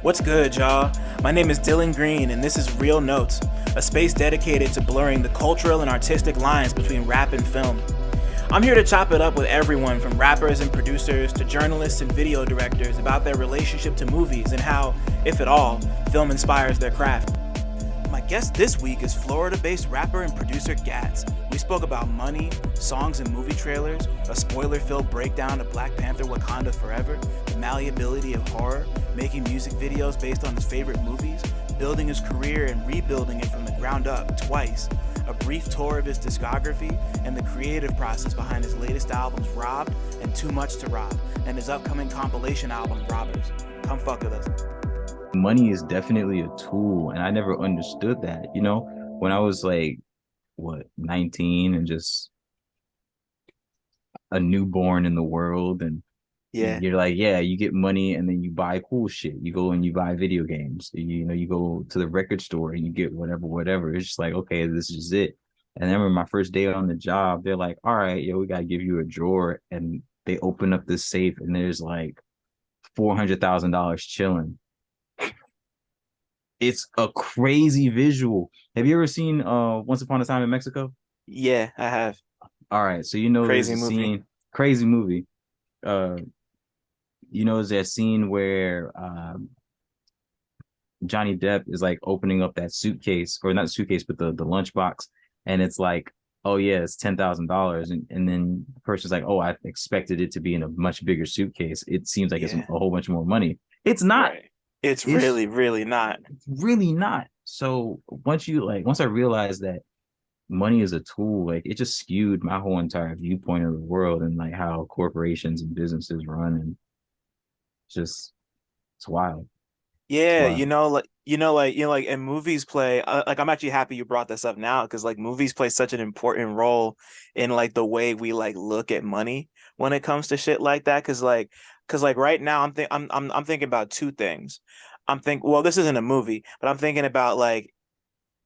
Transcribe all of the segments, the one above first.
What's good, y'all? My name is Dylan Green, and this is Real Notes, a space dedicated to blurring the cultural and artistic lines between rap and film. I'm here to chop it up with everyone from rappers and producers to journalists and video directors about their relationship to movies and how, if at all, film inspires their craft. My guest this week is Florida-based rapper and producer Gats. We spoke about money, songs and movie trailers, a spoiler-filled breakdown of Black Panther Wakanda Forever, the malleability of horror, making music videos based on his favorite movies, building his career and rebuilding it from the ground up twice, a brief tour of his discography, and the creative process behind his latest albums Robb and Too Much to Rob, and his upcoming compilation album Robbers. Come fuck with us. Money is definitely a tool, and I never understood that. When I was like 19 and just a newborn in the world, and Yeah. you're like, yeah, you get money and then you buy cool shit. You go and you buy video games. You go to the record store and you get whatever. It's just like, okay, this is it. And then my first day on the job, they're like, all right, yo, we gotta give you a drawer, and they open up this safe and there's like $400,000 chilling. It's a crazy visual. Have you ever seen Once Upon a Time in Mexico? Yeah, I have. All right, so there's Crazy a movie. scene, crazy movie. Uh, is that scene where Johnny Depp is like opening up that suitcase, or not suitcase, but the lunchbox, and it's like, oh yeah, it's $10,000, and then the person's like, oh, I expected it to be in a much bigger suitcase. It seems like it's a whole bunch more money. It's not. Right. It's It's really, really not. really not. So once I realized that money is a tool, like, it just skewed my whole entire viewpoint of the world and like how corporations and businesses run, and just it's wild. It's Yeah, wild. and movies play like I'm actually happy you brought this up now because like movies play such an important role in like the way we like look at money when it comes to shit like that because like right now I'm thinking about two things. Well, this isn't a movie, but I'm thinking about like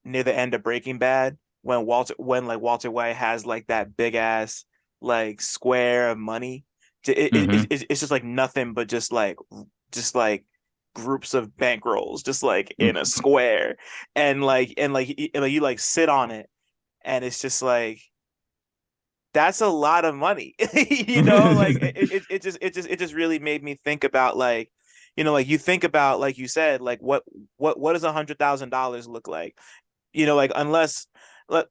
near the end of Breaking Bad when Walter White has like that big ass like square of money. Mm-hmm. It's just like nothing but just like groups of bankrolls just like in a square and you like sit on it and it's just like that's a lot of money. Like it just really made me think about like like you think about like you said like what does $100,000 look like,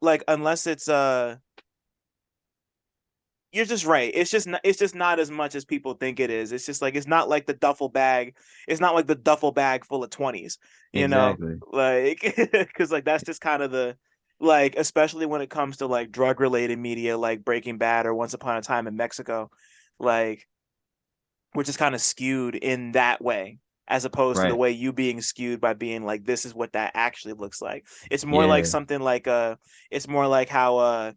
like unless it's you're just right. It's just not as much as people think it is. It's just like it's not like the duffel bag. It's not like the duffel bag full of 20s, Exactly. like because like that's just kind of the like especially when it comes to like drug related media like Breaking Bad or Once Upon a Time in Mexico, like which is kind of skewed in that way as opposed to the Right. way you being skewed by being like this is what that actually looks like. It's more like Yeah. something like it's more like how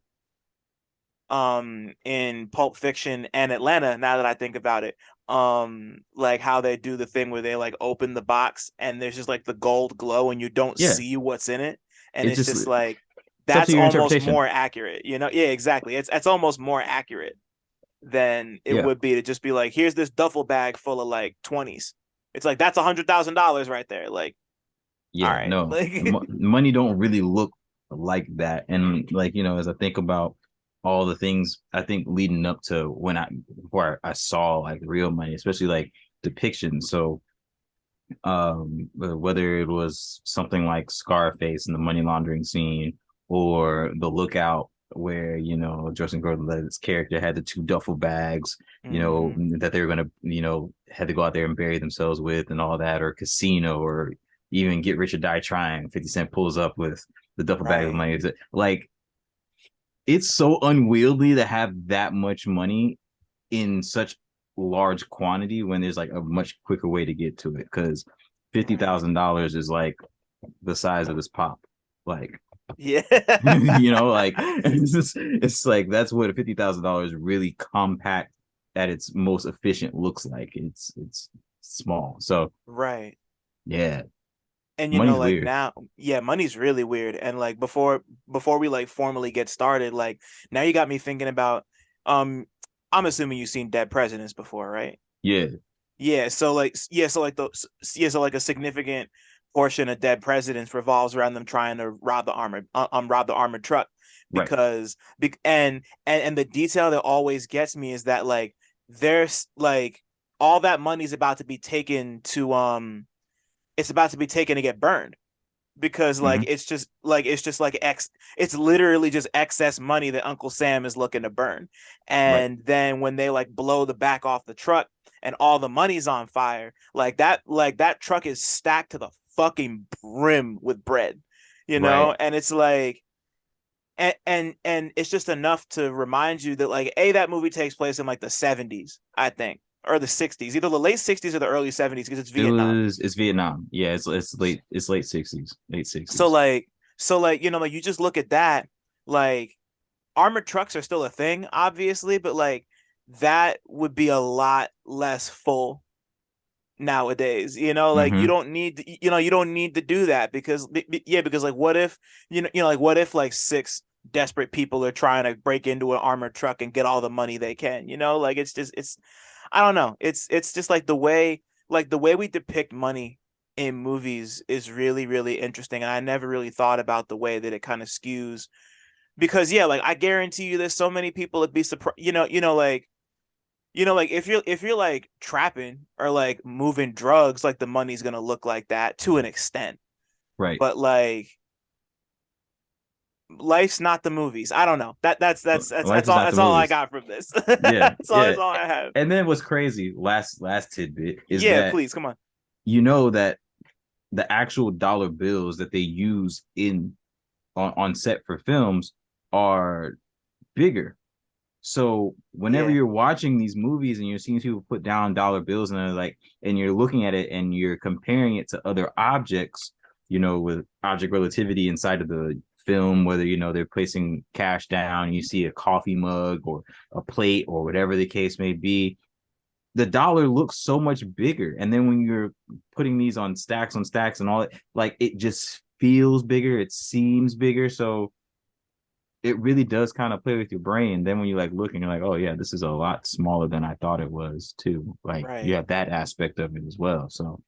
in Pulp Fiction and Atlanta, now that I think about it, like how they do the thing where they like open the box and there's just like the gold glow and you don't Yeah. see what's in it, and It it's just just like it's up to that's your almost interpretation. more accurate, yeah, exactly, it's almost more accurate than it Yeah. would be to just be like here's this duffel bag full of like 20s. It's like that's $100,000 right there, like all Yeah. right. No. Like Money don't really look like that. And like, as I think about all the things I think leading up to when before I saw like real money, especially like depictions. So whether it was something like Scarface and the money laundering scene, or The Lookout, where Justin Gordon-Levitt's character had the two duffel bags, mhm. that they were gonna, had to go out there and bury themselves with, and all that, or Casino, or even Get Rich or Die Trying. 50 Cent pulls up with the duffel bag of Right. money. Like, it's so unwieldy to have that much money in such large quantity when there's like a much quicker way to get to it, because fifty Right. thousand dollars is like the size of his pop. Like, Yeah. like it's like that's what a $50,000 really compact at its most efficient looks like. It's small. So Right. yeah, And money's like weird. now, yeah, money's really weird. And like before we like formally get started, like now you got me thinking about um I'm assuming you've seen Dead Presidents before, right? Yeah. So like a significant portion of dead presidents revolves around them trying to rob the armored truck Right. and the detail that always gets me is that like there's like all that money's about to be taken to it's about to be taken to get burned because like Hmm. it's literally just excess money that Uncle Sam is looking to burn. Right. And then when they like blow the back off the truck and all the money's on fire, like that truck is stacked to the fucking brim with bread, you know? Right. And it's like and it's just enough to remind you that like that movie takes place in like the 70s, I think, or the 60s, either the late 60s or the early 70s because it's Vietnam. It's Vietnam. Yeah, it's late 60s, late So 60s. like like you just look at that, like armored trucks are still a thing, obviously, but like that would be a lot less full nowadays. Like Hmm. you don't need to do that because because like what if like what if like six desperate people are trying to break into an armored truck and get all the money they can, like it's I don't know. It's just like the way we depict money in movies is really, really interesting. And I never really thought about the way that it kind of skews because yeah, like I guarantee you there's so many people that be surprised, like if you're like trapping or like moving drugs, like the money's gonna look like that to an extent. Right. But like life's not the movies. I don't know. Life is not the That's all I movies. got from this. Yeah, That's yeah. all I have. And then what's crazy, last tidbit is Yeah, that please come on. you know that the actual dollar bills that they use in on set for films are bigger. So whenever Yeah. you're watching these movies and you're seeing people put down dollar bills and they're like, and you're looking at it and you're comparing it to other objects, with object relativity inside of the film, whether they're placing cash down, and you see a coffee mug or a plate or whatever the case may be, the dollar looks so much bigger. And then when you're putting these on stacks and all that, like it just feels bigger, it seems bigger. So it really does kind of play with your brain. Then when you like look and you're like, oh yeah, this is a lot smaller than I thought it was too. Like you Right. have that aspect of it as well. So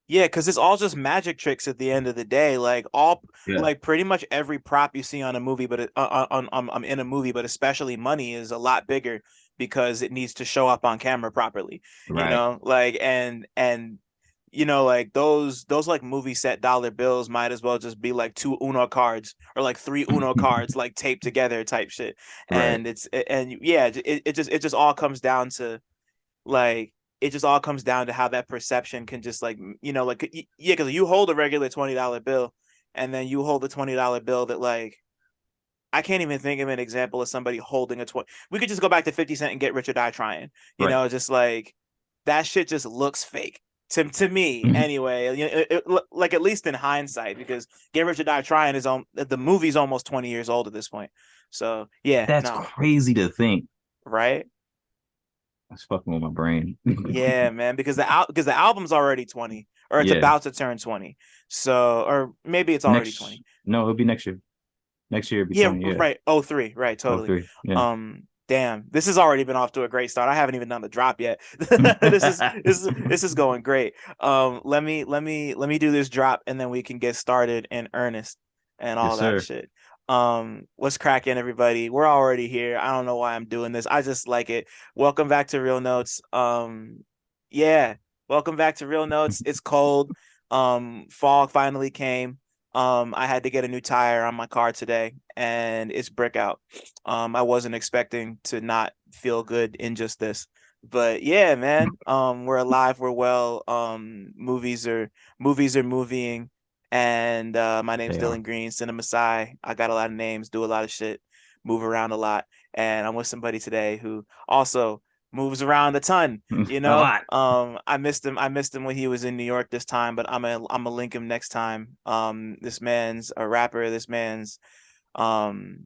Yeah, because it's all just magic tricks at the end of the day. yeah, Like pretty much every prop you see on a movie, but in a movie, but especially money is a lot bigger because it needs to show up on camera properly. right. Like and like those like movie set dollar bills might as well just be like two Uno cards or like three Uno cards like taped together type shit. Right. And yeah, it just all comes down to like it just all comes down to how that perception can just like like yeah, because you hold a regular $20 bill and then you hold a $20 bill that like I can't even think of an example of somebody holding a 20. We could just go back to 50 Cent and Get Rich or Die Trying, Right. just like that shit just looks fake to me anyway. Like at least in hindsight, because Get Rich or Die Trying is on the movie's almost 20 years old at this point. So yeah, That's no, crazy to think. right? That's fucking with my brain. Yeah, man, because the album's already 20 or it's Yeah. about to turn 20. So or maybe it's already Next 20. no, it'll be next year. Next year it'll be Yeah, 20. Yeah. right. Oh, three. Right, Oh, totally. three. Yeah. Damn. This has already been off to a great start. I haven't even done the drop yet. This is going great. Let me do this drop and then we can get started in earnest and Yes, all that sir. shit. What's cracking, everybody? We're already here. I don't know why I'm doing this. I just like it. Welcome back to Real Notes. Yeah, welcome back to Real Notes. It's cold. Fall finally came. I had to get a new tire on my car today, and it's brick out. I wasn't expecting to not feel good in just this, but yeah, man. We're alive, we're well. Movies are moving, and my name's They are. Dylan Green, CineMasai. I got a lot of names, do a lot of shit, move around a lot, and I'm with somebody today who also moves around a ton. A lot. I missed him when he was in New York this time, but I'm gonna link him next time. This man's a rapper. This man's um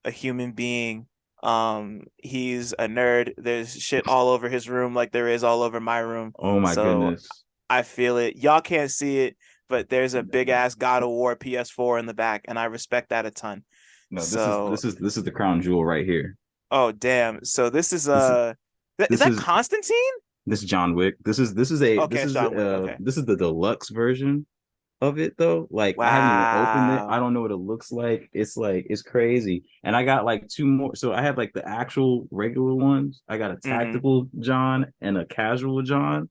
a human being. He's a nerd. There's shit all over his room like there is all over my room. Oh my So goodness. I feel it. Y'all can't see it, but there's a big ass God of War PS4 in the back, and I respect that a ton. No, So, this is the crown jewel right here. oh damn. So this is This is this that is Constantine? This John Wick. Okay, it's John Wick. Okay. this is the deluxe version of it though. Like I haven't even opened it. I Wow. don't know what it looks like. It's crazy. And I got like two more. So I have like the actual regular ones. I got a Mm-hmm. tactical John and a casual John.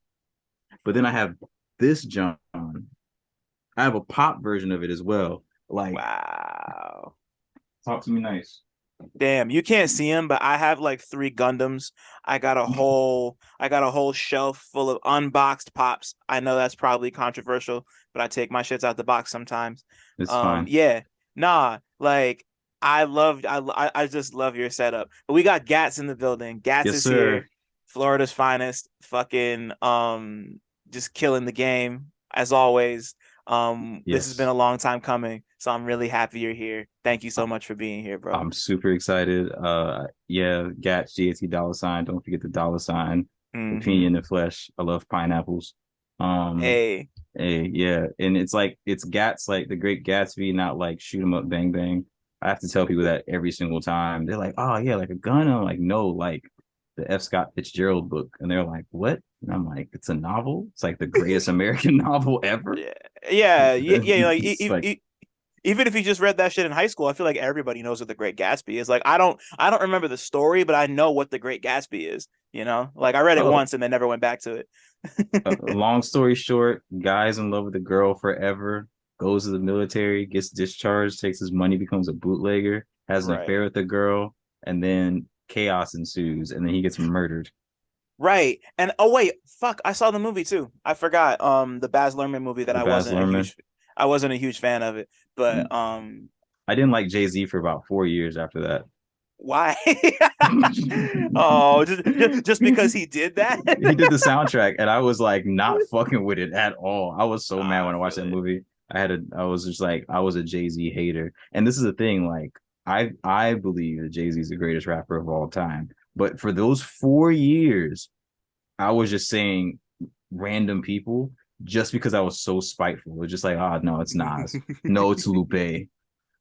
But then I have this John. I have a pop version of it as well. Like, Wow. talk to me nice. Damn, you can't see them, but I have like three Gundams. I got a whole shelf full of unboxed pops. I know that's probably controversial, but I take my shits out the box sometimes. It's fine. Yeah, nah, like I just love your setup. But we got Gats in the building. Gats Yes, is sir. here, Florida's finest, fucking just killing the game as always. This has been Yes. a long time coming, so I'm really happy you're here. Thank you so much for being here, bro. I'm super excited. Yeah, GAT, GAT dollar sign. Don't forget the dollar sign. Opinion Hmm. in the flesh. I love pineapples. Um, Hey, yeah, and it's like it's GAT's like the Great Gatsby, not like shoot 'em up, bang bang. I have to tell people that every single time. They're like, "Oh yeah, like a gun." I'm like, "No, like the F. Scott Fitzgerald book," and they're like, "What?" And I'm like, "It's a novel. It's like the greatest American novel ever." yeah, yeah. Like It's like, even if you just read that shit in high school, I feel like everybody knows what The Great Gatsby is. Like I don't remember the story, but I know what The Great Gatsby is. You know, like I read it oh, once and then never went back to it. long story short, guy's in love with the girl forever, goes to the military, gets discharged, takes his money, becomes a bootlegger, has an Right. affair with the girl, and then chaos ensues, and then he gets murdered. Right. And oh wait, fuck, I saw the movie too. I forgot the Baz Luhrmann movie that The Baz Luhrmann. I wasn't a huge fan of it. But I didn't like Jay-Z for about 4 years after that. why? Oh, just because he did that? He did the soundtrack, and I was like not fucking with it at all. I was so mad I when I watched feel that it. movie. I was just like, I was a Jay-Z hater. And this is the thing, like, I believe that Jay-Z is the greatest rapper of all time. But for those 4 years, I was just saying random people just because I was so spiteful. It was just like, oh no, it's Nas. No, it's Lupe.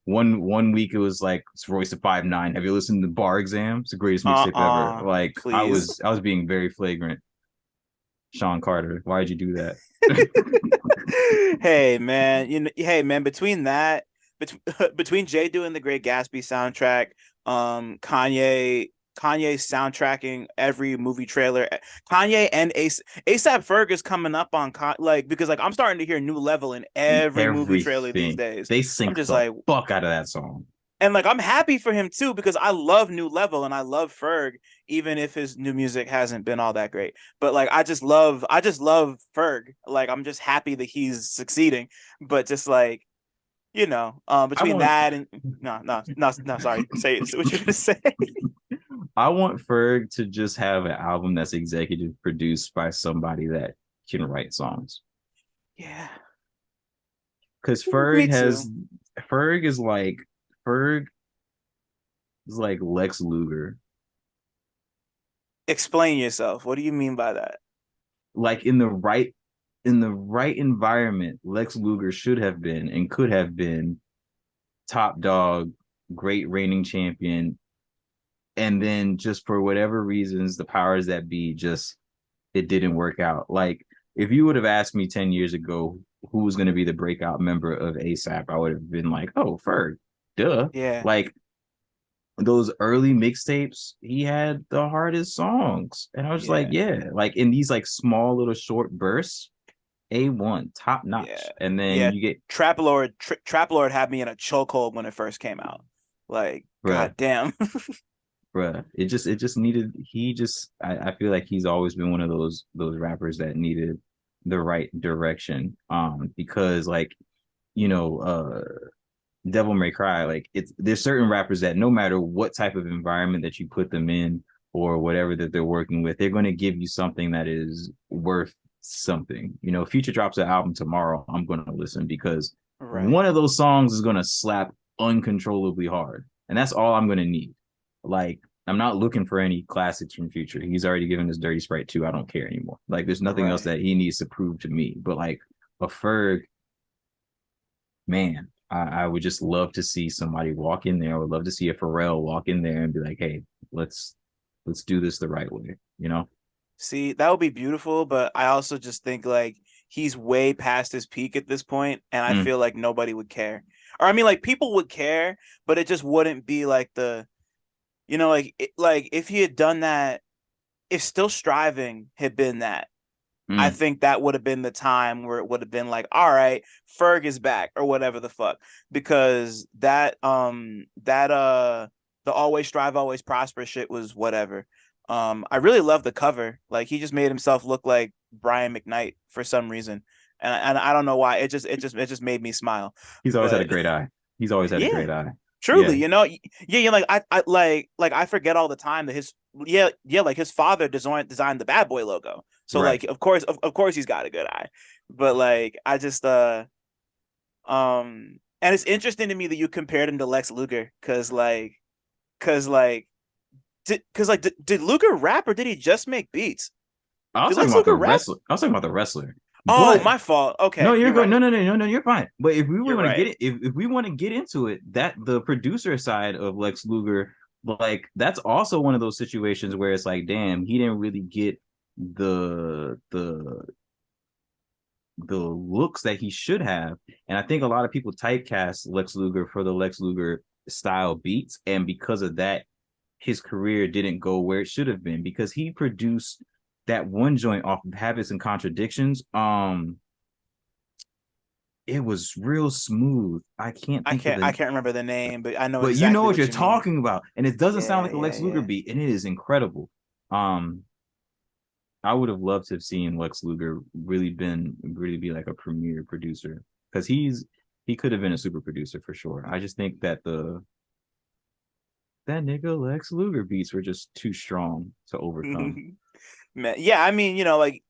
One week it was like it's Royce the 5'9". Have you listened to Bar Exam? It's the greatest mixtape ever. Like Please. I was being very flagrant. Sean Carter, why did you do that? Hey man, hey man, between that, between Jay doing the Great Gatsby soundtrack, Kanye soundtracking every movie trailer, Kanye and ASAP Ferg is coming up on like because like I'm starting to hear New Level in every movie trailer these Everything. days. They I'm sync just the like, fuck out of that song. and like I'm happy for him too because I love New Level and I love Ferg, even if his new music hasn't been all that great. But like I just love Ferg. Like I'm just happy that he's succeeding. But just like, I between want that and no, sorry. Say what you're gonna say. I want Ferg to just have an album that's executive produced by somebody that can write songs. Yeah, Because me too. Ferg is like Ferg is like Lex Luger. Explain yourself. What do you mean by that? Like in the right environment, Lex Luger should have been and could have been top dog, great reigning champion, and then just for whatever reasons, the powers that be just it didn't work out. Like if you would have asked me 10 years ago who was going to be the breakout member of ASAP, I would have been like, oh, Ferg, duh. Yeah, Like those early mixtapes, he had the hardest songs. And I was just like, yeah, yeah, like in these like small little short bursts, A1, top yeah, notch. And then yeah. you get Trap Lord had me in a chokehold when it first came out. Like, bruh, god damn. bruh. It just needed he just I feel like he's always been one of those rappers that needed the right direction. Because like, you know, Devil May Cry, like it's there's certain rappers that no matter what type of environment that you put them in or whatever that they're working with, they're going to give you something that is worth something. You know, Future drops an album tomorrow, I'm going to listen because Right. one of those songs is going to slap uncontrollably hard, and that's all I'm going to need. Like I'm not looking for any classics from Future. He's already given us Dirty Sprite 2. I don't care anymore. Like there's nothing else Right. that he needs to prove to me. But like a Ferg, man, I would just love to see somebody walk in there. I would love to see a Pharrell walk in there and be like, hey, let's let's do this the right way, you know? See, that would be beautiful, but I also just think like he's way past his peak at this point, and I Mm, feel like nobody would care. Or I mean, like people would care, but it just wouldn't be like like if he had done that, if Still Striving had been that, I mm. think that would have been the time where it would have been like, all right, Ferg is back or whatever the fuck. Because the Always Strive, Always Prosper shit was whatever. I really love the cover. Like he just made himself look like Brian McKnight for some reason. And I don't know why. It just made me smile. He's always had a But great eye. He's always had a yeah, great eye. truly, Yeah, yeah, like I like I forget all the time that like his father designed the Bad Boy logo. So right. like of course he's got a good eye. But like I just and it's interesting to me that you compared him to Lex Luger cuz like did Luger rap or did he just make beats? I was Did talking Lex about the Luger rap? wrestler. I was talking about the wrestler. Oh, But my fault. no, Okay, you're you're good. right. No, you're fine. But if we You're want to get right. it, if we want to get into it, that the producer side of Lex Luger, like that's also one of those situations where it's like, damn, he didn't really get the looks that he should have. And I think a lot of people typecast Lex Luger for the Lex Luger style beats, and because of that, his career didn't go where it should have been because he produced that one joint off of Habits and Contradictions. It was real smooth. I can't think of I the, can't remember the name, but I know but you know exactly what what you're you mean. talking about, and it doesn't sound Yeah, like a yeah, Lex Luger yeah. beat, and it is incredible. Um, I would have loved to have seen Lex Luger really be like a premier producer because he could have been a super producer for sure. I just think that the that nigga Lex Luger beats were just too strong to overcome. Man, yeah, I mean, like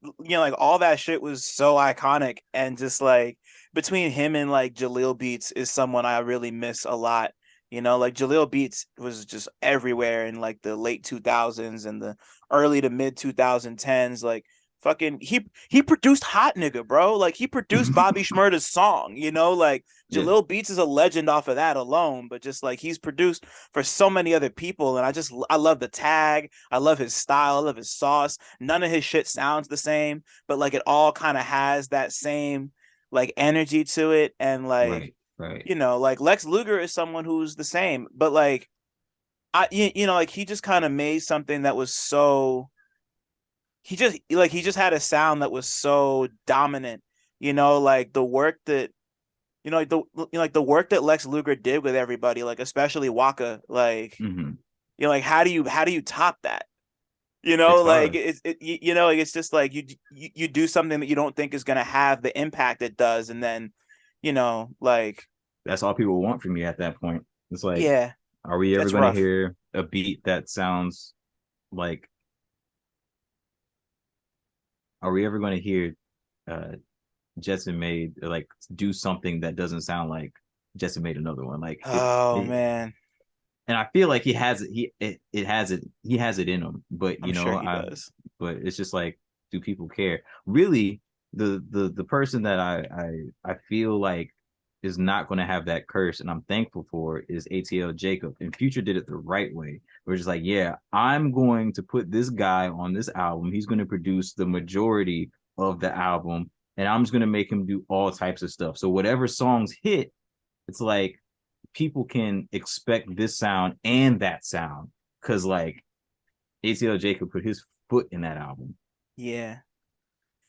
all that shit was so iconic, and just like between him and like Jaleel Beats is someone I really miss a lot. Like Jaleel Beats was just everywhere in like the late 2000s and the early to mid 2010s. Like fucking he produced Hot Nigga, bro. Like he produced Bobby Shmurda's song, like Yeah, Jaleel Beats is a legend off of that alone, but just like he's produced for so many other people, and I love the tag. I love his style, I love his sauce. None of his shit sounds the same, but like it all kind of has that same like energy to it. And like, right, right. like Lex Luger is someone who's the same, but like like he just kind of made something that was so he just had a sound that was so dominant, like the work that like the work that Lex Luger did with everybody, like especially Waka, like Mm-hmm. like how do you top that? It's Like hard. like it's just like you do something that you don't think is gonna have the impact it does, and then like That's all people want from you at that point. It's like, yeah, are we ever that's going to rough. hear a beat that sounds like? Are we ever going to hear uh Jetson made like do something that doesn't sound like Jetson made another one? Like Oh it man, and I feel like he has it. It has it. He has it in him. But I'm sure he does. But it's just like, do people care? Really, the person that I feel like is not going to have that curse, and I'm thankful for is ATL Jacob. And Future did it the right way. We're just like, yeah, I'm going to put this guy on this album. He's going to produce the majority of the album, and I'm just going to make him do all types of stuff. So whatever songs hit, it's like people can expect this sound and that sound because like ACL Jacob put his foot in that album. Yeah,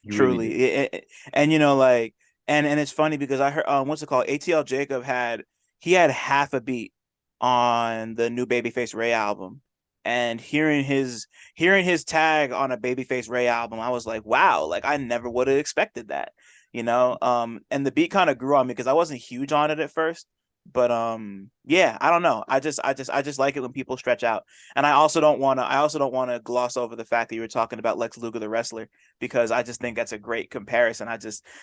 He really truly. did. And like and it's funny because I heard what's it called? ATL Jacob he had half a beat on the new Babyface Ray album. And hearing his tag on a Babyface Ray album, I was like, wow, like I never would have expected that. And the beat kind of grew on me because I wasn't huge on it at first. But yeah, I don't know. I just like it when people stretch out. And I also don't want to gloss over the fact that you were talking about Lex Luger the wrestler, because I just think that's a great comparison.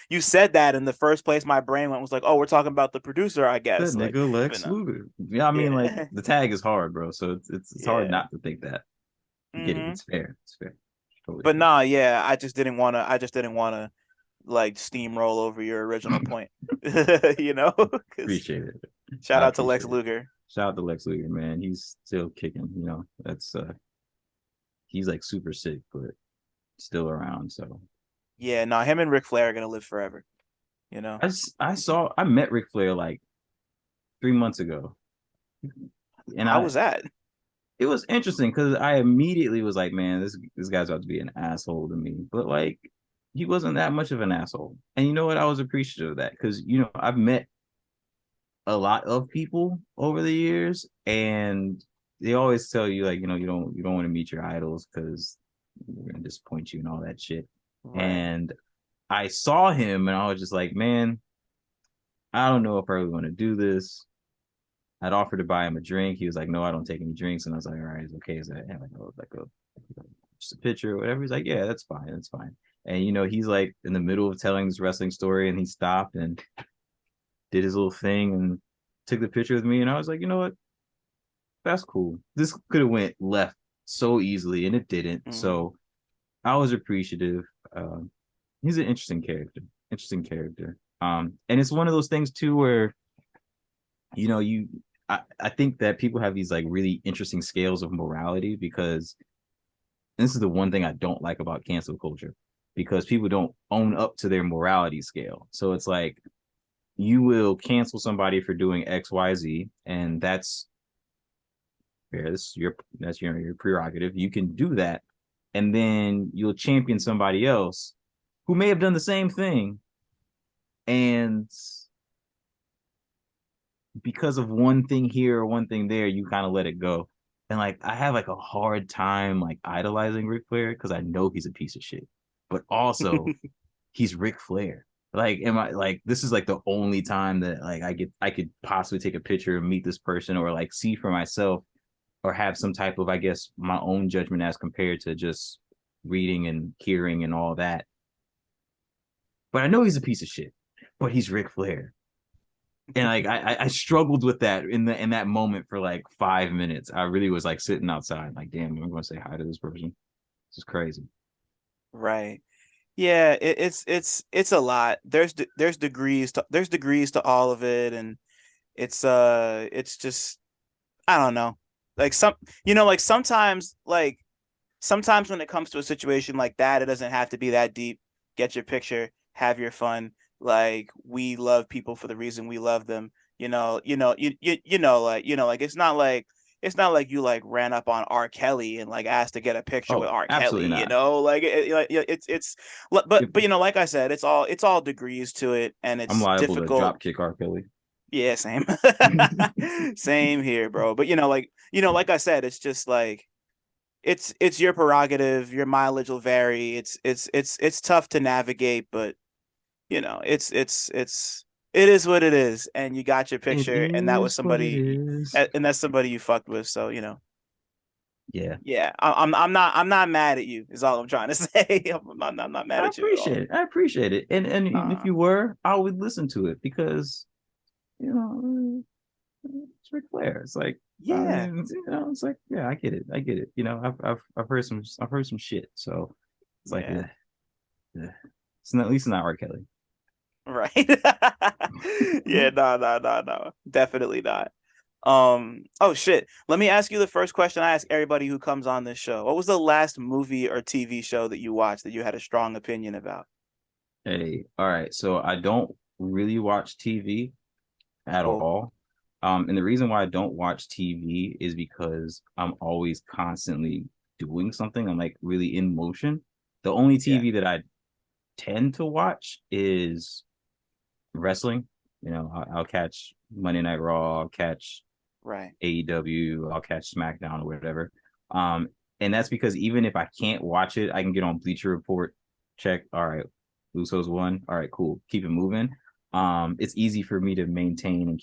You said that in the first place my brain went was like, oh, we're talking about the producer, I That guess. Like, nigga but Lex no. Luger. Yeah, I mean, like Yeah. the tag is hard, bro. So it's hard Yeah. not to think that. Get it? Hmm. It's fair. It's fair. Totally But fair. nah, yeah, I just didn't want to like steamroll over your original point. Because Appreciate it. shout I out to Lex appreciate it. Luger. Shout out to Lex Luger, man. He's still kicking. That's he's like super sick, but still around. So Yeah, no, him and Ric Flair are gonna live forever. You know, I met Ric Flair like 3 months ago, and how was that? it was interesting because I immediately was like, man, this guy's about to be an asshole to me. But like he wasn't that much of an asshole. And you know what? I was appreciative of that because I've met a lot of people over the years, and they always tell you like, you don't want to meet your idols because they're gonna disappoint you and all that shit. Right. And I saw him and I was just like, man, I don't know if I really want to do this. I'd offered to buy him a drink. He was like, no, I don't take any drinks. And I was like, all right, it's okay. Is that just a picture or whatever? He's like, yeah, that's fine. That's fine. And he's like in the middle of telling this wrestling story and he stopped and did his little thing and took the picture with me. And I was like, you know what? That's cool. This could have went left so easily and it didn't. Hmm. So I was appreciative. Um, he's an interesting character. Interesting character. And it's one of those things too where you know you I think that people have these like really interesting scales of morality because this is the one thing I don't like about cancel culture because people don't own up to their morality scale. So it's like you will cancel somebody for doing XYZ, and that's fair. That's your prerogative. You can do that, and then you'll champion somebody else who may have done the same thing, and because of one thing here or one thing there, you kind of let it go. And like I have like a hard time like idolizing Ric Flair because I know he's a piece of shit. But also he's Ric Flair. Like, am I like this is like the only time that like I could possibly take a picture and meet this person or like see for myself or have some type of, I guess, my own judgment as compared to just reading and hearing and all that. But I know he's a piece of shit. But he's Ric Flair. And like I struggled with that in that moment for like 5 minutes. I really was like sitting outside, like, damn, I'm going to say hi to this person. This is crazy. Right. Yeah, it's a lot. There's degrees to all of it, and it's just I don't know. Like like sometimes when it comes to a situation like that, it doesn't have to be that deep. Get your picture, have your fun. Like we love people for the reason we love them. Like it's not like you like ran up on R. Kelly and like asked to get a picture with Oh, R. Kelly. absolutely not. Like it's If but like I said, it's all degrees to it, and I'm it's liable to difficult. drop kick R. Kelly. Yeah, same. Same here, bro. But like I said, it's just like it's your prerogative. Your mileage will vary. It's tough to navigate, but it is what it is, and you got your It picture, and that was is what it somebody, is. and that's somebody you fucked with. So Yeah. yeah, I'm not mad at you. Is all I'm trying to say. I'm not mad I at you at all. appreciate it. I appreciate it. And if Nah, you were, I would listen to it because, you know, it's Ric Flair. It's like, I yeah, mean, it's like, yeah, I get it. I get it. I've heard some shit. So it's like, yeah, it's not, at least not R. Kelly. right. Yeah, no, definitely not. Oh shit. Let me ask you the first question I ask everybody who comes on this show. What was the last movie or TV show that you watched that you had a strong opinion about? Hey, all right. So I don't really watch TV at Cool. all. And the reason why I don't watch TV is because I'm always constantly doing something. I'm like really in motion. The only Yeah, TV that I tend to watch is wrestling. I'll catch Monday Night Raw, I'll catch right. AEW, I'll catch SmackDown or whatever. Um, and that's because even if I can't watch it, I can get on Bleacher Report, check. All right, Usos won. All right, cool. Keep it moving. It's easy for me to maintain and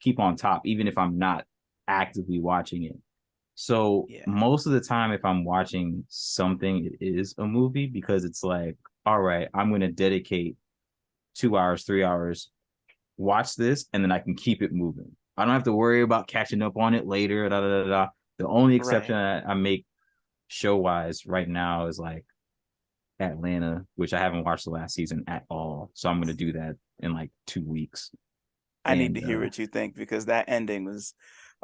keep on top, even if I'm not actively watching it. So Yeah, most of the time, if I'm watching something, it is a movie because it's like, all right, I'm going to dedicate 2 hours, 3 hours, watch this, and then I can keep it moving. I don't have to worry about catching up on it later. Da, da, da, da. The only exception right. I make show wise right now is like Atlanta, which I haven't watched the last season at all. So I'm going to do that in like 2 weeks. I need to And hear what you think because that ending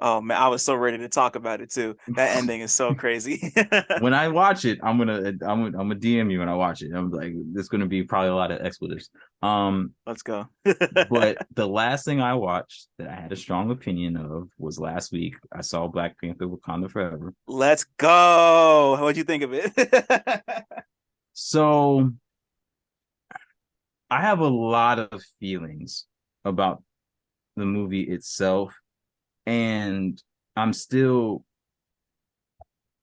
Oh man, I was so ready to talk about it too. That ending is so crazy. When I watch it, I'm gonna DM you when I watch it. I'm like, there's gonna be probably a lot of expletives. Um, Let's go. but the last thing I watched that I had a strong opinion of was last week. I saw Black Panther: Wakanda Forever. Let's go. What'd you think of it? So I have a lot of feelings about the movie itself, and I'm still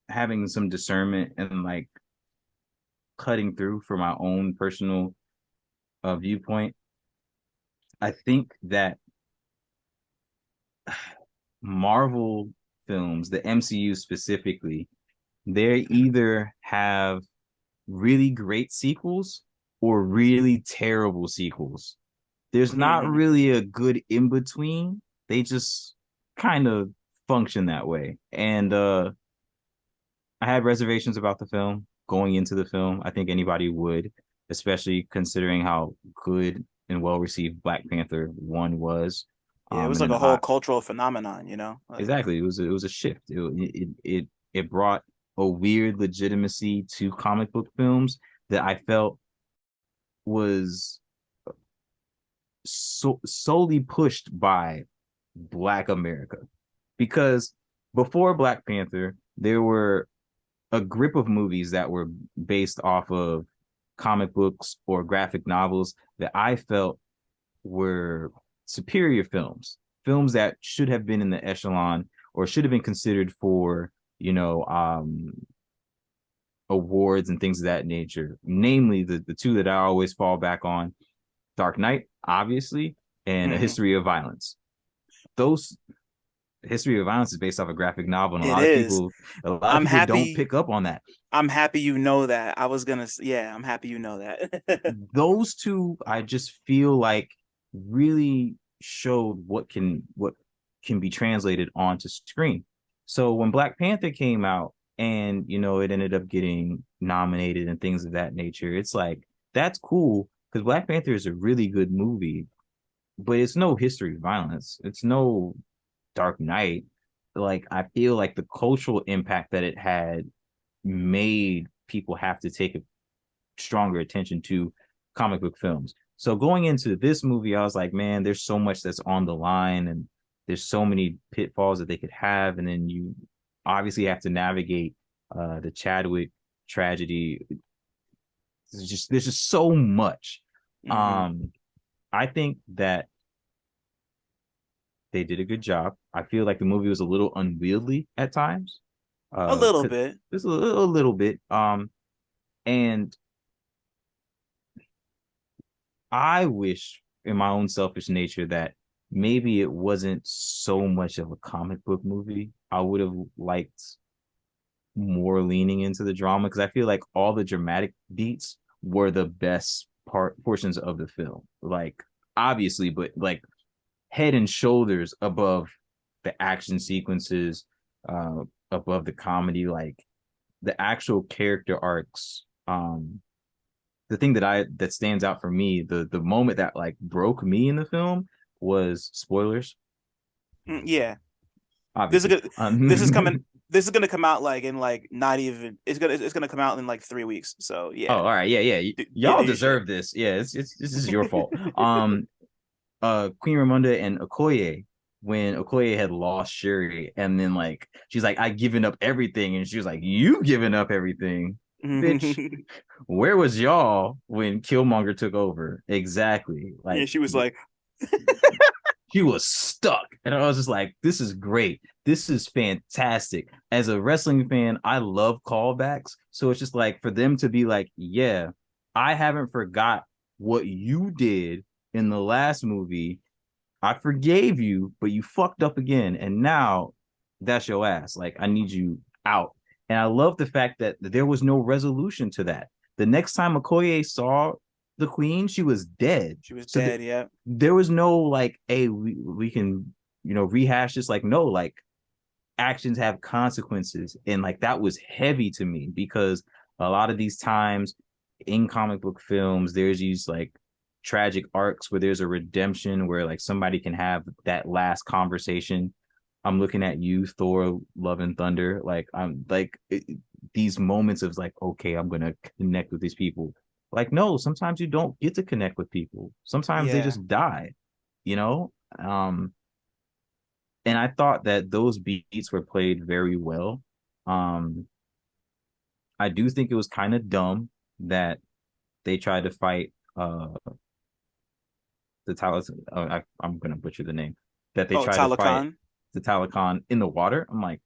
having some discernment and like cutting through for my own personal viewpoint. I think that Marvel films, the MCU specifically, they either have really great sequels or really terrible sequels. There's not really a good in between. They just kind of function that way. And I had reservations about the film going into the film. I think anybody would, especially considering how good and well received Black Panther 1 was. Yeah, it was And like then a whole cultural phenomenon, Like exactly, it was a shift. It brought a weird legitimacy to comic book films that I felt was solely pushed by Black America. Because before Black Panther, there were a grip of movies that were based off of comic books or graphic novels that I felt were superior films, films that should have been in the echelon or should have been considered for, awards and things of that nature. Namely, the two that I always fall back on: Dark Knight, obviously, and A mhm. History of Violence. Those History of Violence is based off a graphic novel, and It is. a lot of I'm people don't happy. pick up on that. I'm happy you know that. Yeah, I'm happy you know that. Those two, I just feel like really showed what can be translated onto screen. So when Black Panther came out and it ended up getting nominated and things of that nature, it's like that's cool because Black Panther is a really good movie, but it's no History of Violence. It's no Dark Knight. Like I feel like the cultural impact that it had made people have to take a stronger attention to comic book films. So going into this movie, I was like, man, there's so much that's on the line, and there's so many pitfalls that they could have, and then you obviously have to navigate the Chadwick tragedy. There's just so much. hmm Um, I think that they did a good job. I feel like the movie was a little unwieldy at times. A little 'Cause bit. just a little bit. And I wish, in my own selfish nature, that maybe it wasn't so much of a comic book movie. I would have liked more leaning into the drama because I feel like all the dramatic beats were the best portions of the film. Like obviously, but like head and shoulders above the action sequences, above the comedy, like the actual character arcs. The thing that stands out for me, the moment that like broke me in the film was spoilers, Yeah. This is obviously. good. This is coming. This is gonna come out like in like not even. It's gonna come out in like 3 weeks. So Oh, yeah, all right, yeah. yeah, Y'all do your shit. deserve this. Yeah, it's this is your fault. Queen Ramonda and Okoye, when Okoye had lost Shuri, and then like she's like, I given up everything, and she was like, you given up everything, bitch. Where was y'all when Killmonger took over? Exactly. Yeah, Like she was like, she was stuck. And I was just like, this is great. This is fantastic. As a wrestling fan, I love callbacks. So it's just like for them to be like, yeah, I haven't forgot what you did in the last movie. I forgave you, but you fucked up again. And now that's your ass. Like, I need you out. And I love the fact that there was no resolution to that. The next time Okoye saw the queen, she was dead. she was So dead. Yeah. there was no like, hey, we can, rehash this. Like, no, like actions have consequences. And like that was heavy to me because a lot of these times in comic book films, there's these like tragic arcs where there's a redemption where like somebody can have that last conversation. I'm looking at you, Thor, Love and Thunder. Like these moments of like, okay, I'm gonna connect with these people. Like, no, sometimes you don't get to connect with people. Sometimes they Yeah. just die, you know? And I thought that those beats were played very well. Um, I do think it was kind of dumb that they tried to fight the Talos. I'm gonna butcher the name. That they Oh, tried to fight Talakan. the Talican in the water. I'm like,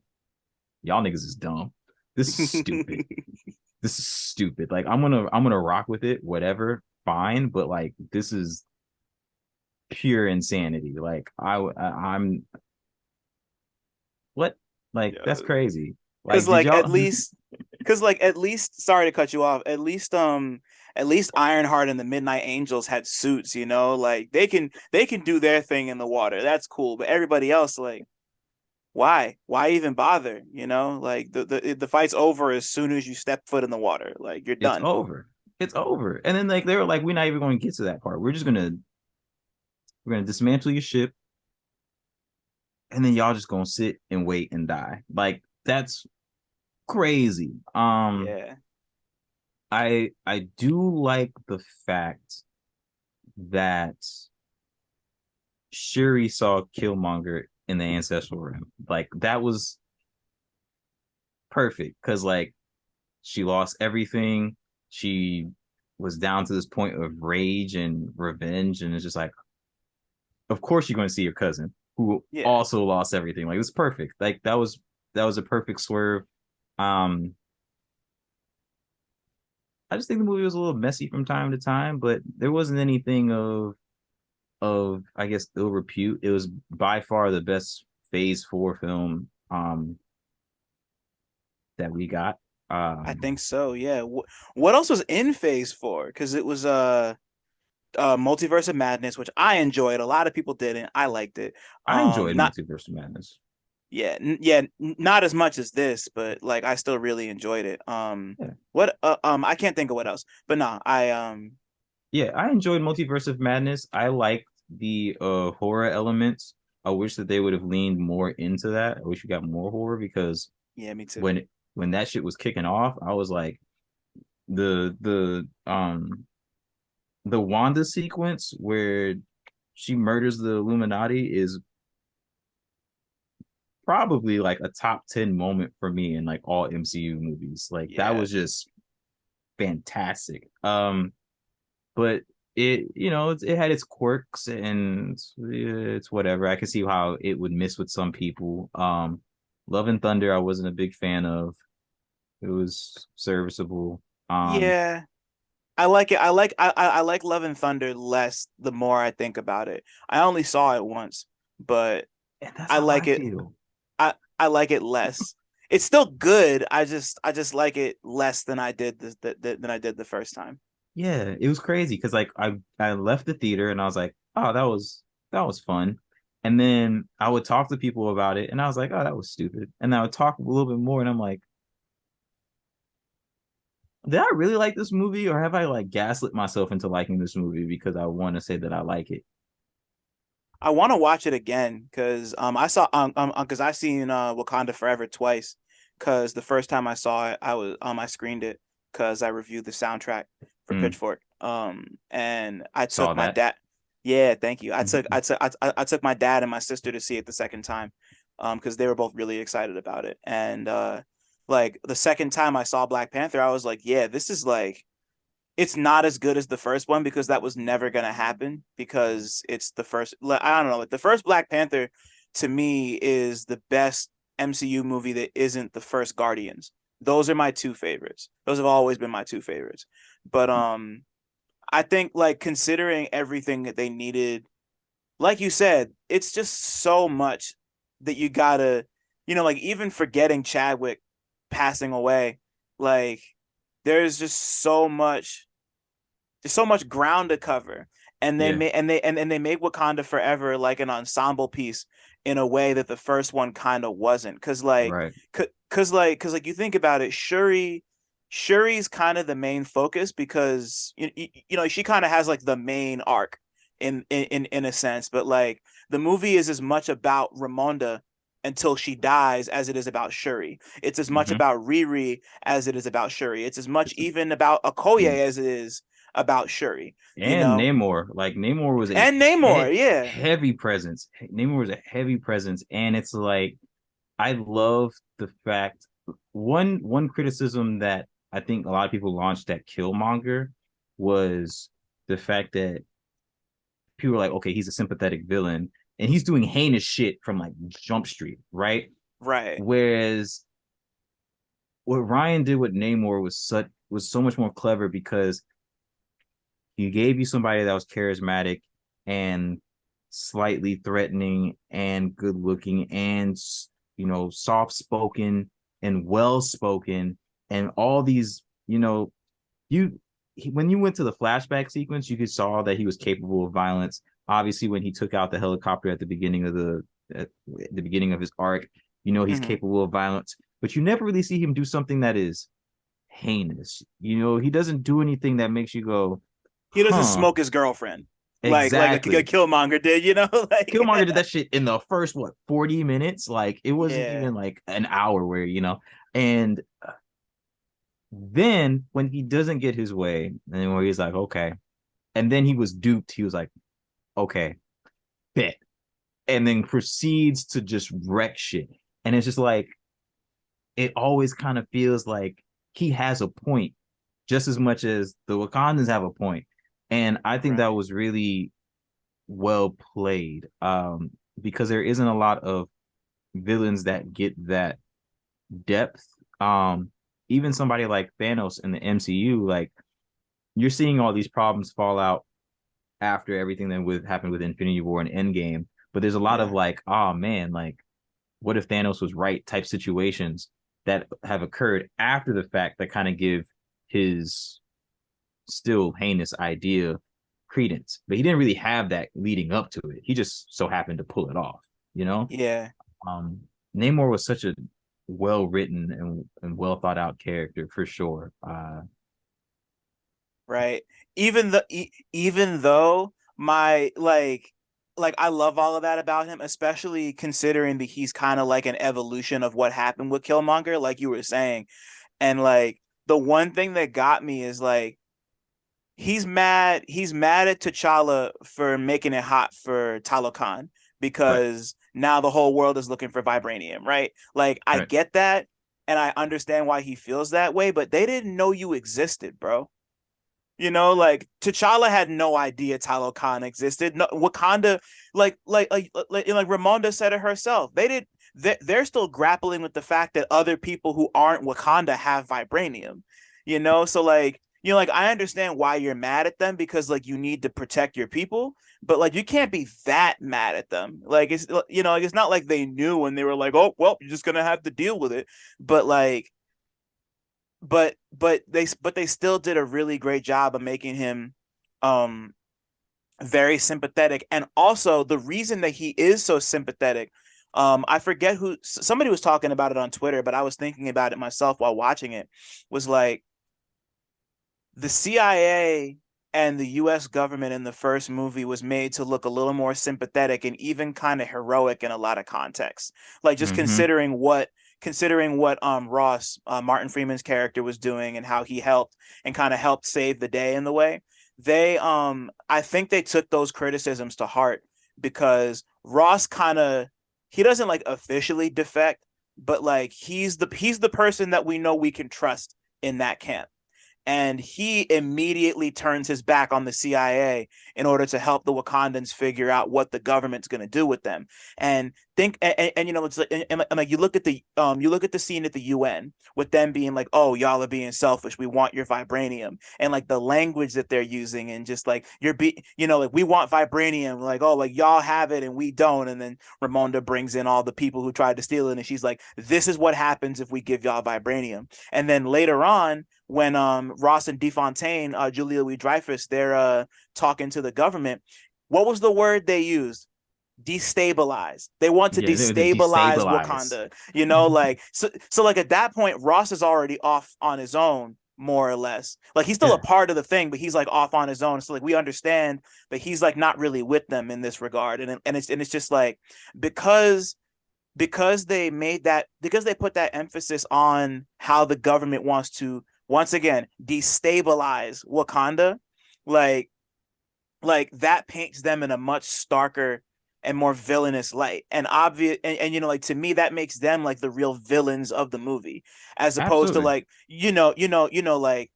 y'all niggas is dumb. This is stupid. This is stupid. Like I'm gonna rock with it, whatever, fine. But like this is pure insanity. Like I'm what? Like that's Yeah. crazy. Cause Like did like y'all? at least sorry to cut you off. At least Ironheart and the Midnight Angels had suits, you know? Like they can do their thing in the water. That's cool. But everybody else, like, why? Why even bother? You know? Like the fight's over as soon as you step foot in the water. Like you're It's done. over. It's over. And then like they were like, we're not even going to get to that part. We're gonna dismantle your ship, and then y'all just gonna sit and wait and die. Like that's crazy. Yeah. I do like the fact that Shuri saw Killmonger in the ancestral realm. Like that was perfect because like she lost everything. She was down to this point of rage and revenge, and it's just like, of course you're going to see your cousin who Yeah. also lost everything. Like it's perfect. Like that was a perfect swerve. Um, I just think the movie was a little messy from time to time, but there wasn't anything of I guess ill repute. It was by far the best Phase 4 film that we got. I Um, think so. Yeah. What else was in Phase 4? Because it was Multiverse of Madness, which I enjoyed. A lot of people didn't. I liked it. I enjoyed Not Multiverse of Madness. yeah, not as much as this, but like I still really enjoyed it. Yeah. What I can't think of what else, but no, I Yeah, I enjoyed Multiverse of Madness. I liked the horror elements. I wish that they would have leaned more into that. I wish we got more horror because yeah, me too. when that shit was kicking off, I was like the Wanda sequence where she murders the Illuminati is probably like a top 10 moment for me in like all MCU movies. Like that Yeah. was just fantastic. But it had its quirks and it's whatever. I can see how it would miss with some people. Love and Thunder I wasn't a big fan of. It was serviceable. Yeah. I like it. I like Love and Thunder less the more I think about it. I only saw it once, but And that's I how like I it. feel. I like it less. It's still good. I just like it less than I did than I did the first time. Yeah, it was crazy because like I left the theater and I was like, oh, that was fun. And then I would talk to people about it and I was like, oh, that was stupid. And I would talk a little bit more and I'm like, did I really like this movie or have I like gaslit myself into liking this movie because I want to say that I like it? I want to watch it again because I saw because I seen Wakanda Forever twice because the first time I saw it I screened it because I reviewed the soundtrack for Mm, Pitchfork and I saw took my that. dad. Yeah, thank you. I took my dad and my sister to see it the second time because they were both really excited about it. And like the second time I saw Black Panther I was like, yeah, this is like it's not as good as the first one because that was never gonna happen because it's the first. I don't know. Like the first Black Panther to me is the best MCU movie that isn't the first Guardians. Those are my two favorites. Those have always been my two favorites. But I think like considering everything that they needed, like you said, it's just so much that you gotta, like even forgetting Chadwick passing away, like there's just so much ground to cover and they Yeah, made and they made Wakanda Forever like an ensemble piece in a way that the first one kind of wasn't right. cuz like you think about it, Shuri's kind of the main focus because she kind of has like the main arc in a sense, but like the movie is as much about Ramonda until she dies as it is about Shuri. It's as much Hmm. about Riri as it is about Shuri. It's as much even about Okoye as it is about Shuri, you And know? Namor, like Namor was a And Namor, yeah. heavy presence. Namor was a heavy presence, and it's like I love the fact one criticism that I think a lot of people launched at Killmonger was the fact that people were like, okay, he's a sympathetic villain, and he's doing heinous shit from like Jump Street, right? Right. Whereas what Ryan did with Namor was so much more clever because he gave you somebody that was charismatic and slightly threatening and good looking and soft spoken and well spoken and all these you when you went to the flashback sequence, you could saw that he was capable of violence. Obviously, when he took out the helicopter at the beginning of the beginning of his arc, he's Mm-hmm. capable of violence, but you never really see him do something that is heinous. He doesn't do anything that makes you go, He doesn't huh. smoke his girlfriend like a Exactly. Killmonger did, you know? Like, Killmonger did that shit in the first 40 minutes. Like it wasn't yeah, even like an hour where and then when he doesn't get his way, and where he's like, okay, and then he was duped. He was like, okay, bet, and then proceeds to just wreck shit. And it's just like it always kind of feels like he has a point, just as much as the Wakandans have a point. And I think that right. was really well played, because there isn't a lot of villains that get that depth. Even somebody like Thanos in the MCU, like you're seeing all these problems fall out after everything that happened with Infinity War and Endgame. But there's a lot of Yeah. like, oh man, like what if Thanos was right type situations that have occurred after the fact that kind of give his still heinous idea credence. But he didn't really have that leading up to it. He just so happened to pull it off, you know? Yeah. Um, Namor was such a well written and well thought out character for sure. Right. Even though my like I love all of that about him, especially considering that he's kind of like an evolution of what happened with Killmonger, like you were saying. And like the one thing that got me is like he's mad at T'Challa for making it hot for Talokan Right, because now the whole world is looking for vibranium, right? Like I right. get that and I understand why he feels that way, but they didn't know you existed, bro. Like T'Challa had no idea Talokan existed. No, Wakanda, like Ramonda said it herself. They did. They're still grappling with the fact that other people who aren't Wakanda have vibranium. So like I understand why you're mad at them because like you need to protect your people, but like you can't be that mad at them. Like like it's not like they knew and they were like, oh well, you're just gonna have to deal with it. But like but they still did a really great job of making him um very sympathetic. And also the reason that he is so sympathetic, I forget who, somebody was talking about it on Twitter, but I was thinking about it myself while watching it, was like the CIA and the US government in the first movie was made to look a little more sympathetic and even kind of heroic in a lot of contexts. Like just Mm-hmm. considering what Ross, Martin Freeman's character, was doing and how he helped and kind of helped save the day in the way. I think they took those criticisms to heart because Ross kind of, he doesn't like officially defect, but like he's the person that we know we can trust in that camp, and he immediately turns his back on the CIA in order to help the Wakandans figure out what the government's going to do with them. And it's like, and like you look at the scene at the UN with them being like, "Oh, y'all are being selfish. We want your vibranium," and like the language that they're using, and just like like we want vibranium, like, oh, like y'all have it and we don't. And then Ramonda brings in all the people who tried to steal it, and she's like, "This is what happens if we give y'all vibranium." And then later on, when Ross and DeFontaine, Julia Louis Dreyfus, they're talking to the government. What was the word they used? Destabilize. They want to Yeah, they destabilize destabilize. Wakanda. Like so like at that point, Ross is already off on his own, more or less. Like he's still a Yeah. part of the thing, but he's like off on his own. So like we understand that he's like not really with them in this regard. And it's just like because because they put that emphasis on how the government wants to once again destabilize Wakanda, like that paints them in a much starker and more villainous light, and obvious, and like to me that makes them like the real villains of the movie, as opposed to Absolutely. like like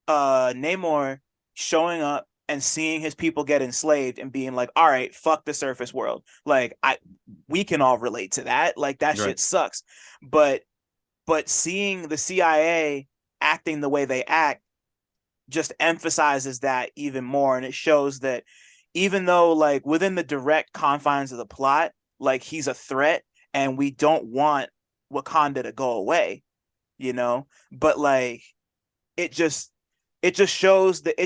Namor showing up and seeing his people get enslaved and being like, all right, fuck the surface world. Like we can all relate to that. Like that Right. shit sucks. But seeing the CIA acting the way they act just emphasizes that even more. And it shows that even though like within the direct confines of the plot, like he's a threat and we don't want Wakanda to go away, but like it just it just shows that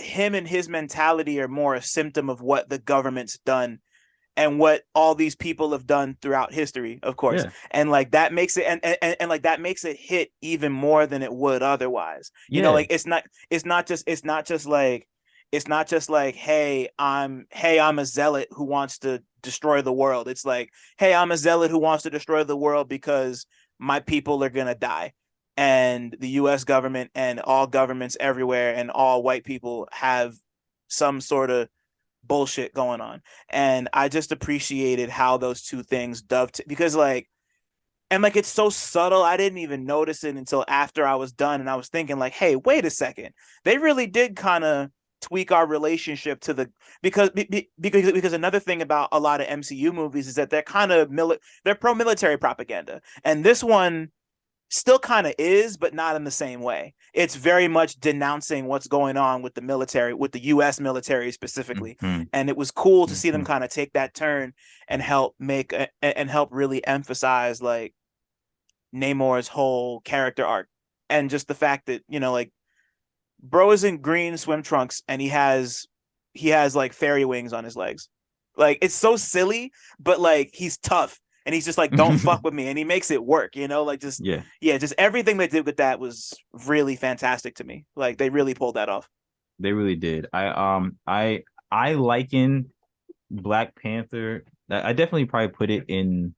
him and his mentality are more a symptom of what the government's done and what all these people have done throughout history, of course. Yeah. And like that makes it and like that makes it hit even more than it would otherwise. Yeah. Like it's not just like, hey, I'm a zealot who wants to destroy the world. It's like, hey, I'm a zealot who wants to destroy the world because my people are gonna die. And the US government and all governments everywhere and all white people have some sort of bullshit going on. And I just appreciated how those two things dovetail because like it's so subtle. I didn't even notice it until after I was done and I was thinking like, hey, wait a second. They really did kind of tweak our relationship to the because another thing about a lot of MCU movies is that they're kind of they're pro-military propaganda. And this one still kind of is, but not in the same way. It's very much denouncing what's going on with the military, with the US military specifically. Hmm. And it was cool to see them Hmm. kind of take that turn and help really emphasize like Namor's whole character arc. And just the fact that, like bro is in green swim trunks and he has like fairy wings on his legs. Like it's so silly, but like he's tough and he's just like, don't fuck with me, and he makes it work. Like just Yeah. yeah, just everything they did with that was really fantastic to me. Like they really pulled that off. They really did. I liken Black Panther. I definitely probably put it in.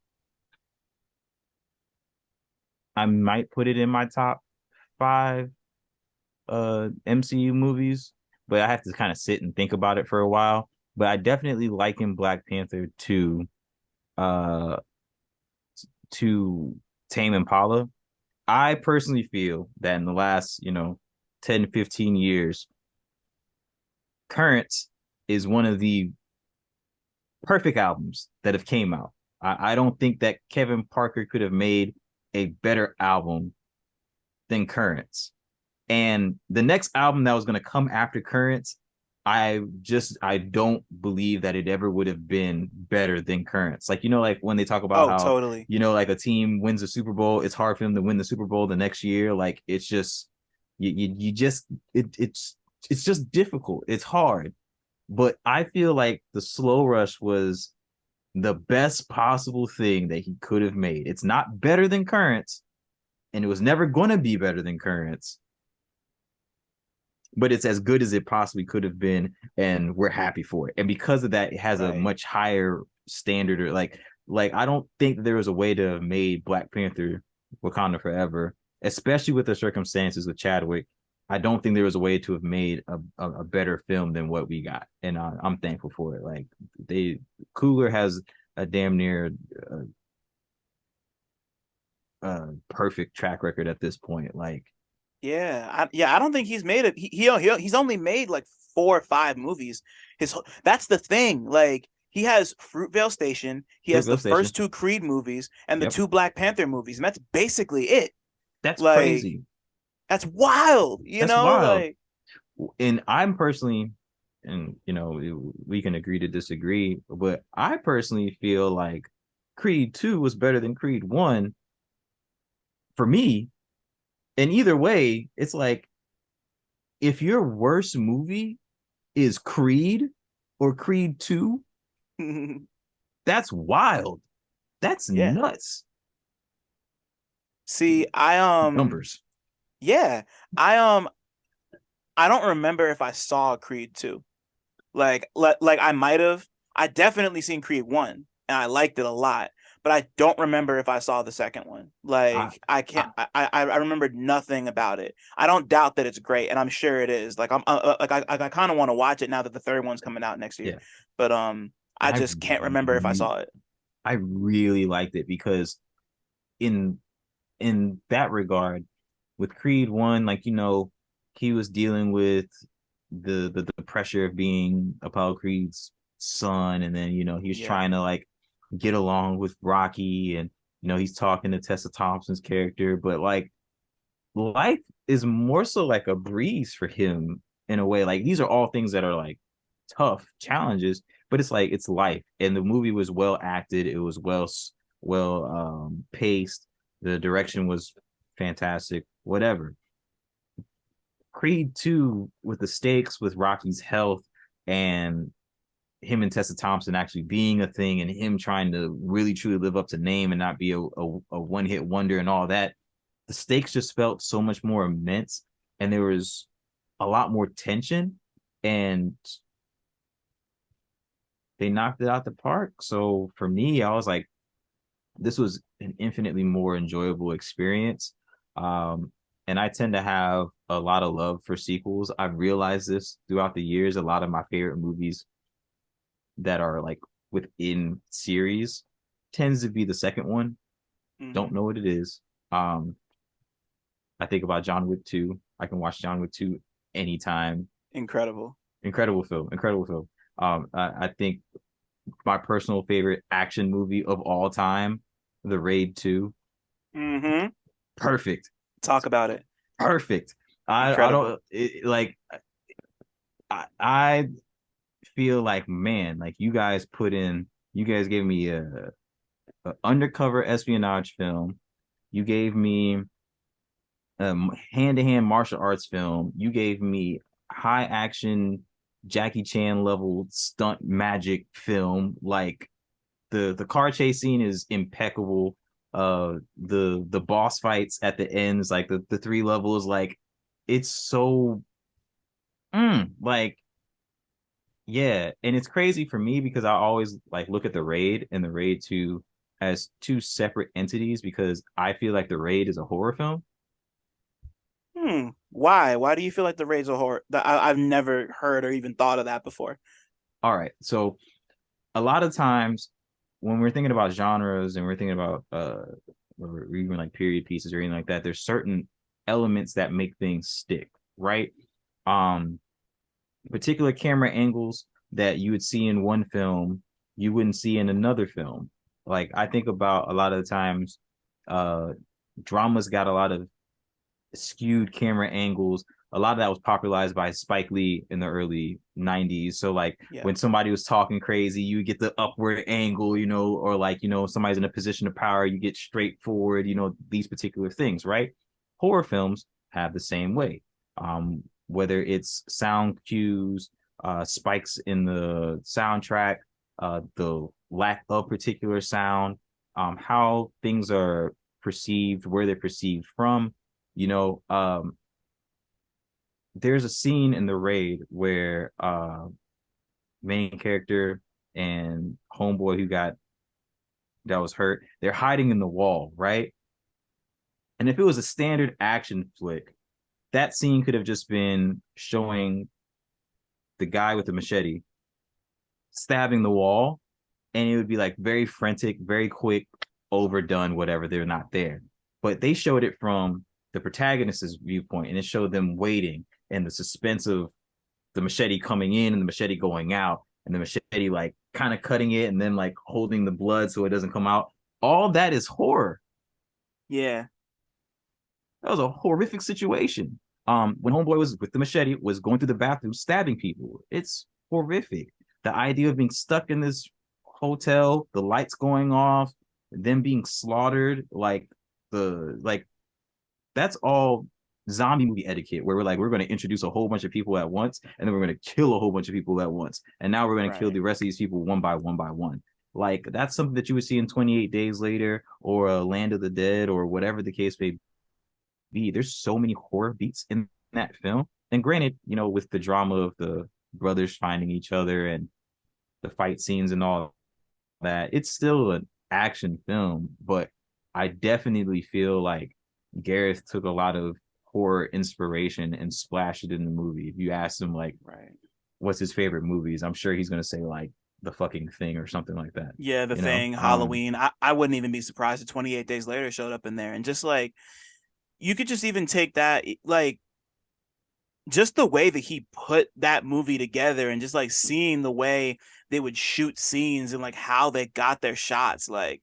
I might put it in my top five MCU movies, but I have to kind of sit and think about it for a while. But I definitely liken Black Panther uh to Tame Impala. I personally feel that in the last, 10, 15 years, Currents is one of the perfect albums that have came out. I don't think that Kevin Parker could have made a better album than Currents. And the next album that was going to come after Currents, I don't believe that it ever would have been better than Currents. Like, like when they talk about Oh, how, totally. like a team wins a Super Bowl, it's hard for them to win the Super Bowl the next year. Like it's just you just it's just difficult. It's hard. But I feel like the Slow Rush was the best possible thing that he could have made. It's not better than Currents, and it was never going to be better than Currents, but it's as good as it possibly could have been, and we're happy for it. And because of that, it has a Right. much higher standard. Or like I don't think that there was a way to have made Black Panther Wakanda Forever, especially with the circumstances with Chadwick. I don't think there was a way to have made a better film than what we got, and I'm thankful for it. Like Coogler has a damn near perfect track record at this point. Like Yeah, I don't think he's made it. He's only made like 4 or 5 movies. That's the thing. Like he has Fruitvale Station, he has the Fruitvale Station. first 2 Creed movies and the Yep, 2 Black Panther movies, and that's basically it. that's Like crazy. that's wild, That's wild. like And I'm personally, and we can agree to disagree, but I personally feel like Creed 2 was better than Creed 1 for me. And either way, it's like if your worst movie is Creed or Creed 2, that's wild. That's yeah. nuts. See, Numbers. yeah, I I don't remember if I saw Creed 2. Like I might have, I definitely seen Creed 1 and I liked it a lot, but I don't remember if I saw the second one. I, Like I can't I I remembered nothing about it. I don't doubt that it's great and I'm sure it is. Like I'm like I kind of want to watch it now that the third one's coming out next year. yeah, But I I just can't remember if I re- saw it. I really liked it because in that regard, with Creed one, like he was dealing with the pressure of being Apollo Creed's son, and then he was Yeah. trying to like get along with Rocky, and he's talking to Tessa Thompson's character, but like life is more so like a breeze for him in a way. Like these are all things that are like tough challenges, but it's like it's life. And the movie was well acted. It was well paced. The direction was fantastic. Whatever. Creed 2 with the stakes, with Rocky's health, and him and Tessa Thompson actually being a thing, and him trying to really truly live up to name and not be a one hit wonder and all that. The stakes just felt so much more immense, and there was a lot more tension, and they knocked it out the park. So for me, I was like, this was an infinitely more enjoyable experience. Um, and I tend to have a lot of love for sequels. I've realized this throughout the years. A lot of my favorite movies that are like within series tends to be the second one. Hmm. Don't know what it is. Um, I think about John Wick 2. I can watch John Wick 2 anytime. Incredible. Incredible film. Incredible film. I think my personal favorite action movie of all time, The Raid 2. Hmm. Perfect. Talk about it. Perfect. I Incredible. don't like I feel like, man, like you guys gave me a undercover espionage film. You gave me hand-to-hand martial arts film. You gave me high action Jackie Chan level stunt magic film. Like the car chase scene is impeccable. The boss fights at the ends, like the three levels, like it's so like yeah, and it's crazy for me because I always like look at the Raid and the Raid 2 as two separate entities because I feel like the Raid is a horror film. Why? Why do you feel like the Raid's a horror? I've never heard or even thought of that before. All right, so a lot of times when we're thinking about genres and we're thinking about or even like period pieces or anything like that, there's certain elements that make things stick, right? Um, particular camera angles that you would see in one film, you wouldn't see in another film. Like I think about a lot of the times, uh, dramas got a lot of skewed camera angles. A lot of that was popularized by Spike Lee in the early 90s. So like Yeah. when somebody was talking crazy, you get the upward angle, or like, somebody's in a position of power, you get straightforward, these particular things, right? Horror films have the same way. Whether it's sound cues, spikes in the soundtrack, the lack of particular sound, how things are perceived, where they're perceived from, you know, um, there's a scene in the Raid where main character and homeboy who got that was hurt, they're hiding in the wall, right? And if it was a standard action flick, that scene could have just been showing the guy with the machete stabbing the wall, and it would be like very frantic, very quick, overdone, whatever. They're not there. But they showed it from the protagonist's viewpoint, and it showed them waiting and the suspense of the machete coming in and the machete going out, and the machete like kind of cutting it and then like holding the blood so it doesn't come out. All that is horror. Yeah. That was a horrific situation. When homeboy was with the machete, was going through the bathroom stabbing people. It's horrific. The idea of being stuck in this hotel, the lights going off, them being slaughtered, like that's all zombie movie etiquette where we're like, we're going to introduce a whole bunch of people at once, and then we're going to kill a whole bunch of people at once, and now we're going to kill Right. the rest of these people one by one by one. Like that's something that you would see in 28 Days Later or Land of the Dead or whatever the case may be. There's so many horror beats in that film, and granted, with the drama of the brothers finding each other and the fight scenes and all that. It's still an action film, but I definitely feel like Gareth took a lot of horror inspiration and splashed it in the movie. If you ask him like Right. what's his favorite movies, I'm sure he's gonna say like The Fucking Thing or something like that. Yeah, The You know? Thing, Halloween. I wouldn't even be surprised if 28 Days Later showed up in there. And just like you could just even take that like just the way that he put that movie together and just like seeing the way they would shoot scenes and like how they got their shots. Like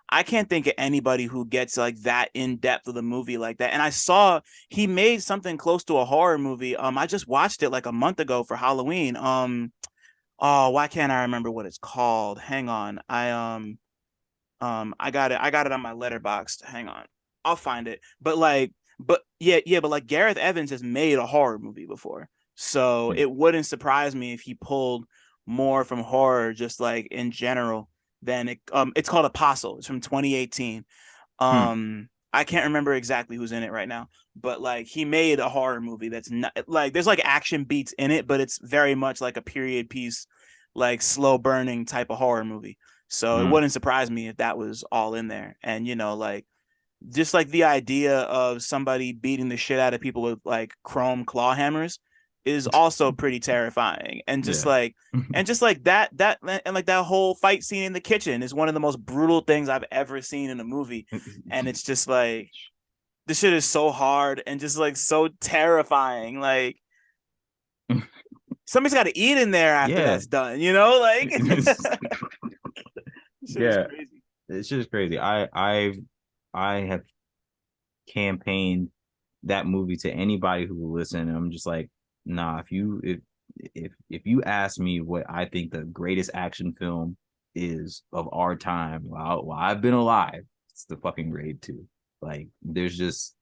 I can't think of anybody who gets like that in depth of the movie like that. And I saw he made something close to a horror movie. I just watched it like a month ago for Halloween. Oh, why can't I remember what it's called? Hang on. I got it. I got it on my letterbox. Hang on. I'll find it. But yeah, but like Gareth Evans has made a horror movie before. So Hmm. it wouldn't surprise me if he pulled more from horror just like in general than it's called Apostle. It's from 2018. Hmm. I can't remember exactly who's in it right now, but like he made a horror movie that's not like there's like action beats in it, but it's very much like a period piece, like slow burning type of horror movie. So it Hmm. wouldn't surprise me if that was all in there. And like just like the idea of somebody beating the shit out of people with like chrome claw hammers is also pretty terrifying. Yeah. And just like that and like that whole fight scene in the kitchen is one of the most brutal things I've ever seen in a movie. And it's just like this shit is so hard and just like so terrifying. Like somebody's got to eat in there after Yeah. that's done, you know? Like shit is Yeah. crazy. It's just crazy. I have campaigned that movie to anybody who will listen, and I'm just like, nah, if you ask me what I think the greatest action film is of our time while I've been alive, it's the fucking Raid 2. Like there's just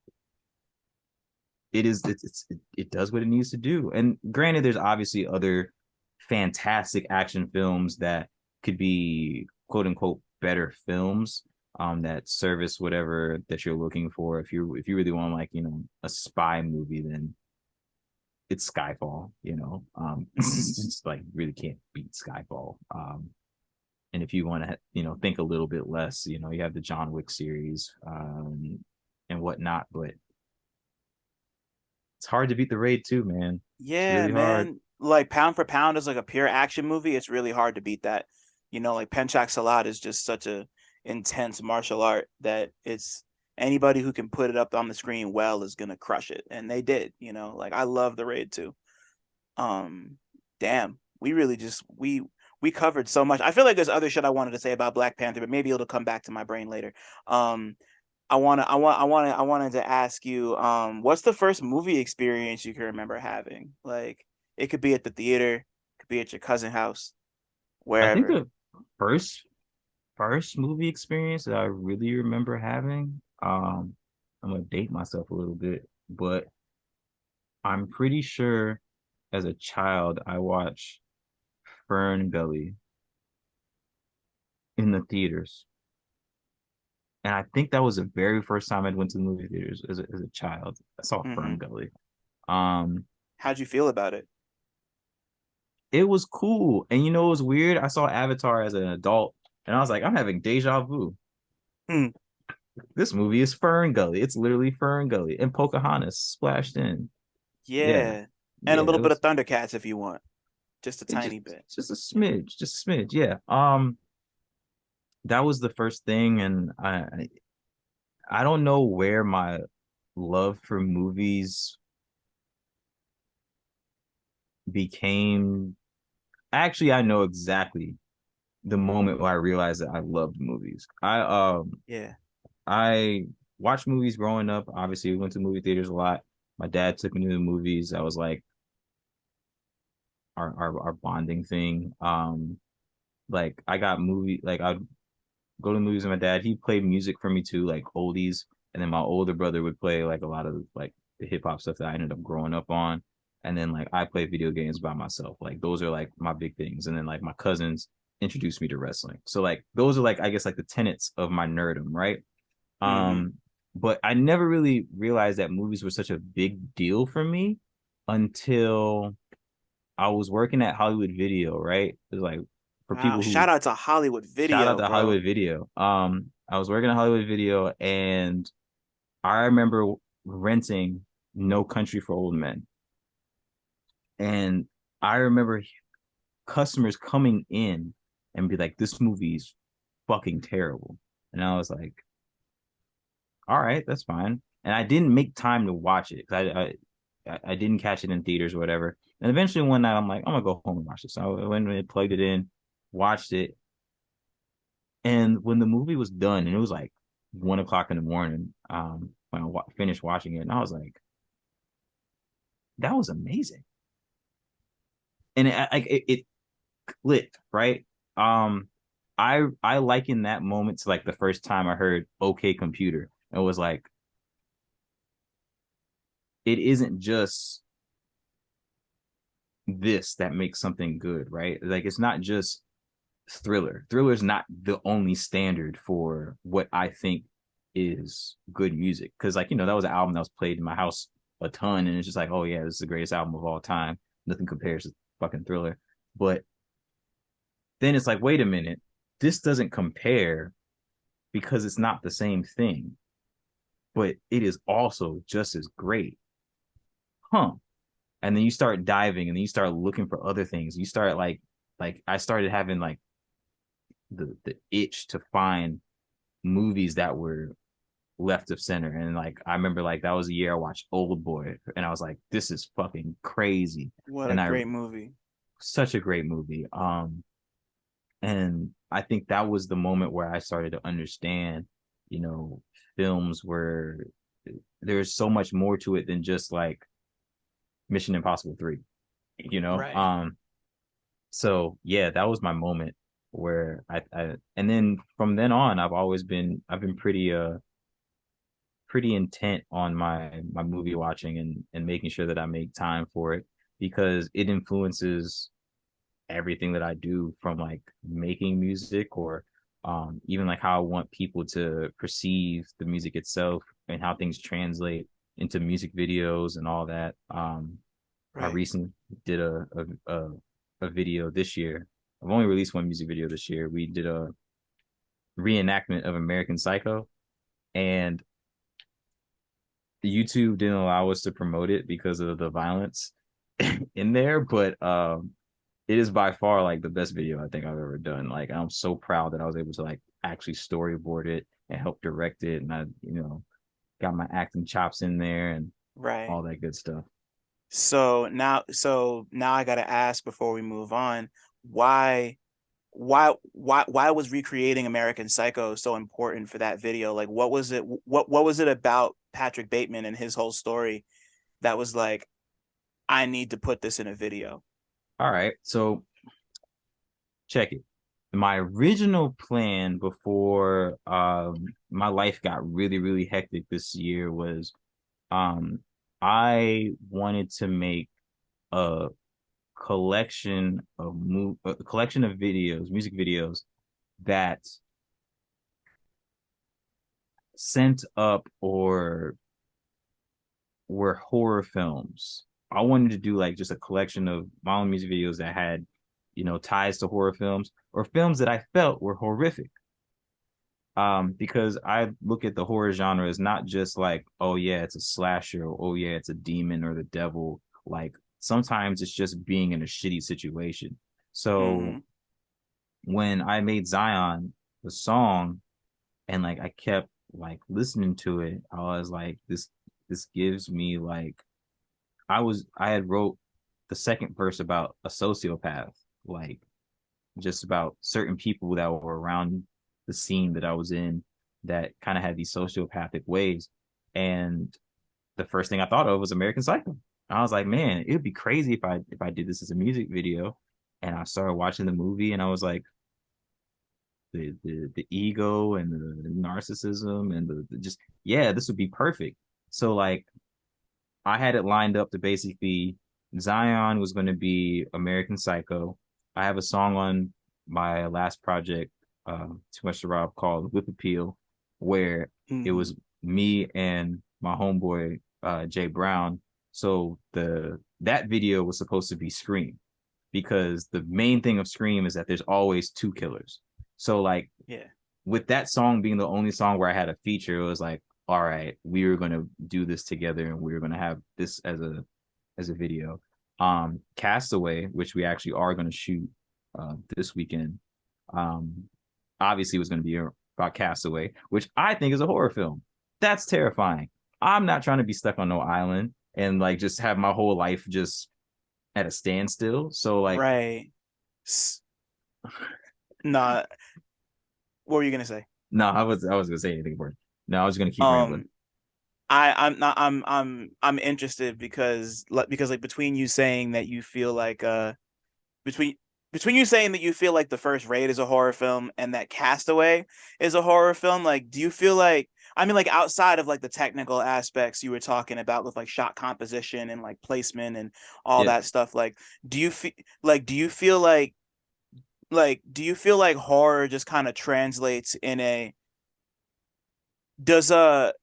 it does what it needs to do. And granted, there's obviously other fantastic action films that could be quote unquote better films that service whatever that you're looking for. If you really want like, a spy movie, then it's Skyfall, Mm-hmm. it's just like really can't beat Skyfall. And if you want to, think a little bit less, you have the John Wick series, and whatnot, but it's hard to beat the Raid too, man. It's Yeah, really hard. man. Like pound for pound is like a pure action movie. It's really hard to beat that. Like Penchak Salat is just such a intense martial art that it's anybody who can put it up on the screen well is gonna crush it. And they did, Like I love the Raid too. Um, damn, we really just we covered so much. I feel like there's other shit I wanted to say about Black Panther, but maybe it'll come back to my brain later. Um, I wanted to ask you, what's the first movie experience you can remember having? Like it could be at the theater, it could be at your cousin's house, I think wherever. the first first movie experience that I really remember having, I'm gonna date myself a little bit, but I'm pretty sure as a child I watched Fern Gully in the theaters. And I think that was the very first time I went to the movie theaters as a child. I saw Mm-hmm. Fern Gully. Um, How'd you feel about it? it was cool. And it was weird. I saw Avatar as an adult and I was like, I'm having deja vu. Hmm. This movie is Fern Gully. It's literally Fern Gully and Pocahontas splashed in. Yeah. Yeah, and a Yeah. little It bit of was Thundercats if you want, just a it tiny bit. just a Yeah. smidge, just a smidge. Yeah. That was the first thing. And I don't know where my love for movies became. Actually, I know exactly the moment where I realized that I loved movies. Yeah. I watched movies growing up. Obviously, we went to movie theaters a lot. My dad took me to the movies. That was like our bonding thing. Like I got movie like I'd go to movies with my dad. He played music for me too, like oldies. And then my older brother would play like a lot of like the hip hop stuff that I ended up growing up on. And then like I play video games by myself. Like those are like my big things. And then like my cousins introduced me to wrestling. So like those are like I guess like the tenets of my nerdum, right? Mm-hmm. Um, but I never really realized that movies were such a big deal for me until I was working at Hollywood Video, right? It was like for Wow. people who Shout out to Hollywood shout out Video, to bro. Hollywood Video. I was working at Hollywood Video, and I remember renting No Country for Old Men, and I remember customers coming in and be like, "This movie's fucking terrible," and I was like, "All right, that's fine." And I didn't make time to watch it because I didn't catch it in theaters or whatever. And eventually one night I'm like, I'm gonna go home and watch this. So I went and plugged it in, watched it, and when the movie was done, and it was like 1 o'clock in the morning, when I finished watching it, and I was like, that was amazing, and it clicked, right? Um, I liken that moment to like the first time I heard "Okay Computer," and it was like, it isn't just this that makes something good, right? Like it's not just Thriller. Thriller is not the only standard for what I think is good music. Because like, that was an album that was played in my house a ton, and it's just like, oh yeah, this is the greatest album of all time. Nothing compares to fucking Thriller. But then it's like, wait a minute, this doesn't compare because it's not the same thing, but it is also just as great. Huh. And then you start diving and then you start looking for other things. You start like I started having like the itch to find movies that were left of center. And like I remember like that was a year I watched Old Boy and I was like, this is fucking crazy. What a And I great movie. such a great movie. And I think that was the moment where I started to understand, you know, films where there's so much more to it than just like Mission Impossible 3, you know? Right. So yeah, that was my moment where I and then from then on I've been pretty intent on my movie watching and making sure that I make time for it because it influences everything that I do from like making music or even like how I want people to perceive the music itself and how things translate into music videos and all that. I Right. recently did a video this year. I've only released one music video this year. We did a reenactment of American Psycho, and YouTube didn't allow us to promote it because of the violence in there. But it is by far like the best video I think I've ever done. Like I'm so proud that I was able to like actually storyboard it and help direct it, and I got my acting chops in there and Right. all that good stuff. So now I gotta ask before we move on, why why was recreating American Psycho so important for that video? Like what was it about Patrick Bateman and his whole story that was like, I need to put this in a video? All right, so check it. My original plan before my life got really really hectic this year was um I wanted to make a a collection of videos, music videos that sent up or were horror films. I wanted to do like just a collection of my own music videos that had, ties to horror films or films that I felt were horrific. Because I look at the horror genre as not just like, oh yeah, it's a slasher, or oh yeah, it's a demon or the devil. Like sometimes it's just being in a shitty situation. So Hmm. when I made Zion the song and like I kept like listening to it, I was like, this gives me like I had wrote the second verse about a sociopath, like just about certain people that were around the scene that I was in that kind of had these sociopathic ways. And the first thing I thought of was American Psycho. I was like, man, it would be crazy if I did this as a music video. And I started watching the movie and I was like, the ego and the narcissism and the just yeah, this would be perfect. So like I had it lined up to basically Zion was going to be American Psycho. I have a song on my last project, Too Much to Rob, called Whip Appeal, where it Hmm. was me and my homeboy Jay Brown. So the that video was supposed to be Scream. because the main thing of Scream is that there's always two killers. So like Yeah. with that song being the only song where I had a feature, it was like, all right, we were gonna do this together and we were gonna have this as a video. Castaway, which we actually are gonna shoot this weekend, um, obviously was gonna be about Castaway, which I think is a horror film. That's terrifying. I'm not trying to be stuck on no island and like just have my whole life just at a standstill. So like, Right. Nah. What were you gonna say? no, I was gonna say anything for it. No, I was gonna keep rambling. Um, I'm not I'm interested because like between you saying that you feel like between between you saying that you feel like The First Raid is a horror film and that Castaway is a horror film, like do you feel like, I mean, like outside of like the technical aspects you were talking about with like shot composition and like placement and all Yeah. that stuff, like do you feel do you feel like do you feel like horror just kind of translates in a, does a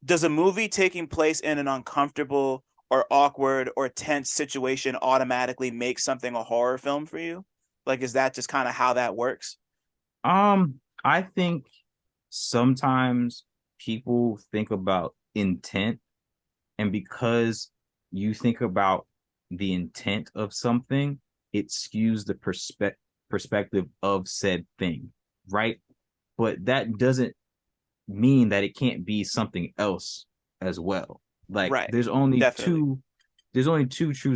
does a movie taking place in an uncomfortable or awkward or tense situation automatically make something a horror film for you? Like, is that just kind of how that works? I think sometimes people think about intent, and because you think about the intent of something, it skews the perspective of said thing, right? But that doesn't mean that it can't be something else as well. Like Right. Definitely. there's only two true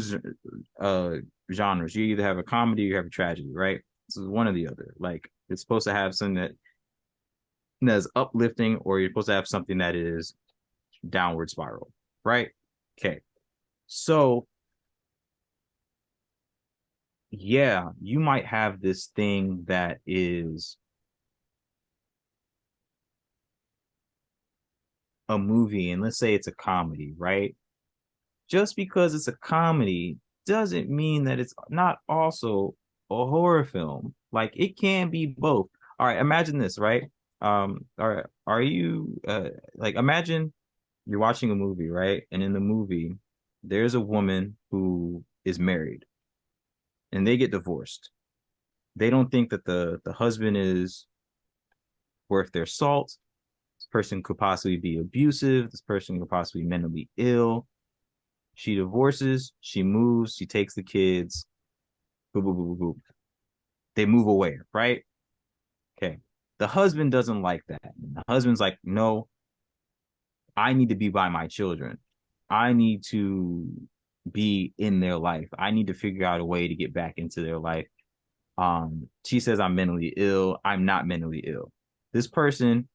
uh genres. You either have a comedy or you have a tragedy, right? This is one or the other. Like it's supposed to have something that's uplifting, or you're supposed to have something that is downward spiral, right? Okay. So yeah, you might have this thing that is a movie, and let's say it's a comedy, right? Just because it's a comedy doesn't mean that it's not also a horror film. Like it can be both. All right, imagine this, right? Are you like imagine you're watching a movie, right? And in the movie, there's a woman who is married and they get divorced. They don't think that the husband is worth their salt. This person could possibly be abusive. This person could possibly be mentally ill. She divorces, she moves, she takes the kids, boop, boop, boop, boop, boop. They move away, right? Okay. The husband doesn't like that. The husband's like, no, I need to be by my children. I need to be in their life. I need to figure out a way to get back into their life. She says, I'm mentally ill. I'm not mentally ill. This person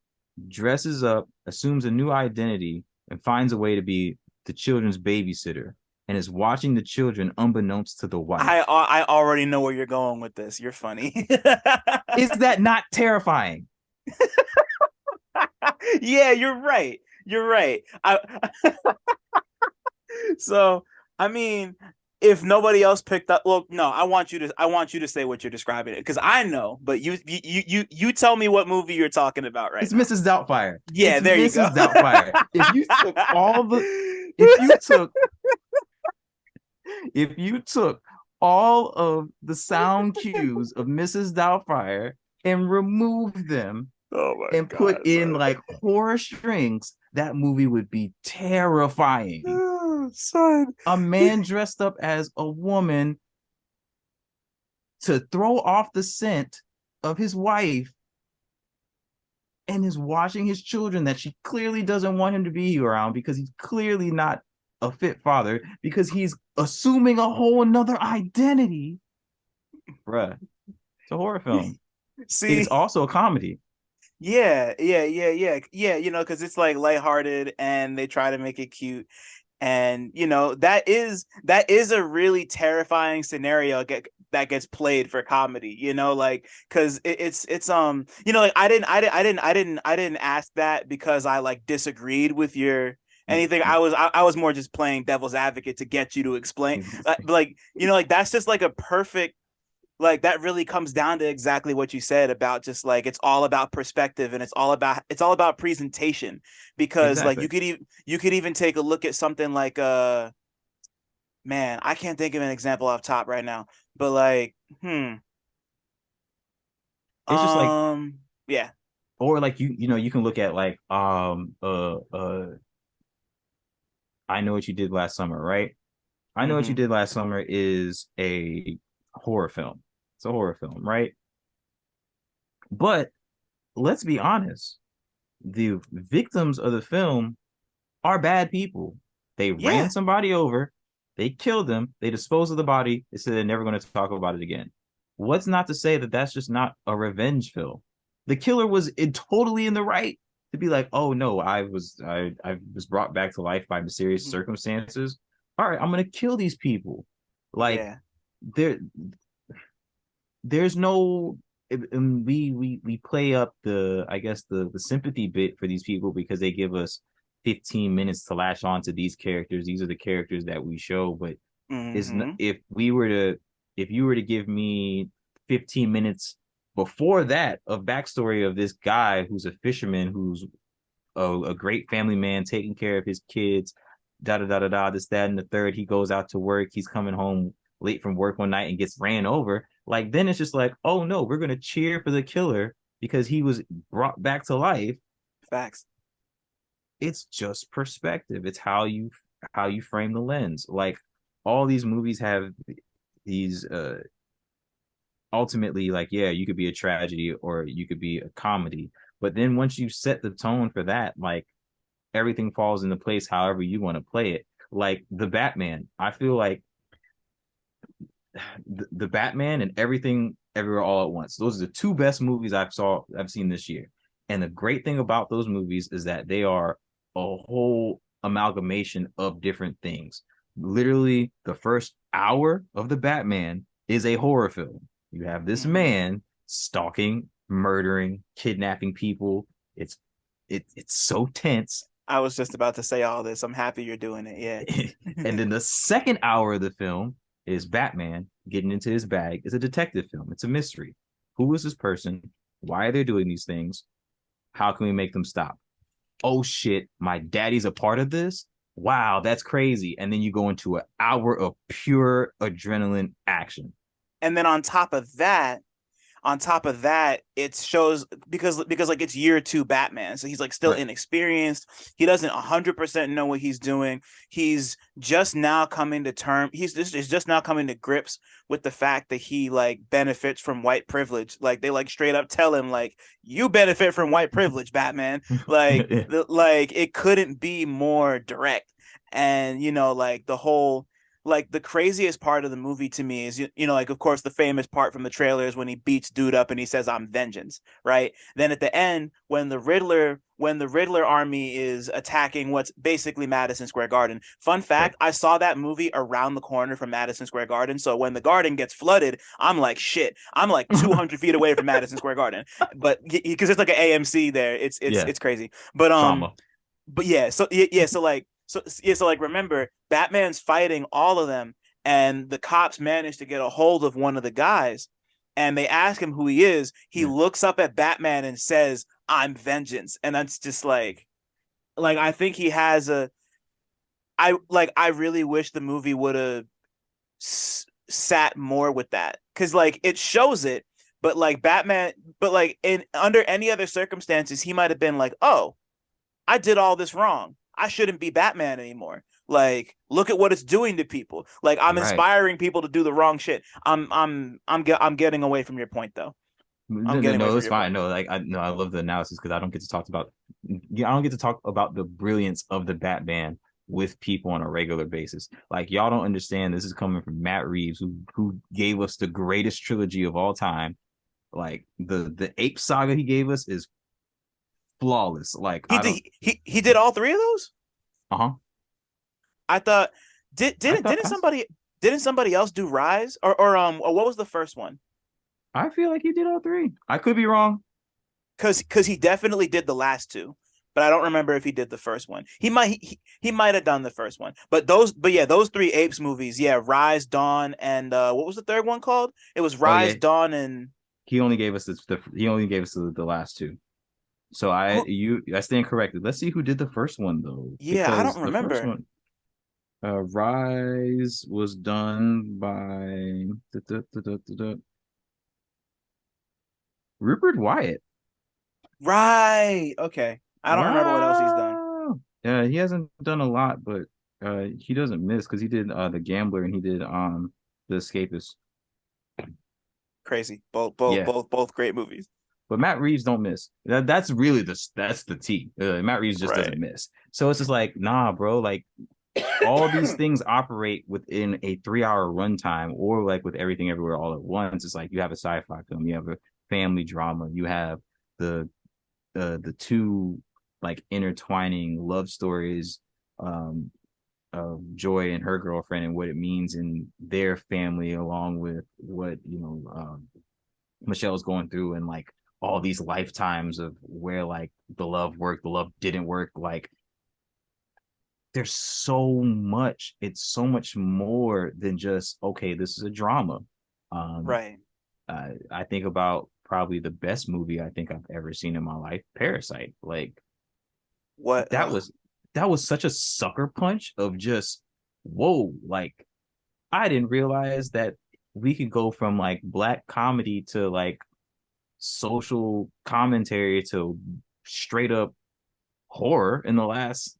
dresses up, assumes a new identity, and finds a way to be the children's babysitter and is watching the children unbeknownst to the wife. I already know where you're going with this. You're funny. Is that not terrifying? Yeah, you're right. You're right. So, I mean, if nobody else picked up, well, no, I want you to say what you're describing it because I know, but you tell me what movie you're talking about right It's now. Mrs. Doubtfire. Yeah, It's there you go. Mrs. Doubtfire. If you took if you took all of the sound cues of Mrs. Doubtfire and removed them Oh my and put God, in son. like horror strings, that movie would be terrifying. Son. A man dressed up as a woman to throw off the scent of his wife and is watching his children that she clearly doesn't want him to be around because he's clearly not a fit father because he's assuming a whole another identity. Bruh, it's a horror film. It's See, also a comedy. yeah, because it's like lighthearted and they try to make it cute. And that is a really terrifying scenario that gets played for comedy, like because it's like I didn't ask that because I like disagreed with your anything. I was more just playing devil's advocate to get you to explain, like like that's just like a perfect, like that really comes down to exactly what you said about just like it's all about perspective and it's all about presentation, because like Exactly. you could even take a look at something like Man, I can't think of an example off top right now, but like, It's just like, um, yeah, or like you know, you can look at like I Know What You Did Last Summer, right? I Know What You mm-hmm, Did Last Summer is a horror film. It's a horror film, right? But let's be honest, the victims of the film are bad people. They ran yeah, somebody over, they killed them, they disposed of the body, they said they're never going to talk about it again. What's not to say that that's just not a revenge film? The killer was totally in the right to be like, oh no, I was brought back to life by mysterious mhm, circumstances. All right, I'm gonna kill these people. Like yeah, there there's no and we play up the I guess the sympathy bit for these people because they give us 15 minutes to latch on to these characters. These are the characters that we show, but is mm-hmm, if you were to give me 15 minutes before that of backstory of this guy who's a fisherman, who's a great family man taking care of his kids, da da da da da, this, that, and the third. He goes out to work. He's coming home late from work one night and gets ran over. Like, then it's just like, oh no, we're gonna cheer for the killer because he was brought back to life. facts. It's just perspective. It's how you frame the lens. Like all these movies have these ultimately, like, yeah, you could be a tragedy or you could be a comedy. But then once you set the tone for that, like everything falls into place however you want to play it. Like the Batman, I feel like the Batman and Everything Everywhere All at Once. Those are the two best movies I've seen this year. And the great thing about those movies is that they are a whole amalgamation of different things. Literally, the first hour of the Batman is a horror film. You have this Mm-hmm. man stalking, murdering, kidnapping people. It's so tense. I was just about to say all this. I'm happy you're doing it. And Yeah. then the second hour of the film is Batman getting into his bag. It's a detective film. It's a mystery. Who is this person? Why are they doing these things? How can we make them stop? Oh shit, my daddy's a part of this. Wow, that's crazy. And then you go into an hour of pure adrenaline action. And then on top of that, it shows because like it's year two Batman, so he's like still Right. inexperienced. He doesn't 100% know what he's doing. He's just now coming to term. He's just now coming to grips with the fact that he like benefits from white privilege. Like they like straight up tell him like you benefit from white privilege, Batman. Like it couldn't be more direct. And like the whole like the craziest part of the movie to me is like of course the famous part from the trailers when he beats dude up and he says I'm vengeance, right? Then at the end when the Riddler army is attacking what's basically Madison Square Garden. Fun Right. fact, I saw that movie around the corner from Madison Square Garden, so when the garden gets flooded, I'm like shit. I'm like 200 feet away from Madison Square Garden. But because it's like an AMC there, it's it's Yeah. it's crazy. But yeah, so like remember, Batman's fighting all of them, and the cops manage to get a hold of one of the guys, and they ask him who he is. He Yeah. looks up at Batman and says, "I'm vengeance," and that's just like I think he has a. I really wish the movie would have sat more with that because like it shows it, but like Batman, but like in under any other circumstances, he might have been like, "Oh, I did all this wrong. I shouldn't be Batman anymore. Like, look at what it's doing to people. Like, I'm Right. inspiring people to do the wrong shit." I'm getting away from your point though. I'm No, no, getting away no, from it's your fine. point. No, like I love the analysis because I don't get to talk about yeah, I don't get to talk about the brilliance of the Batman with people on a regular basis. Like y'all don't understand. This is coming from Matt Reeves, who gave us the greatest trilogy of all time. Like the Ape Saga he gave us is flawless. Like He I did don't. he did all three of those. Uh-huh. I thought did I didn't thought didn't somebody didn't somebody else do Rise or what was the first one? I feel like he did all three. I could be wrong. Because he definitely did the last two, but I don't remember if he did the first one. He might have done the first one, but yeah, those three Apes movies, yeah, Rise, Dawn, and what was the third one called? It was Oh Rise, yeah, Dawn, and he only gave us he only gave us the last two. So who? I stand corrected. Let's see who did the first one though, Yeah, I don't because the first remember. one Rise was done by Rupert Wyatt. Right. Okay. I don't remember what else he's done. Wow. Yeah, he hasn't done a lot, but he doesn't miss because he did The Gambler and he did The Escapist. Crazy. Both great movies. But Matt Reeves don't miss. That's the T. Matt Reeves just doesn't Right. miss. So it's just like, nah, bro. Like all these things operate within a 3 hour runtime, or like with Everything Everywhere All at Once. It's like you have a sci-fi film, you have a family drama, you have the the two like intertwining love stories um of Joy and her girlfriend and what it means in their family, along with what Michelle's going through, and like all these lifetimes of where like the love worked, the love didn't work. Like there's so much. It's so much more than just okay. This is a drama. Um, Right. I think about probably the best movie I think I've ever seen in my life, Parasite. Like What that was that was such a sucker punch of just whoa. Like I didn't realize that we could go from like black comedy to like social commentary to straight up horror in the last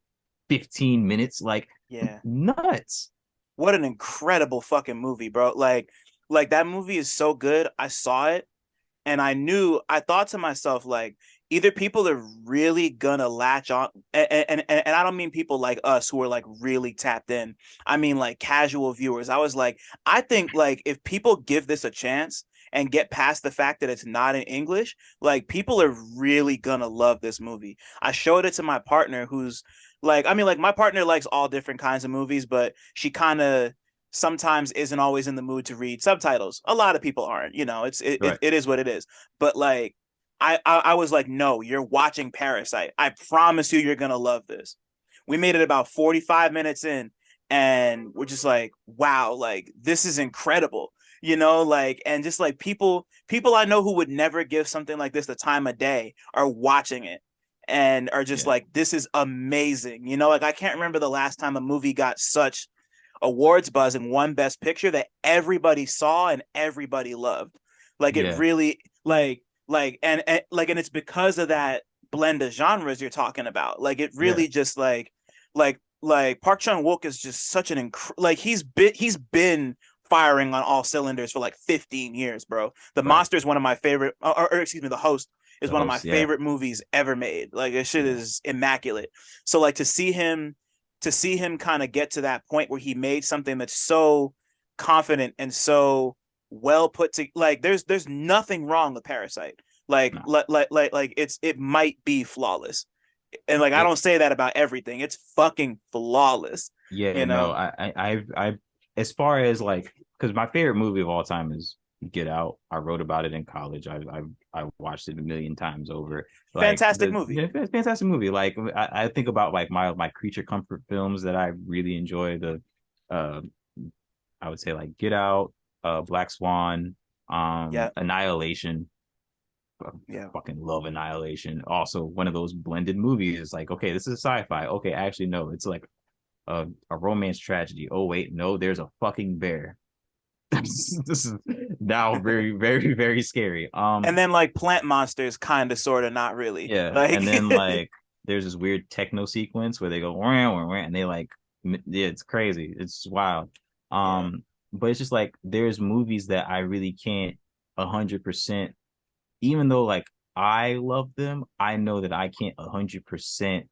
15 minutes. Like yeah. nuts. What an incredible fucking movie, bro. Like that movie is so good. I saw it and I thought to myself, like, either people are really gonna latch on, and I don't mean people like us who are like really tapped in. I mean like casual viewers. I was like, I think like if people give this a chance and get past the fact that it's not in English, like people are really gonna love this movie. I showed it to my partner who's like, I mean, like my partner likes all different kinds of movies, but she kind of sometimes isn't always in the mood to read subtitles. A lot of people aren't, Right. it is what it is. But like I was like, no, you're watching Parasite. I promise you you're gonna love this. We made it about 45 minutes in and we're just like, wow, like this is incredible. Like and just like people I know who would never give something like this the time of day are watching it and are just Yeah. like, this is amazing. Like I can't remember the last time a movie got such awards buzz and won best picture that everybody saw and everybody loved. Like it Yeah. really and it's because of that blend of genres you're talking about. Like it Yeah. really just like Park Chan-wook is just such like he's been firing on all cylinders for like 15 years, bro. The Right. Monster is one of my favorite or excuse me, The Host is The one of my host. Yeah. favorite movies ever made. Like this shit Yeah. is immaculate. So like to see him kind of get to that point where he made something that's so confident and so well put to, like there's nothing wrong with Parasite. Like No. it might be flawless. And like I It don't say that about everything. It's fucking flawless, yeah, you no, know. as far as like, because my favorite movie of all time is Get Out. I wrote about it in college. I watched it a million times over. Like Fantastic movie. yeah, fantastic movie. Like I think about like my creature comfort films that I really enjoy. Uh, I would say like Get Out, Black Swan, Yeah. Annihilation. Yeah. Fucking love Annihilation. Also, one of those blended movies. It's like, okay, this is sci-fi. Okay, actually, no, it's like a romance tragedy. Oh wait, no, there's a fucking bear. This is now very, very, very scary. And then like plant monsters kind of sort of not really. Yeah, Like and then like there's this weird techno sequence where they go wah, wah, wah, and they like yeah, it's crazy. It's wild. yeah. But it's just like there's movies that I really can't 100%, even though like I love them, I know that I can't 100%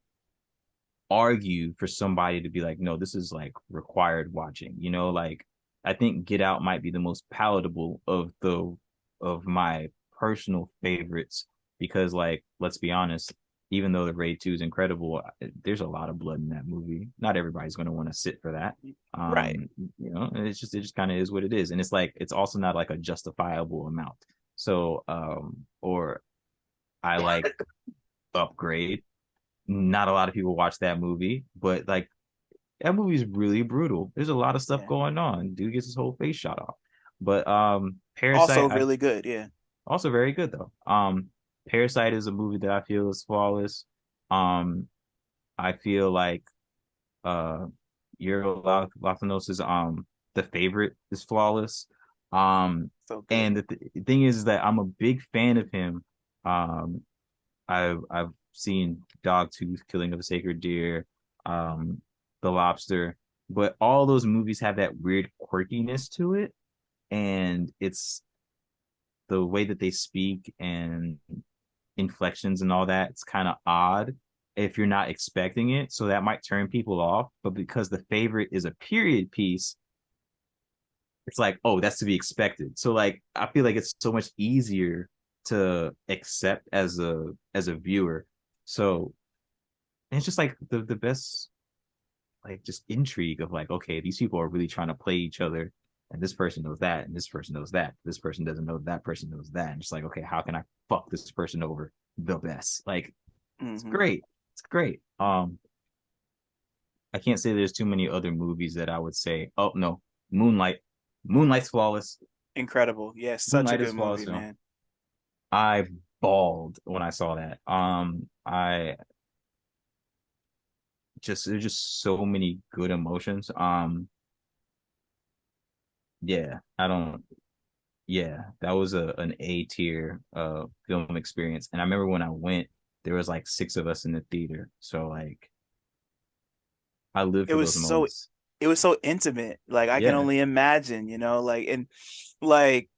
argue for somebody to be like, no, this is like required watching. Like I think Get Out might be the most palatable of my personal favorites because, like, let's be honest, even though the Raid 2 is incredible, there's a lot of blood in that movie. Not everybody's going to want to sit for that. Right. It just kind of is what it is. And it's like it's also not like a justifiable amount. So or I like Upgrade. Not a lot of people watch that movie, but like that movie is really brutal. There's a lot of stuff Yeah. going on. Dude gets his whole face shot off. But Also Parasite, I really good. Yeah. also very good though. Parasite is a movie that I feel is flawless. Um I feel like uh Lathnos is The Favorite is flawless. Um, So good. and the thing is that I'm a big fan of him. Um, I've seen Dogtooth, Killing of a Sacred Deer, um, The Lobster, but all those movies have that weird quirkiness to it, and it's the way that they speak and inflections and all that. It's kind of odd if you're not expecting it, so that might turn people off. But because The Favorite is a period piece, it's like, oh, that's to be expected. So like, I feel like it's so much easier to accept as a viewer. So it's just like the best, like, just intrigue of like, okay, these people are really trying to play each other, and this person knows that, and this person knows that, this person doesn't know that person knows that, and just like, okay, how can I fuck this person over the best? Like, it's Hmm. great. It's great. I can't say there's too many other movies that I would say, oh no, Moonlight. Moonlight's flawless. Incredible. Yeah, such a Moonlight good is movie, flawless. man. I bawled when I saw that. I just there's just so many good emotions. Yeah, I don't. Yeah, that was an A tier film experience. And I remember when I went, there was like six of us in the theater. So like, I live It for was those so moments. it was so intimate. Like I can Yeah. only imagine, like and like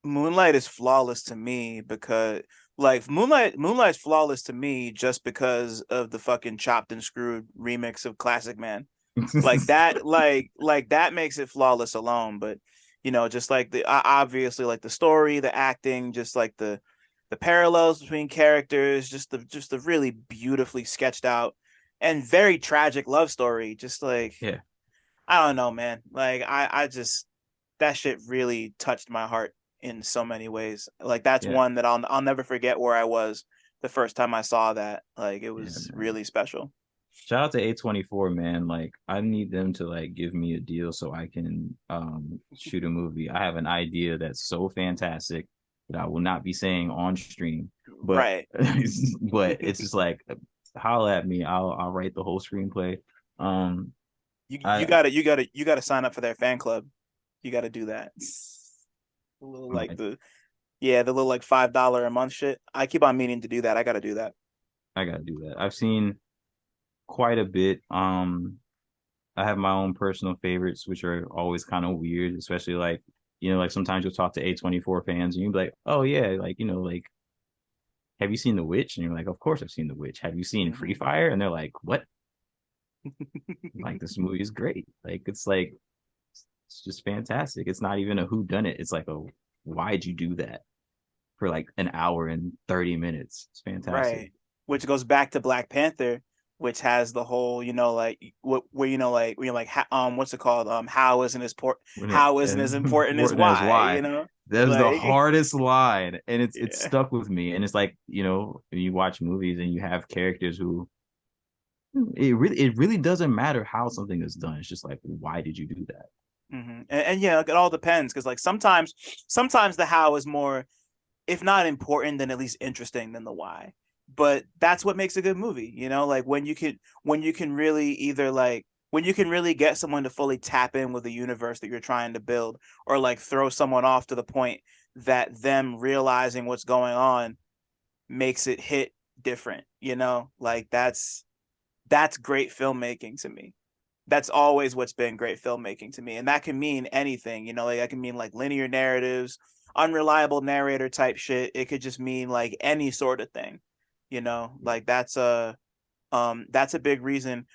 Moonlight is flawless to me because like Moonlight's flawless to me just because of the fucking chopped and screwed remix of Classic Man. Like that like that makes it flawless alone, but just like the obviously like the story, the acting, just like the parallels between characters, just the really beautifully sketched out and very tragic love story. Just like Yeah. I don't know, man. Like I just that shit really touched my heart in so many ways. Like that's Yeah. one that I'll never forget where I was the first time I saw that. Like it Yeah, was man. really special. Shout out to A24, man. Like, I need them to like give me a deal so I can shoot a movie. I have an idea that's so fantastic that I will not be saying on stream, but Right. but it's just like, holla at me. I'll write the whole screenplay. Um You I gotta sign up for their fan club. You gotta do that. The little like I, the yeah, the little like $5 a month shit. I keep on meaning to do that. I gotta do that. I gotta do that. I've seen quite a bit. I have my own personal favorites, which are always kind of weird, especially like, like sometimes you'll talk to A24 fans and you'll be like, oh yeah, like, like, have you seen The Witch? And you're like, of course I've seen The Witch. Have you seen Free Hmm. Fire? And they're like, what? Like, this movie is great. Like, it's just fantastic. It's not even a who done it. It's like a why'd you do that for like an hour and 30 minutes? It's fantastic. Right. Which goes back to Black Panther, which has the whole, like what where where you're like what's it called? How isn't as And important as important as why, why. That was the Like hardest line. And it's yeah. stuck with me. And it's like, you watch movies and you have characters who it really doesn't matter how something is done. It's just like, why did you do that? And yeah, like, it all depends because like sometimes the how is more, if not important, then at least interesting than the why. But that's what makes a good movie, like when you can really either like when you can really get someone to fully tap in with the universe that you're trying to build, or like throw someone off to the point that them realizing what's going on makes it hit different, like that's great filmmaking to me. That's always what's been great filmmaking to me. And that can mean anything, like that can mean like linear narratives, unreliable narrator type shit. It could just mean like any sort of thing, like that's a big reason.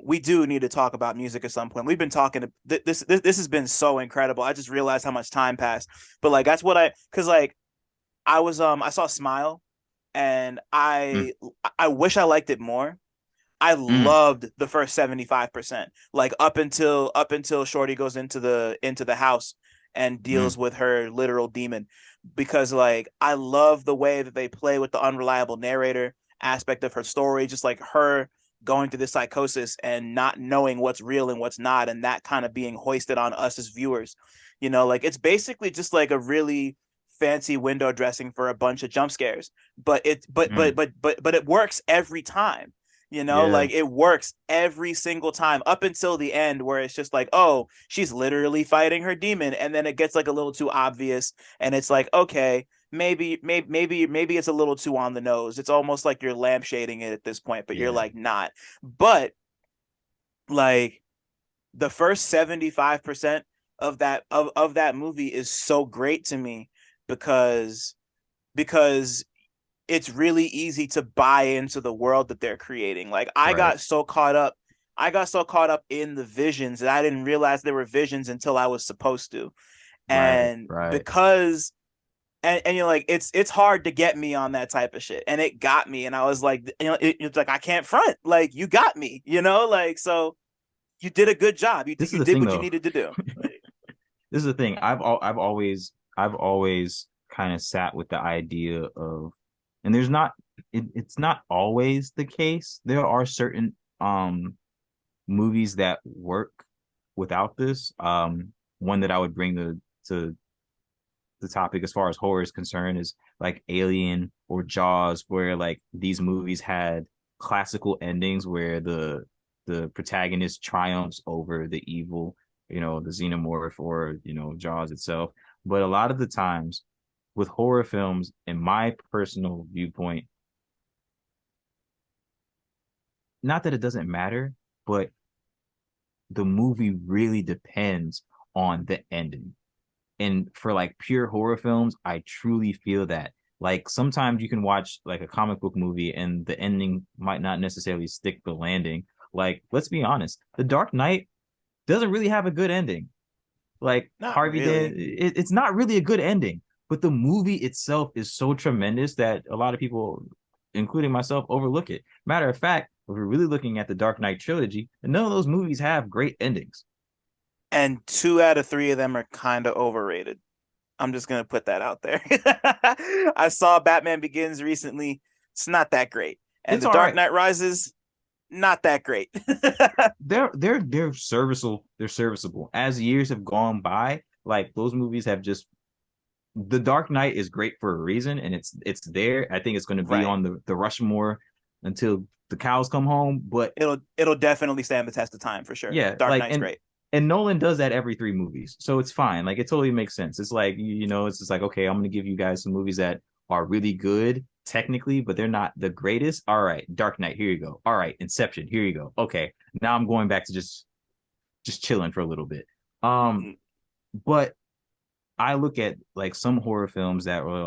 We do need to talk about music at some point. We've been talking this has been so incredible. I just realized how much time passed. But like that's what cause like I saw Smile, and Mm, I wish I liked it more. I mm, loved the first 75%. Like up until Shorty goes into the house and deals mm, with her literal demon, because like I love the way that they play with the unreliable narrator aspect of her story, just like her going through this psychosis and not knowing what's real and what's not, and that kind of being hoisted on us as viewers. Like it's basically just like a really fancy window dressing for a bunch of jump scares, but it mm. but it works every time. You know, Yeah, like it works every single time up until the end where it's just like, oh, she's literally fighting her demon, and then it gets like a little too obvious, and it's like, okay, maybe it's a little too on the nose. It's almost like you're lampshading it at this point, but you're yeah, like not. But like the first 75% of that movie is so great to me because because it's really easy to buy into the world that they're creating. Like right, I got so caught up in the visions that I didn't realize there were visions until I was supposed to. right, And right. because and you're like it's hard to get me on that type of shit. And it got me and I was like, it's like I can't front. Like you got me, like so you did a good job. This is You the did thing what you though. needed to do. Like, This is the thing. I've always kind of sat with the idea of, and it's not always the case. There are certain movies that work without this. One that I would bring to the topic as far as horror is concerned is like Alien or Jaws, where like these movies had classical endings where the protagonist triumphs over the evil, the xenomorph or Jaws itself. But a lot of the times with horror films, in my personal viewpoint, not that it doesn't matter, but the movie really depends on the ending. And for like pure horror films, I truly feel that. Like sometimes you can watch like a comic book movie and the ending might not necessarily stick the landing. Like, let's be honest, The Dark Knight doesn't really have a good ending. Like not Harvey Dent, really. it's not really a good ending. But the movie itself is so tremendous that a lot of people, including myself, overlook it. Matter of fact, if we're really looking at the Dark Knight trilogy, none of those movies have great endings. And 2 out of 3 of them are kind of overrated. I'm just gonna put that out there. I saw Batman Begins recently. It's not that great. And It's The all Dark right. Knight Rises, not that great. They're serviceable. They're serviceable. As years have gone by, like those movies have just The Dark Knight is great for a reason, and it's there. I think it's going to be Right. on the Rushmore until the cows come home. But It'll definitely stand the test of time for sure. yeah, Dark like Knight's and great. and Nolan does that every 3 movies, so it's fine. Like it totally makes sense. It's like it's just like okay, I'm going to give you guys some movies that are really good technically, but they're not the greatest. All right, Dark Knight, here you go. All right, Inception, here you go. Okay, now I'm going back to just chilling for a little bit. Um, Mm, but I look at like some horror films that were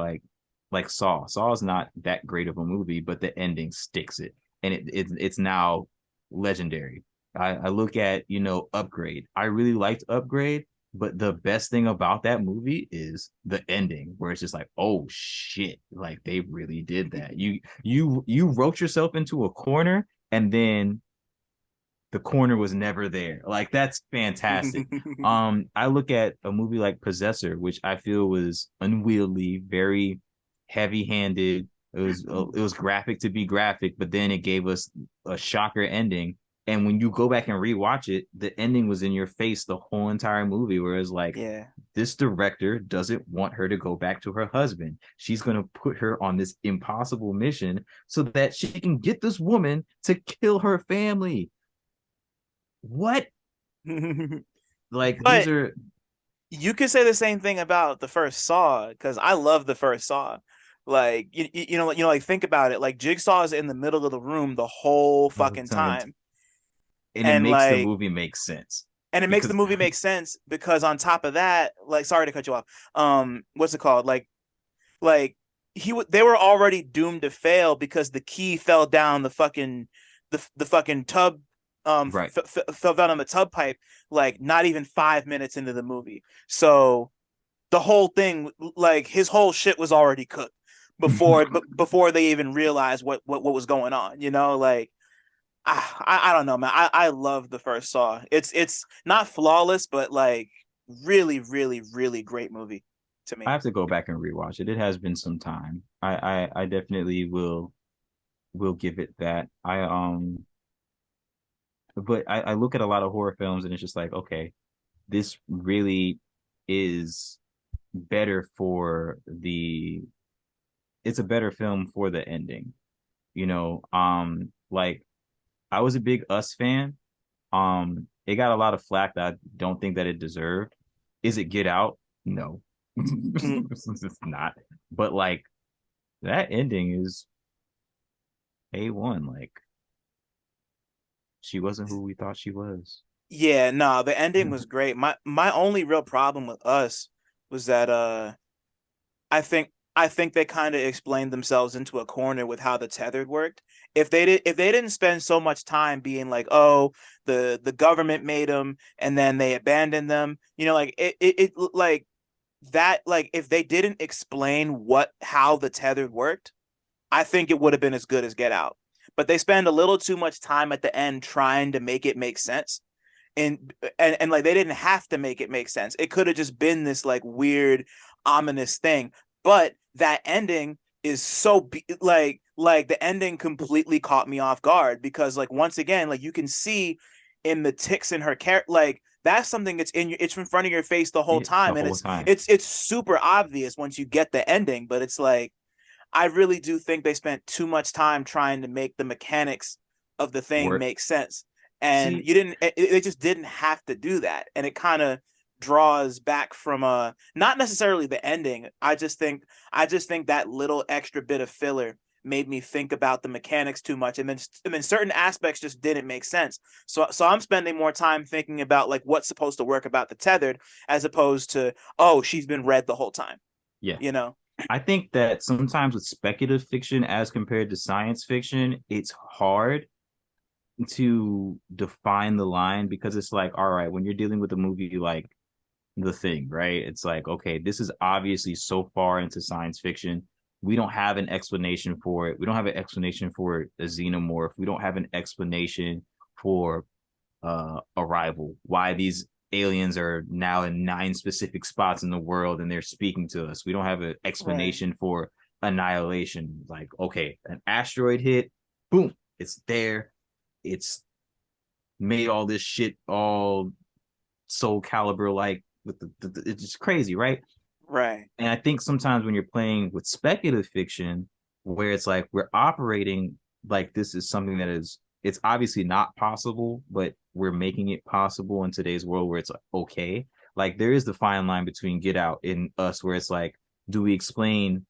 like Saw. Saw is not that great of a movie, but the ending sticks it, and it's now legendary. I look at Upgrade. I really liked Upgrade, but the best thing about that movie is the ending, where it's just like, oh shit, like they really did that. You wrote yourself into a corner, and then the corner was never there. Like that's fantastic. I look at a movie like Possessor, which I feel was unwieldy, very heavy-handed. It was graphic to be graphic, but then it gave us a shocker ending. And when you go back and rewatch it, the ending was in your face the whole entire movie. Whereas like yeah. this director doesn't want her to go back to her husband. She's going to put her on this impossible mission so that she can get this woman to kill her family. What? Like these But are you could say the same thing about the first Saw because I love the first Saw. Like like think about it. Like Jigsaw is in the middle of the room the whole all the fucking time, time, and it and makes the like movie make sense it makes the because movie make sense because on top of that, like sorry to cut you off. What's it called? Like they were already doomed to fail because the key fell down the fucking tub right. fell down on the tub pipe like not even 5 minutes into the movie. So the whole thing, like his whole shit was already cooked before they even realized what was going on. Like I don't know, man. I love the first Saw. It's not flawless, but like really, really, really great movie to I me. have to go back and rewatch it. It has been some time. I definitely will give it that. But I look at a lot of horror films and it's just like, okay, this really is better for the it's a better film for the ending. Like I was a big Us fan. It got a lot of flack that I don't think that it deserved. Is it Get Out? No. Mm. It's not. But like that ending is A1. Like she wasn't who we thought she was. Yeah, no, the ending was great. My only real problem with Us was that I think they kind of explained themselves into a corner with how the tethered worked. If they didn't spend so much time being like, oh, the government made them and then they abandoned them, you know, like it like that, like if they didn't explain what how the tethered worked, I think it would have been as good as Get Out. But they spend a little too much time at the end trying to make it make sense. And like they didn't have to make it make sense. It could have just been this like weird ominous thing. But that ending is like the ending completely caught me off guard because like once again like you can see in the ticks in her character like that's something that's it's in front of your face the whole Yeah, the time and whole time. it's super obvious once you get the ending, but it's like I really do think they spent too much time trying to make the mechanics of the thing Work. make sense. And See, you didn't, it just didn't have to do that. And it kind of draws back from not necessarily the ending. I just think that little extra bit of filler made me think about the mechanics too much. And then certain aspects just didn't make sense. So I'm spending more time thinking about like what's supposed to work about the tethered as opposed to, oh, she's been read the whole time, yeah. you know? I think that sometimes with speculative fiction as compared to science fiction, it's hard to define the line because it's like, all right, when you're dealing with a movie like The Thing, right? It's like, okay, this is obviously so far into science fiction. We don't have an explanation for it. We don't have an explanation for a xenomorph. We don't have an explanation for Arrival, why these aliens are now in 9 specific spots in the world and they're speaking to us. We don't have an Right. explanation for Annihilation. Like, okay, an asteroid hit, boom, it's there. It's made all this shit all Soul Calibur like with it's just crazy, right? Right. And I think sometimes when you're playing with speculative fiction, where it's like we're operating like this is something that is it's obviously not possible, but we're making it possible in today's world where it's like, okay. Like there is the fine line between Get Out and Us, where it's like, do we explain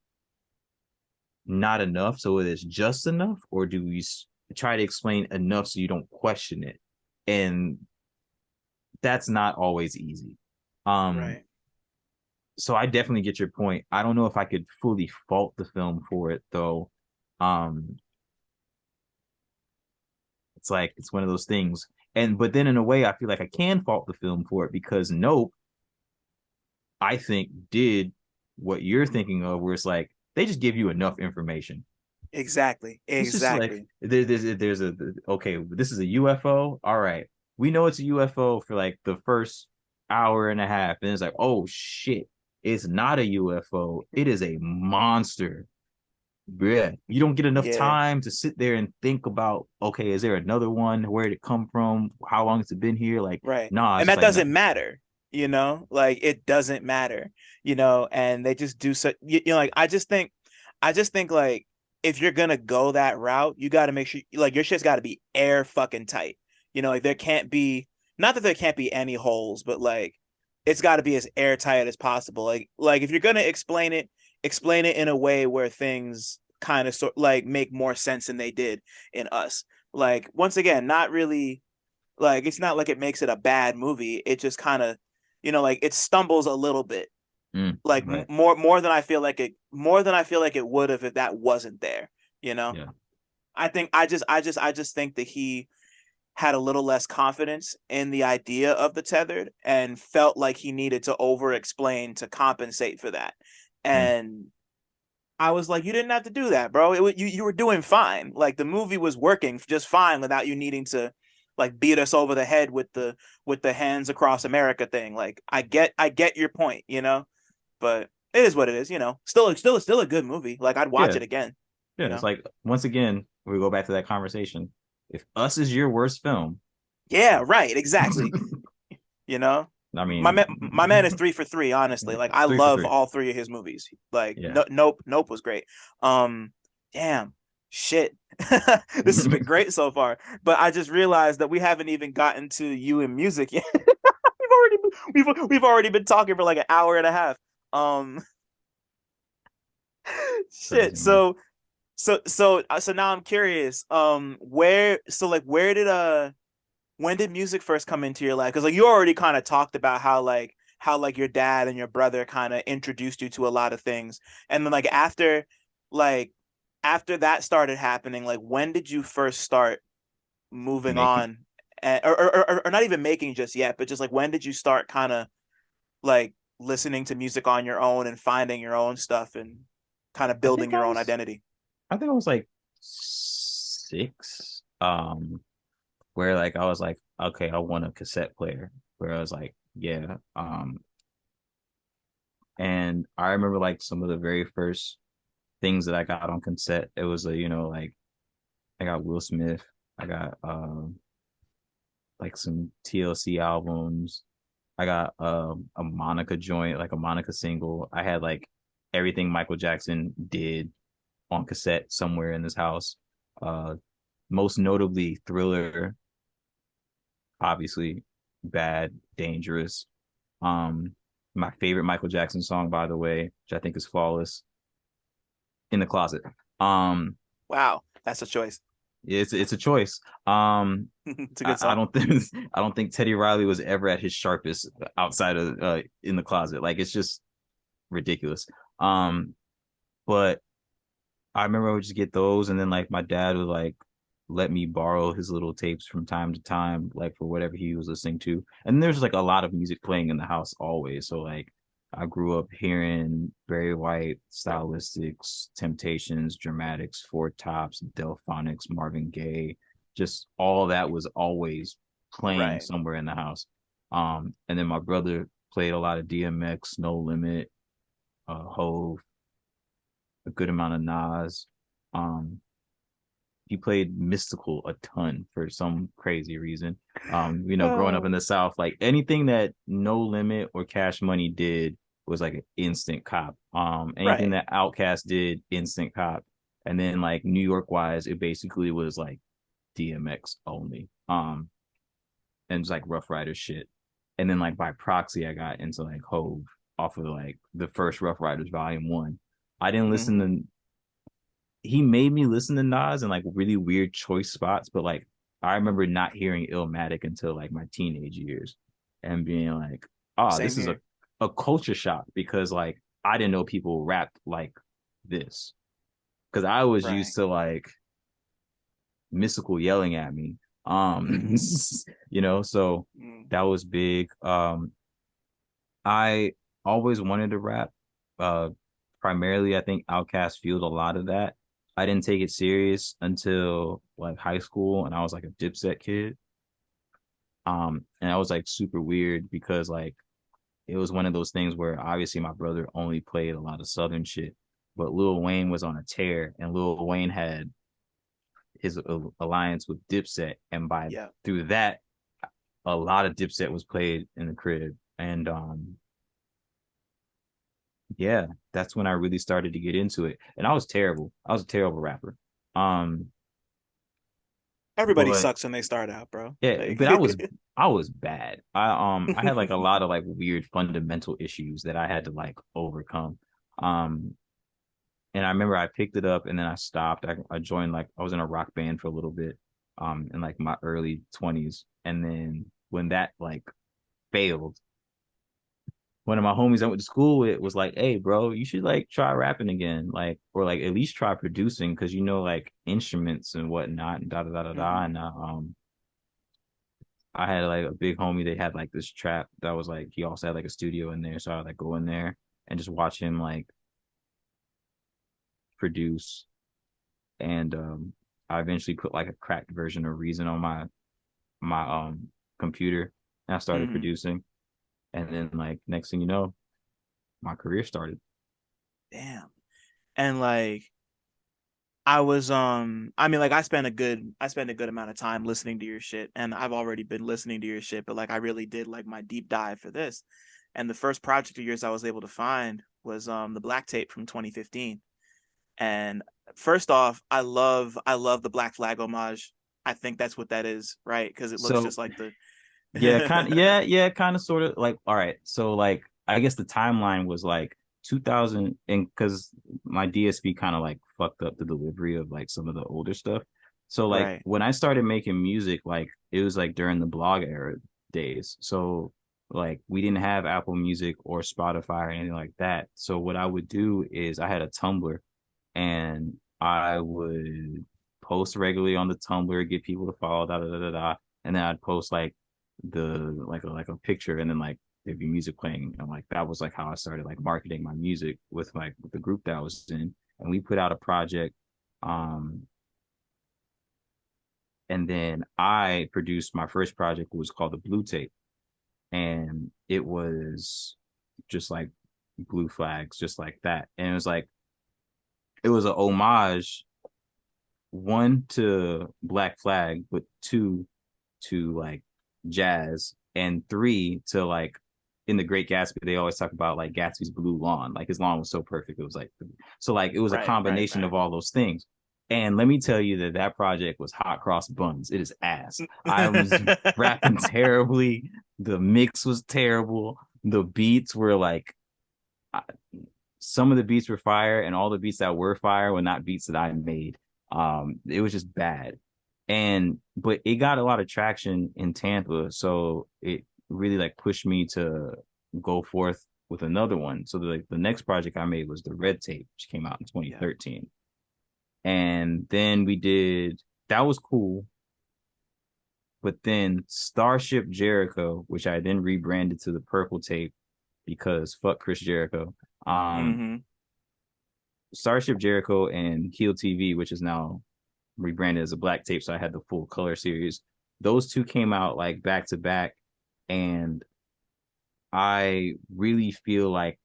not enough so it is just enough, or do we try to explain enough so you don't question it? And that's not always easy. Um, Right. so I definitely get your point. I don't know if I could fully fault the film for it though. Um, it's like it's one of those things. And but then in a way, I feel like I can fault the film for it because Nope, I think did what you're thinking of, where it's like they just give you enough information. Exactly. It's just like Exactly. there's a okay, this is a UFO. All right, we know it's a UFO for like the first hour and a half, and it's like, oh shit, it's not a UFO. It is a monster. Yeah, you don't get enough Yeah. time to sit there and think about, okay, is there another one? Where did it come from? How long has it been here? Like, Right. nah, it's And just that like, nah, doesn't matter, you know? Like it doesn't matter, you know, and they just do so you know like I just think like if you're gonna go that route, you gotta make sure like your shit's gotta be air fucking tight. You know, like there can't be not that there can't be any holes, but like it's gotta be as airtight as possible. Like if you're gonna explain it in a way where things kind of sort like make more sense than they did in Us. Like once again, not really like it's not like it makes it a bad movie. It just kind of, you know, like it stumbles a little bit. Like right, more than I feel like it more than I feel like it would have if that wasn't there, you know? yeah, I just think that he had a little less confidence in the idea of the tethered and felt like he needed to over explain to compensate for that. mm, And I was like, you didn't have to do that, bro. You were doing fine. Like the movie was working just fine without you needing to like beat us over the head with the hands across America thing. Like I get your point, you know, but it is what it is, you know. Still a good movie. Like I'd watch yeah, it again, yeah. you It's know. like once again, we go back to that conversation. If Us is your worst film, Yeah, right, exactly. You know, I mean, my man is 3 for 3. Honestly, like I three for love three. all three of his movies. Like Yeah. Nope was great. Damn. Shit. This has been great so far. But I just realized that we haven't even gotten to you in music yet. We've already been talking for like an hour and a half. Um shit. Crazy, man. So now I'm curious. Where so like where did when did music first come into your life? Because like you already kind of talked about how like your dad and your brother kind of introduced you to a lot of things. And then like after that started happening, like when did you first start moving Making. on? Or not even making just yet, but just like when did you start kind of like listening to music on your own and finding your own stuff and kind of I building think I your own was. identity? I think I was like 6. Where like I was like, okay, I want a cassette player. Where I was like, yeah. And I remember like some of the very first things that I got on cassette. It was a, like I got Will Smith. I got like some TLC albums. I got a Monica joint, like a Monica single. I had like everything Michael Jackson did on cassette somewhere in this house. Uh, Most notably Thriller, obviously, Bad, Dangerous. Um, my favorite Michael Jackson song, by the way, which I think is flawless, In the Closet. Um, Wow, that's a choice. it's a choice. It's a I, good I song. don't think I don't think Teddy Riley was ever at his sharpest outside of In the Closet. Like it's just ridiculous. Um, but I remember I would just get those, and then like my dad would like let me borrow his little tapes from time to time, like for whatever he was listening to. And there's like a lot of music playing in the house always. So like I grew up hearing Barry White, Stylistics, Temptations, Dramatics, Four Tops, Delphonics, Marvin Gaye. Just all that was always playing Right. somewhere in the house. And then my brother played a lot of DMX, No Limit, Hove, a good amount of Nas. Um, he played Mystical a ton for some crazy reason. Growing up in Oh, the South, like anything that No Limit or Cash Money did was like an instant cop. Anything right. that Outkast did, instant cop. And then like New York wise, it basically was like DMX only. And just like Rough Rider shit. And then like by proxy, I got into like Hove off of like the first Rough Riders Volume One. I didn't listen Hmm. to He made me listen to Nas in like really weird choice spots, but like I remember not hearing Illmatic until like my teenage years and being like, oh, Same this is here. a culture shock because like I didn't know people rapped like this. Cause I was Right. used to like Mystical yelling at me. So Mm. that was big. I always wanted to rap. Uh, Primarily, I think Outkast fueled a lot of that. I didn't take it serious until like high school, and I was like a Dipset kid. And I was like super weird because like it was one of those things where obviously my brother only played a lot of Southern shit, but Lil Wayne was on a tear, and Lil Wayne had his alliance with Dipset, and by Yeah. through that, a lot of Dipset was played in the crib, and yeah, that's when I really started to get into it. And I was terrible. I was a terrible rapper. Um, Everybody but sucks when they start out, bro. yeah, Like, but I was bad. I had like a lot of like weird fundamental issues that I had to like overcome. Um, and I remember I picked it up and then I stopped. I joined like I was in a rock band for a little bit, in like my early 20s. And then when that like failed, one of my homies I went to school with was like, "Hey, bro, you should like try rapping again, like, or like at least try producing, because like instruments and whatnot, and da da da da da." mhm. And I had like a big homie. They had like this trap that was like he also had like a studio in there, so I would like go in there and just watch him like produce. And I eventually put like a cracked version of Reason on my computer, and I started Mhm. producing. And then like next thing you know, my career started. Damn. And like I mean like I spent a good amount of time listening to your shit and I've already been listening to your shit, but like I really did like my deep dive for this. And the first project of yours I was able to find was the Black Tape from 2015. And First off, I love the Black Flag homage. I think that's what that is, right? Because it looks So just like the yeah, kind of, yeah, kind of sort of like all right. So like I guess the timeline was like 2000 and because my DSP kind of like fucked up the delivery of like some of the older stuff. So like right. when I started making music, like it was like during the blog era days. So like we didn't have Apple Music or Spotify or anything like that. So what I would do is I had a Tumblr and I would post regularly on the Tumblr, get people to follow, da da da da da, and then I'd post like the like a picture, and then like there'd be music playing, and like that was like how I started like marketing my music with like with the group that I was in, and we put out a project, um, and then I produced my first project was called the Blue Tape, and it was just like blue flags, just like that, and it was a homage one to Black Flag, but two to like jazz, and three to like in the Great Gatsby, they always talk about like Gatsby's blue lawn. Like his lawn was so perfect. It was like so like it was a Right, right, combination right. of all those things. And let me tell you that that project was hot cross buns. It is ass. I was rapping terribly. The mix was terrible. The beats were like some of the beats were fire, and all the beats that were fire were not beats that I made. It was just bad, and but it got a lot of traction in Tampa, so it really like pushed me to go forth with another one. So the next project I made was the Red Tape, which came out in Yeah. 2013, and then we did that was cool. But then Starship Jericho, which I then rebranded to the Purple Tape because fuck Chris Jericho. Um, Mm-hmm. Starship Jericho and Heel TV, which is now rebranded as a Black Tape, so I had the full color series. Those two came out like back to back, and I really feel like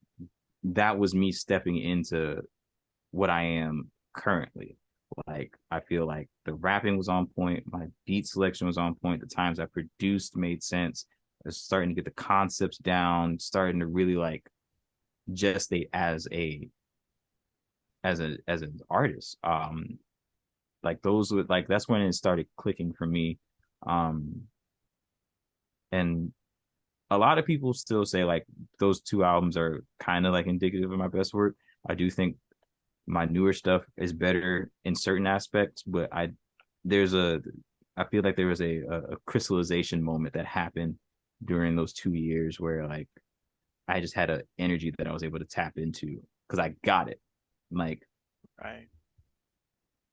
that was me stepping into what I am currently. Like I feel like the rapping was on point, my beat selection was on point, the times I produced made sense. I was starting to get the concepts down, starting to really like gestate as an artist. Like those would like that's when it started clicking for me. Um, and a lot of people still say like those two albums are kind of like indicative of my best work. I do think my newer stuff is better in certain aspects, but there's a I feel like there was a crystallization moment that happened during those 2 years where like I just had an energy that I was able to tap into because I got it. Like Right.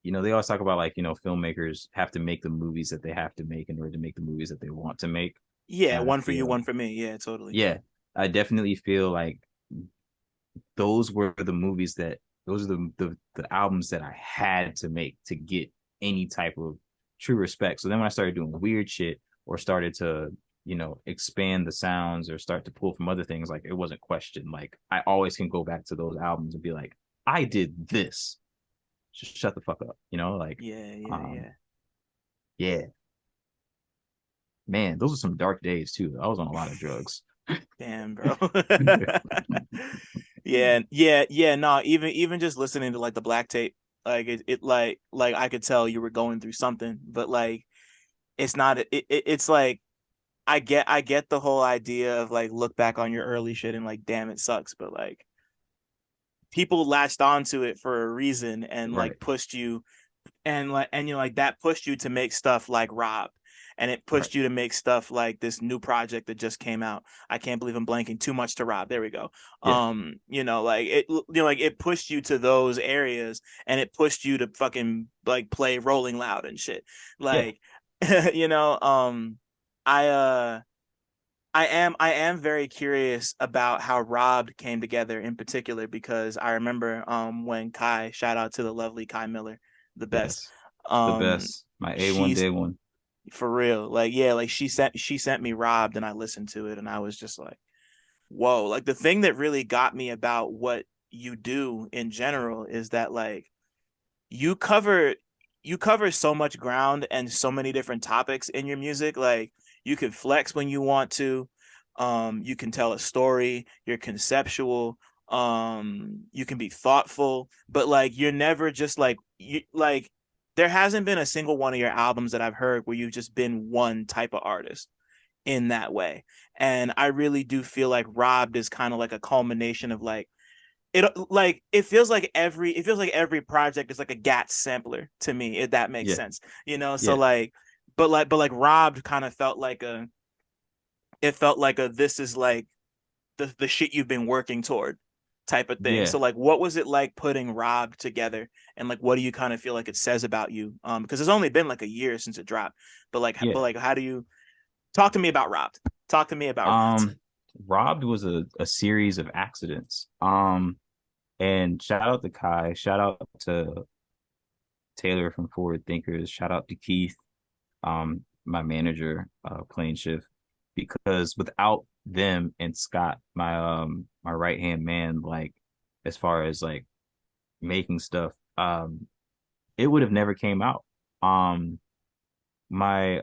they always talk about like filmmakers have to make the movies that they have to make in order to make the movies that they want to make. Yeah, And I one for you, feel one for me. Yeah, totally. yeah, I definitely feel like those were the movies that those are the albums that I had to make to get any type of true respect. So then when I started doing weird shit or started to expand the sounds or start to pull from other things, like it wasn't questioned. Like I always can go back to those albums and be like, I did this. Just shut the fuck up, like Yeah, yeah, um yeah. yeah, man, those are some dark days too. I was on a lot of drugs. Damn, bro. Yeah, yeah, yeah. No, even just listening to like the Black Tape, like it like I could tell you were going through something, but like it's not it's like I get the whole idea of like look back on your early shit and like damn it sucks, but like people latched onto it for a reason and Right, like pushed you and like that pushed you to make stuff like Robb, and it right, pushed you to make stuff like this new project that just came out. I can't believe I'm blanking too much to Robb. There we go. yeah, Like like it pushed you to those areas, and it pushed you to fucking like play Rolling Loud and shit. yeah. Like, you know, I I am very curious about how Rob came together in particular because I remember when Kai, shout out to the lovely Kai Miller, the best. Yes, the Um best. My A1 she's day one. for real. Like yeah, like she sent me Robbed and I listened to it and I was just like, whoa. Like the thing that really got me about what you do in general is that like you cover you cover so much ground and so many different topics in your music. Like you can flex when you want to. You can tell a story, you're conceptual. You can be thoughtful, but like you're never just like you like there hasn't been a single one of your albums that I've heard where you've just been one type of artist in that way. And I really do feel like Robbed is kind of like a culmination of like it feels like every project is like a GAT sampler to me, if that makes Yeah, sense. You know, so yeah, like but like Robbed kind of felt like a it felt like a this is like the shit you've been working toward type of thing. yeah, So like what was it like putting Rob together, and like what do you kind of feel like it says about you? Because it's only been like a year since it dropped. yeah. But like how do you talk to me about Robbed? Talk to me about Robbed. Um, Robbed was a series of accidents. And shout out to Kai, shout out to Taylor from Forward Thinkers, shout out to Keith, my manager, playing shift, because without them and Scott, my right hand man, like as far as like making stuff, it would have never came out. Um, my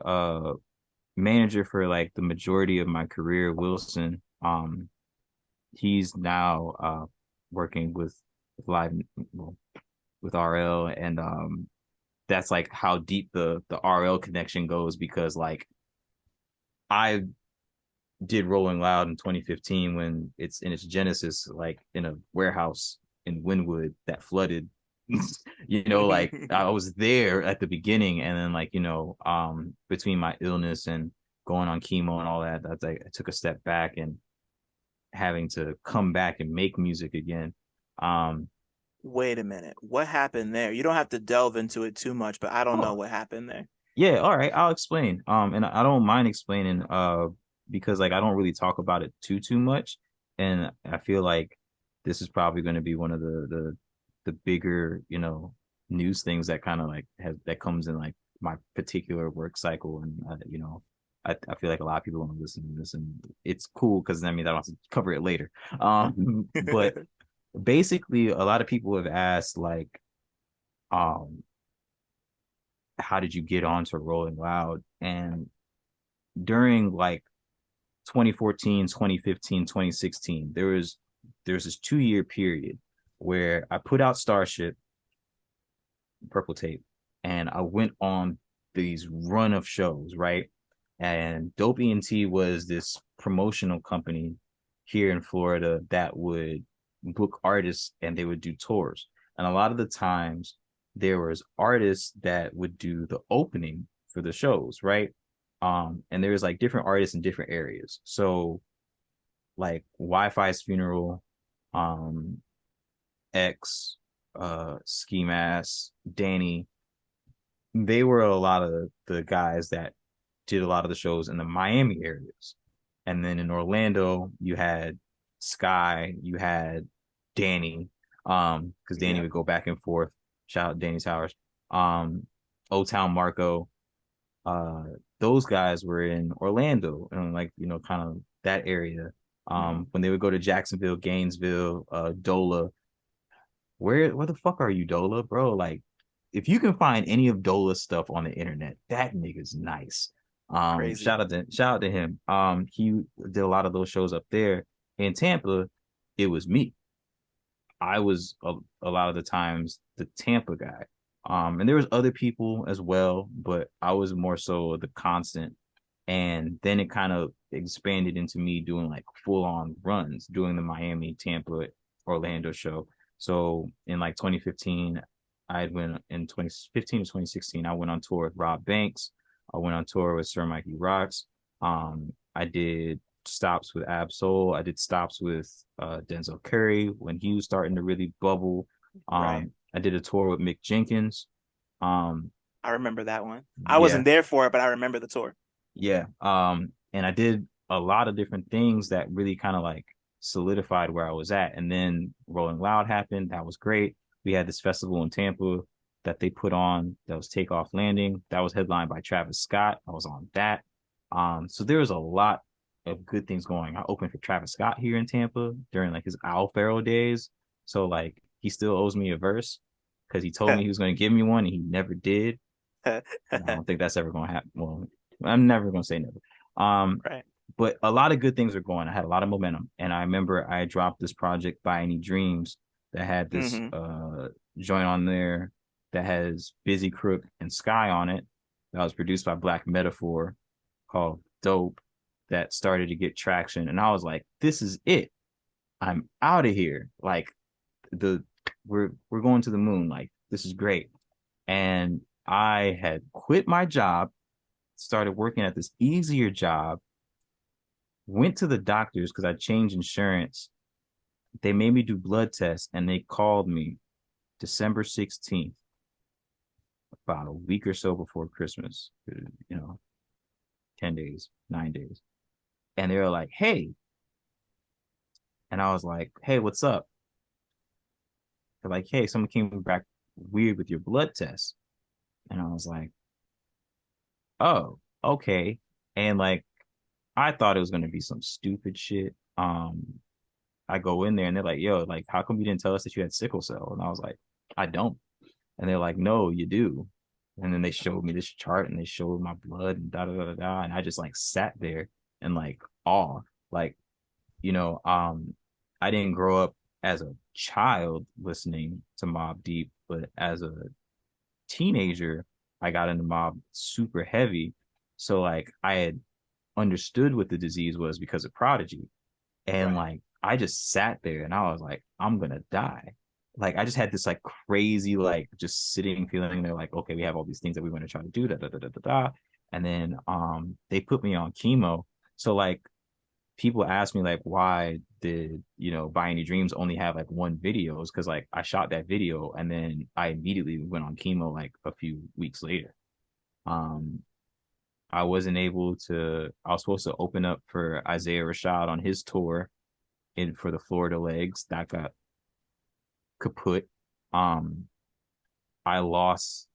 manager for like the majority of my career, Wilson, he's now working with live well, with RL, and that's like how deep the RL connection goes, because like I did Rolling Loud in 2015 when it's in its genesis, like in a warehouse in Wynwood that flooded. Like I was there at the beginning, and then like between my illness and going on chemo and all that, that's like I took a step back and having to come back and make music again. Um, Wait a minute. What happened there? You don't have to delve into it too much, but I don't know oh, what happened there. yeah, all right, I'll explain. And I don't mind explaining, because like I don't really talk about it too much, and I feel like this is probably going to be one of the bigger, news things that kind of like that comes in like my particular work cycle, and I feel like a lot of people want to listen to this, and it's cool because that means I don't have to cover it later. But basically, a lot of people have asked like, um how did you get onto Rolling Loud? And during like 2014, 2015, 2016, there's this 2 year period where I put out Starship, Purple Tape, and I went on these run of shows, right? And Dope ENT was this promotional company here in Florida that would book artists and they would do tours. And a lot of the times there was artists that would do the opening for the shows, right? And there was like different artists in different areas. So like Wi-Fi's funeral, um, X, Ski Mask, Danny, they were a lot of the guys that did a lot of the shows in the Miami areas. And then in Orlando, you had Sky, you had Danny, because Danny Yeah. would go back and forth. Shout out Danny Towers. O Town Marco, uh, those guys were in Orlando and like, kind of that area. Mhm. When they would go to Jacksonville, Gainesville, Dola, where the fuck are you, Dola, bro? Like, if you can find any of Dola's stuff on the internet, that nigga's nice. Crazy. Shout out to him. He did a lot of those shows up there in Tampa. It was me. I was a lot of the times the Tampa guy. And there was other people as well, but I was more so the constant. And then it kind of expanded into me doing like full on runs, doing the Miami, Tampa, Orlando show. So in like 2015, I went in 2015 to 2016, I went on tour with Robb Banks. I went on tour with Sir Mikey Rocks. I did stops with Ab Soul. I did stops with Denzel Curry when he was starting to really bubble. Right. I did a tour with Mick Jenkins. Um, I remember that one. I yeah, wasn't there for it, but I remember the tour. yeah. And I did a lot of different things that really kind of like solidified where I was at. And then Rolling Loud happened. That was great. We had this festival in Tampa that they put on that was Takeoff Landing. That was headlined by Travis Scott. I was on that. So there was a lot of good things going. I opened for Travis Scott here in Tampa during like his Owl Pharaoh days. So like he still owes me a verse because he told me he was going to give me one and he never did. I don't think that's ever going to happen. Well, I'm never going to say never. Um, Right. But a lot of good things were going. I had a lot of momentum. And I remember I dropped this project by Any Dreams that had this Mm-hmm. joint on there that has Busy Crook and Sky on it. That was produced by Black Metaphor, called Dope, that started to get traction. And I was like, this is it. I'm out of here. Like the we're going to the moon. Like this is great. And I had quit my job, started working at this easier job, went to the doctors because I changed insurance. They made me do blood tests and they called me December 16th, about a week or so before Christmas, 10 days, 9 days. And they were like, hey. And I was like, hey, what's up? They're like, hey, someone came back weird with your blood test. And I was like, oh, okay. And like, I thought it was going to be some stupid shit. I go in there and they're like, yo, like, how come you didn't tell us that you had sickle cell? And I was like, I don't. And they're like, no, you do. And then they showed me this chart and they showed my blood and da da da da da. And I just like sat there and like awe. Like, you know, I didn't grow up as a child listening to Mobb Deep, but as a teenager, I got into Mobb super heavy. So like I had understood what the disease was because of Prodigy. And Right. like I just sat there and I was like, I'm gonna die. Like I just had this like crazy, like just sitting feeling. They're like, okay, we have all these things that we want to try to do, da da da da da da. And then they put me on chemo. So like people ask me like why did By Any Dreams only have like one video? Is because like I shot that video and then I immediately went on chemo like a few weeks later. Um I wasn't able to. I was supposed to open up for Isaiah Rashad on his tour in for the Florida legs. That got kaput. Um, I lost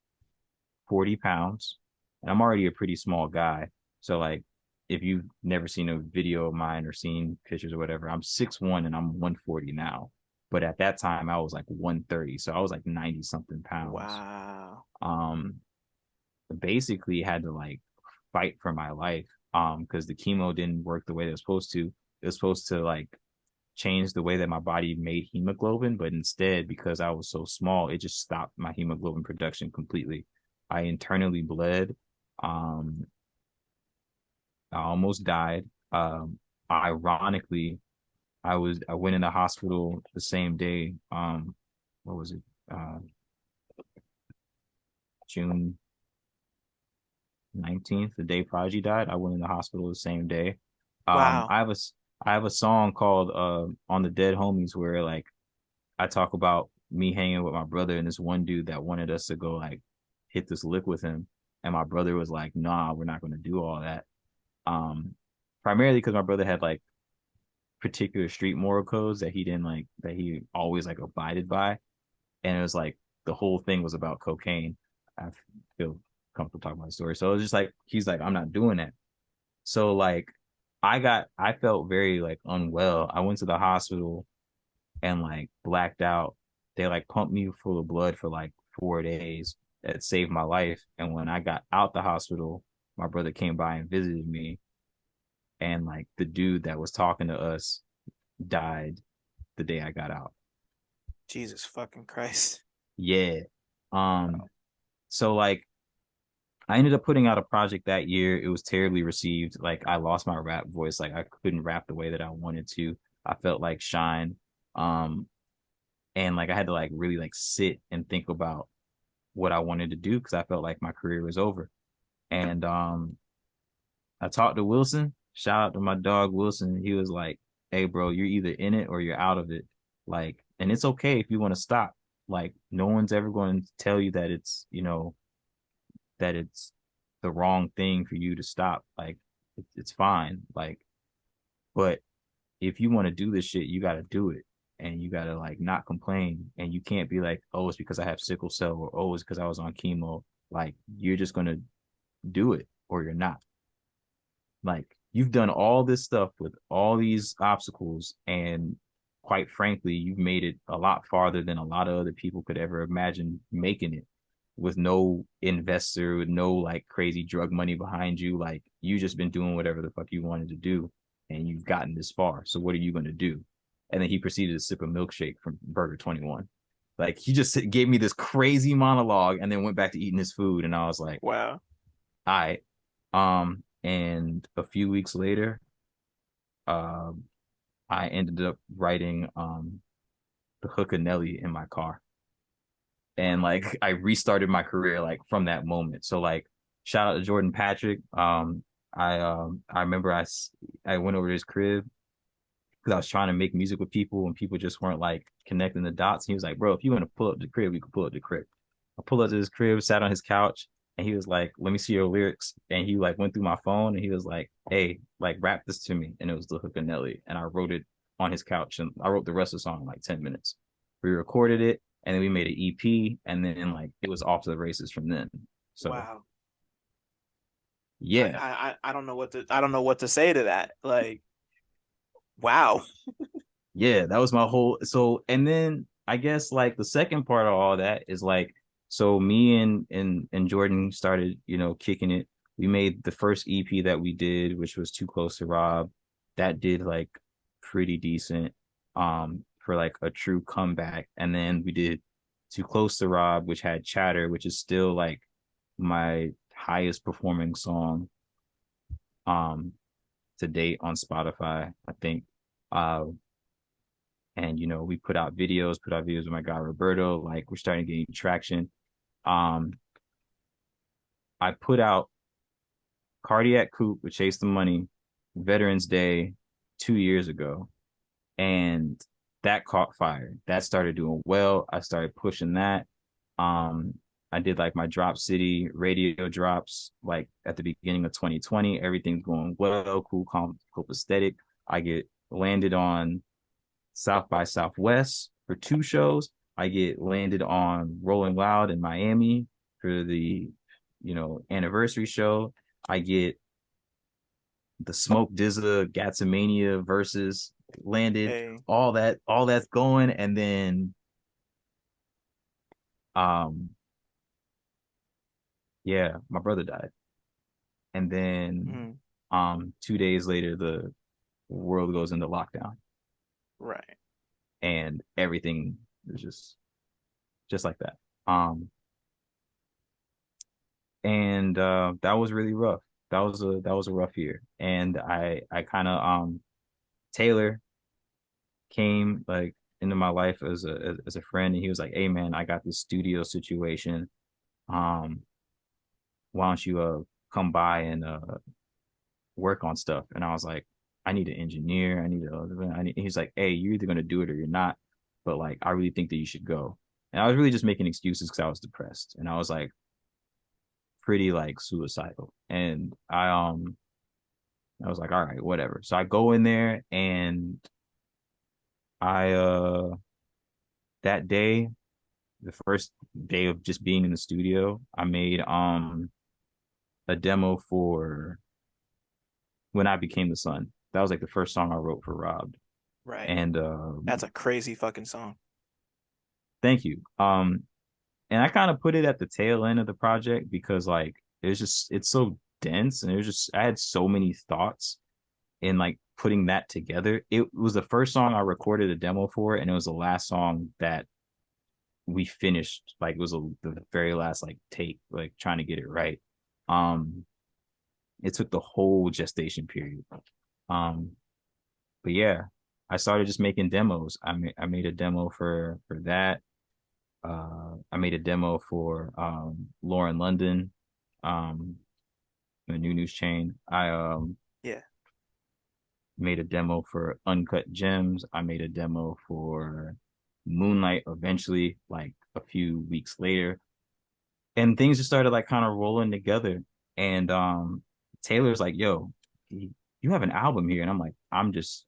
40 pounds, and I'm already a pretty small guy. So like, if you've never seen a video of mine or seen pictures or whatever, I'm 6'1" and I'm 140 now. But at that time, I was like 130, so I was like 90 something pounds. Wow. Um, basically had to like fight for my life because the chemo didn't work the way it was supposed to. It was supposed to like change the way that my body made hemoglobin, but instead, because I was so small, it just stopped my hemoglobin production completely. I internally bled. um I almost died. Ironically, I went in the hospital the same day. What was it? June 19th, the day Prodigy died. I went in the hospital the same day. Um, Wow. I have a I have a song called "On the Dead Homies" where like I talk about me hanging with my brother and this one dude that wanted us to go like hit this lick with him, and my brother was like, "Nah, we're not going to do all that." Um, Primarily because my brother had like particular street moral codes that he didn't like that he always like abided by, and it was like the whole thing was about cocaine. I feel comfortable talking about the story, so it was just like he's like, "I'm not doing that." So like I felt very like unwell. I went to the hospital and like blacked out. They like pumped me full of blood for like 4 days. That saved my life. And when I got out the hospital, my brother came by and visited me. And like the dude that was talking to us died the day I got out. Jesus fucking Christ. Yeah. So like I ended up putting out a project that year. It was terribly received. Like I lost my rap voice. Like I couldn't rap the way that I wanted to. I felt like Shine. Um, and like I had to like really like sit and think about what I wanted to do because I felt like my career was over. And I talked to Wilson. Shout out to my dog Wilson. He was like, "Hey, bro, you're either in it or you're out of it. Like, and it's okay if you want to stop. Like, no one's ever going to tell you that it's the wrong thing for you to stop. Like, it's fine. Like, but if you want to do this shit, you got to do it." And you gotta like not complain, and you can't be like, "Oh, it's because I have sickle cell," or "Oh, it's because I was on chemo." Like you're just gonna do it, or you're not. Like you've done all this stuff with all these obstacles, and quite frankly, you've made it a lot farther than a lot of other people could ever imagine making it. with no investor, with no like crazy drug money behind you. Like you just been doing whatever the fuck you wanted to do and you've gotten this far. So what are you going to do? And then he proceeded to sip a milkshake from Burger 21. Like he just gave me this crazy monologue and then went back to eating his food. And I was like, Wow. all right. And a few weeks later, um, I ended up writing the hook of Nelly in my car. And like I restarted my career like from that moment. So like shout out to Jordan Patrick. I remember I went over to his crib because I was trying to make music with people and people just weren't like connecting the dots. He was like, bro, if you want to pull up the crib, we can pull up the crib. I pulled up to his crib, sat on his couch, and he was like, let me see your lyrics. And he like went through my phone and he was like, hey, like rap this to me. And it was the hook of Nelly. And I wrote it on his couch and I wrote the rest of the song in like 10 minutes. We recorded it and then we made an EP and then like it was off to the races from then. So Wow. yeah. I don't know what to say to that. Like, wow. Yeah, that was my whole so and then I guess like the second part of all that is like so me and Jordan started, kicking it. We made the first EP that we did, which was Too Close to Rob. That did like pretty decent for like a true comeback. And then we did Too Close to Rob, which had Chatter, which is still like my highest performing song um to date on Spotify, I think. And we put out videos with my guy Roberto. Like we're starting to gain traction. um I put out Cardiac Coupe with Chase the Money Veterans Day 2 years ago, and that caught fire. That started doing well. I started pushing that. um I did like my Drop City radio drops like at the beginning of 2020. Everything's going well, cool, calm, aesthetic. I get landed on South by Southwest for 2 shows. I get landed on Rolling Loud in Miami for the, anniversary show. I get the Smoke Dizza Gatsamania versus landed. Hey. All that's going, and then um yeah, my brother died, and then Mm, 2 days later the world goes into lockdown, right. and everything is just like that. And that was really rough. That was a rough year, and I kind of Taylor came like into my life as a friend, and he was like, "Hey man, I got this studio situation. Um, why don't you come by and work on stuff?" And I was like, "I need an engineer. He's like, "Hey, you're either gonna do it or you're not, but like I really think that you should go." And I was really just making excuses because I was depressed, and I was like pretty like suicidal, and I was like, all right, whatever. So I go in there and I that day, the first day of just being in the studio, I made a demo for When I Became the Sun. That was like the first song I wrote for Robb. Right. And That's a crazy fucking song. thank you. And I kind of put it at the tail end of the project because like it's so dense, and I had so many thoughts in like putting that together. It was the first song I recorded a demo for, and it was the last song that we finished. Like it was the very last like take, like trying to get it right. Um, it took the whole gestation period. Um, but yeah, I started just making demos. I made a demo for that. I made a demo for Lauren London, um, the New News Chain. I Yeah. made a demo for Uncut Gems. I made a demo for Moonlight eventually, like a few weeks later. And things just started like kind of rolling together. And Taylor's like, yo, you have an album here. And I'm like, I'm just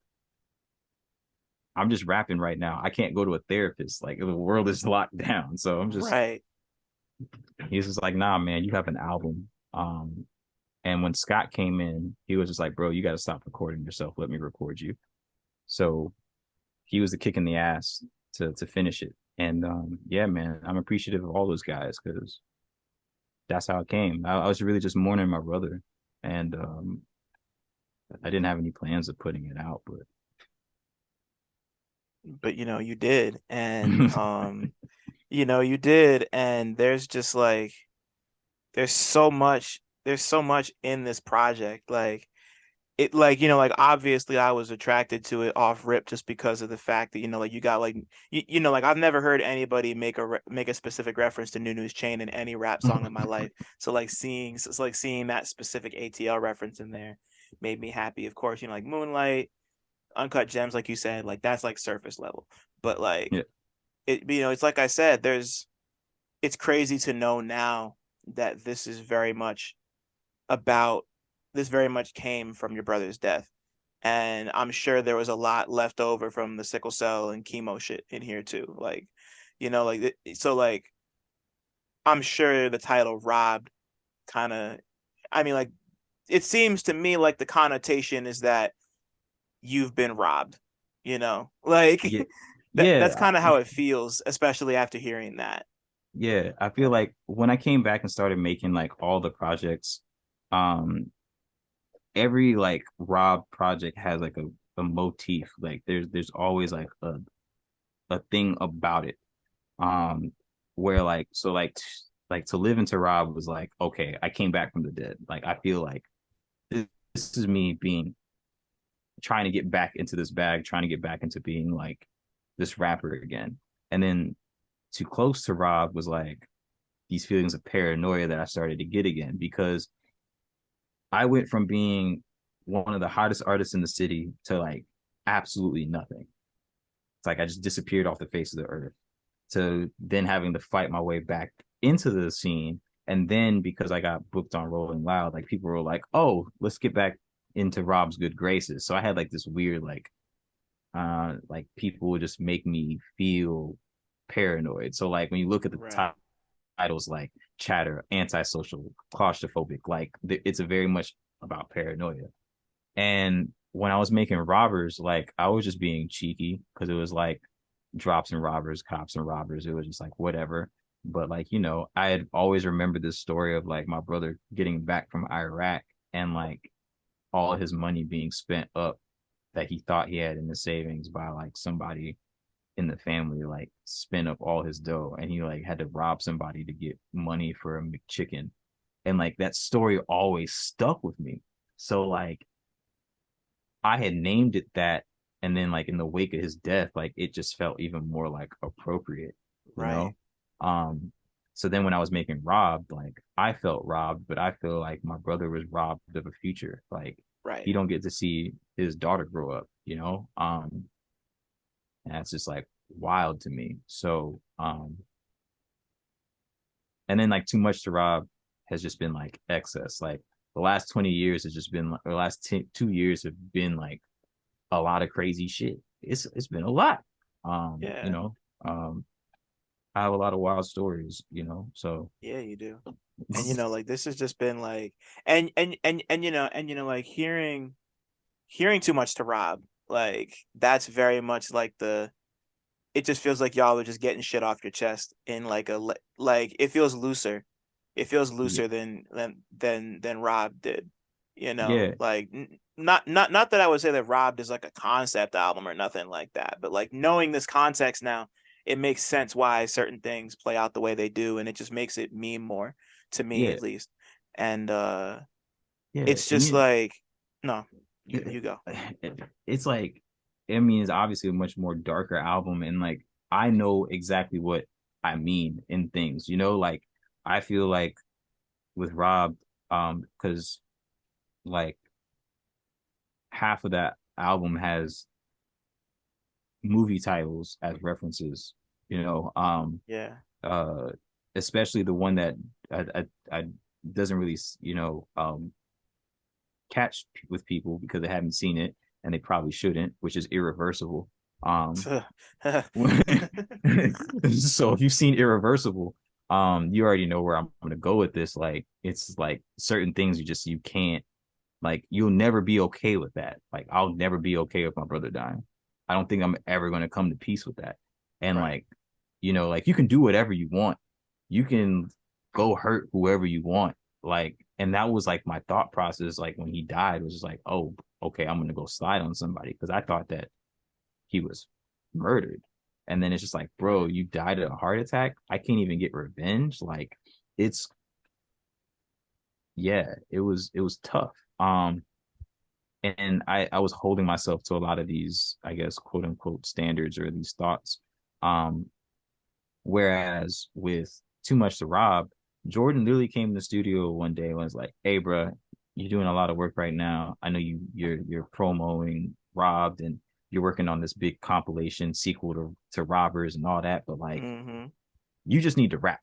rapping right now. I can't go to a therapist. Like the world is locked down. So Right. he's just like, nah, man, you have an album. And when Scott came in, he was just like, bro, you got to stop recording yourself. Let me record you. So he was the kick in the ass to finish it. And yeah, man, I'm appreciative of all those guys because that's how it came. I was really just mourning my brother, and I didn't have any plans of putting it out, but But you did, and you did, and there's so much in this project. Like it, like obviously I was attracted to it off rip just because of the fact that like you got like like I've never heard anybody make a specific reference to Nunu's Chain in any rap song in my life. So like seeing that specific ATL reference in there made me happy. Of course, like Moonlight, Uncut Gems, like you said, like that's like surface level. But like yeah, it's like I said, it's crazy to know now that about this very much came from your brother's death. And I'm sure there was a lot left over from the sickle cell and chemo shit in here too. Like, so like I'm sure the title Robbed kind of, I mean, like it seems to me like the connotation is that you've been robbed, like yeah, that's yeah, kind of how it feels, especially after hearing that. yeah. I feel like when I came back and started making like all the projects, um, every like Rob project has like a motif. Like there's always like a thing about it. Where like so like to live into Rob was like, okay, I came back from the dead. Like I feel like this is me being trying to get back into this bag, trying to get back into being like this rapper again. And then Too Close to Rob was like these feelings of paranoia that I started to get again because I went from being one of the hottest artists in the city to like absolutely nothing. It's like I just disappeared off the face of the earth to then having to fight my way back into the scene. And then because I got booked on Rolling Loud, like people were like, oh, let's get back into Rob's good graces. So I had like this weird like people would just make me feel paranoid. So like when you look at the Right. titles like chatter, antisocial, claustrophobic, like it's a very much about paranoia. And when I was making robbers, like I was just being cheeky because it was like drops and robbers, cops and robbers. It was just like whatever. But like, I had always remembered this story of like my brother getting back from Iraq and like all his money being spent up that he thought he had in the savings by like somebody in the family like spent up all his dough and he like had to rob somebody to get money for a McChicken. And like that story always stuck with me. So like I had named it that, and then like in the wake of his death, like it just felt even more like appropriate, you Right. know? Um, so then when I was making Robbed, like I felt robbed, but I feel like my brother was robbed of a future. Like Right. he don't get to see his daughter grow up, you know? And that's just like wild to me. So and then like Too Much to Rob has just been like excess. Like the last 20 years has just been like the last 2 years have been like a lot of crazy shit. It's been a lot. You Yeah. know, I have a lot of wild stories, so Yeah, you do. And like this has just been like, and like hearing Too Much to Rob, like that's very much like it just feels like y'all are just getting shit off your chest in like like it feels looser. It feels yeah, looser than Rob did. yeah, Like not that I would say that Rob is like a concept album or nothing like that, but like knowing this context now, it makes sense why certain things play out the way they do, and it just makes it mean more to me yeah, at least. And yeah. it's And just like no, you it, go. it's like, I mean, it's obviously a much more darker album, and like I know exactly what I mean in things, like I feel like with Rob, because like half of that album has movie titles as references, you know, Yeah. uh, especially the one that I doesn't really, catch with people because they haven't seen it and they probably shouldn't, which is Irreversible. Um, so if you've seen Irreversible, you already know where I'm going to go with this. Like, it's like certain things you can't, like, you'll never be okay with that. Like, I'll never be okay with my brother dying. I don't think I'm ever going to come to peace with that. And Right. like, like you can do whatever you want. You can go hurt whoever you want. Like, and that was like my thought process. Like when he died, was just like, oh, okay, I'm gonna go slide on somebody because I thought that he was murdered. And then it's just like, bro, you died of a heart attack. I can't even get revenge. Like, it's yeah, it was tough. And I was holding myself to a lot of these, I guess, quote unquote standards or these thoughts. Um, Whereas with Too Much to Rob, Jordan literally came in the studio one day and was like, "Hey, bro, you're doing a lot of work right now. I know you're promoting Robbed and you're working on this big compilation sequel to Robbers and all that, but like Mm-hmm. you just need to rap.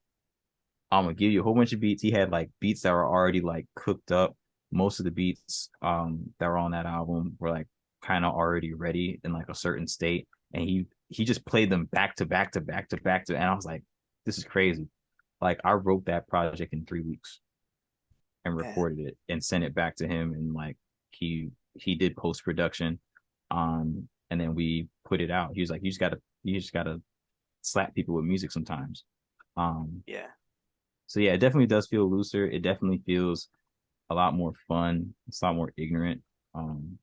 I'm gonna give you a whole bunch of beats. He had like beats that were already like cooked up. Most of the beats that were on that album were like kind of already ready in like a certain state. And he just played them back to back to back to back to, and I was like, this is crazy. Like I wrote that project in 3 weeks and Man. recorded it and sent it back to him, and like he did post production, and then we put it out. He was like, you just gotta slap people with music sometimes. Um, Yeah. so yeah, it definitely does feel looser. It definitely feels a lot more fun. It's a lot more ignorant. Um,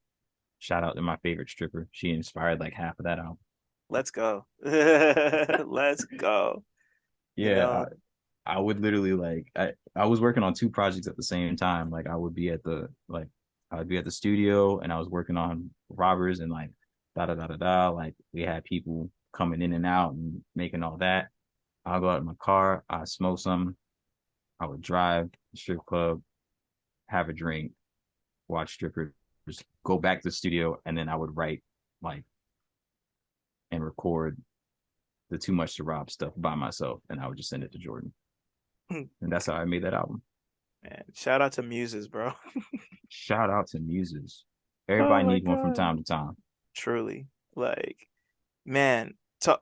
Shout out to my favorite stripper. She inspired like half of that album. Let's go. Let's go. You Yeah, know, I would literally like I was working on two projects at the same time. Like I would be at the studio and I was working on Robbers and like da da da da da. Like we had people coming in and out and making all that. I'll go out in my car, I smoke some, I would drive to the strip club, have a drink, watch strippers, go back to the studio, and then I would write like and record the Too Much to Rob stuff by myself, and I would just send it to Jordan, and that's how I made that album. man, shout out to Muses, bro. Shout out to Muses. Oh Everybody my needs one from God. time to time. Truly. Like, man, to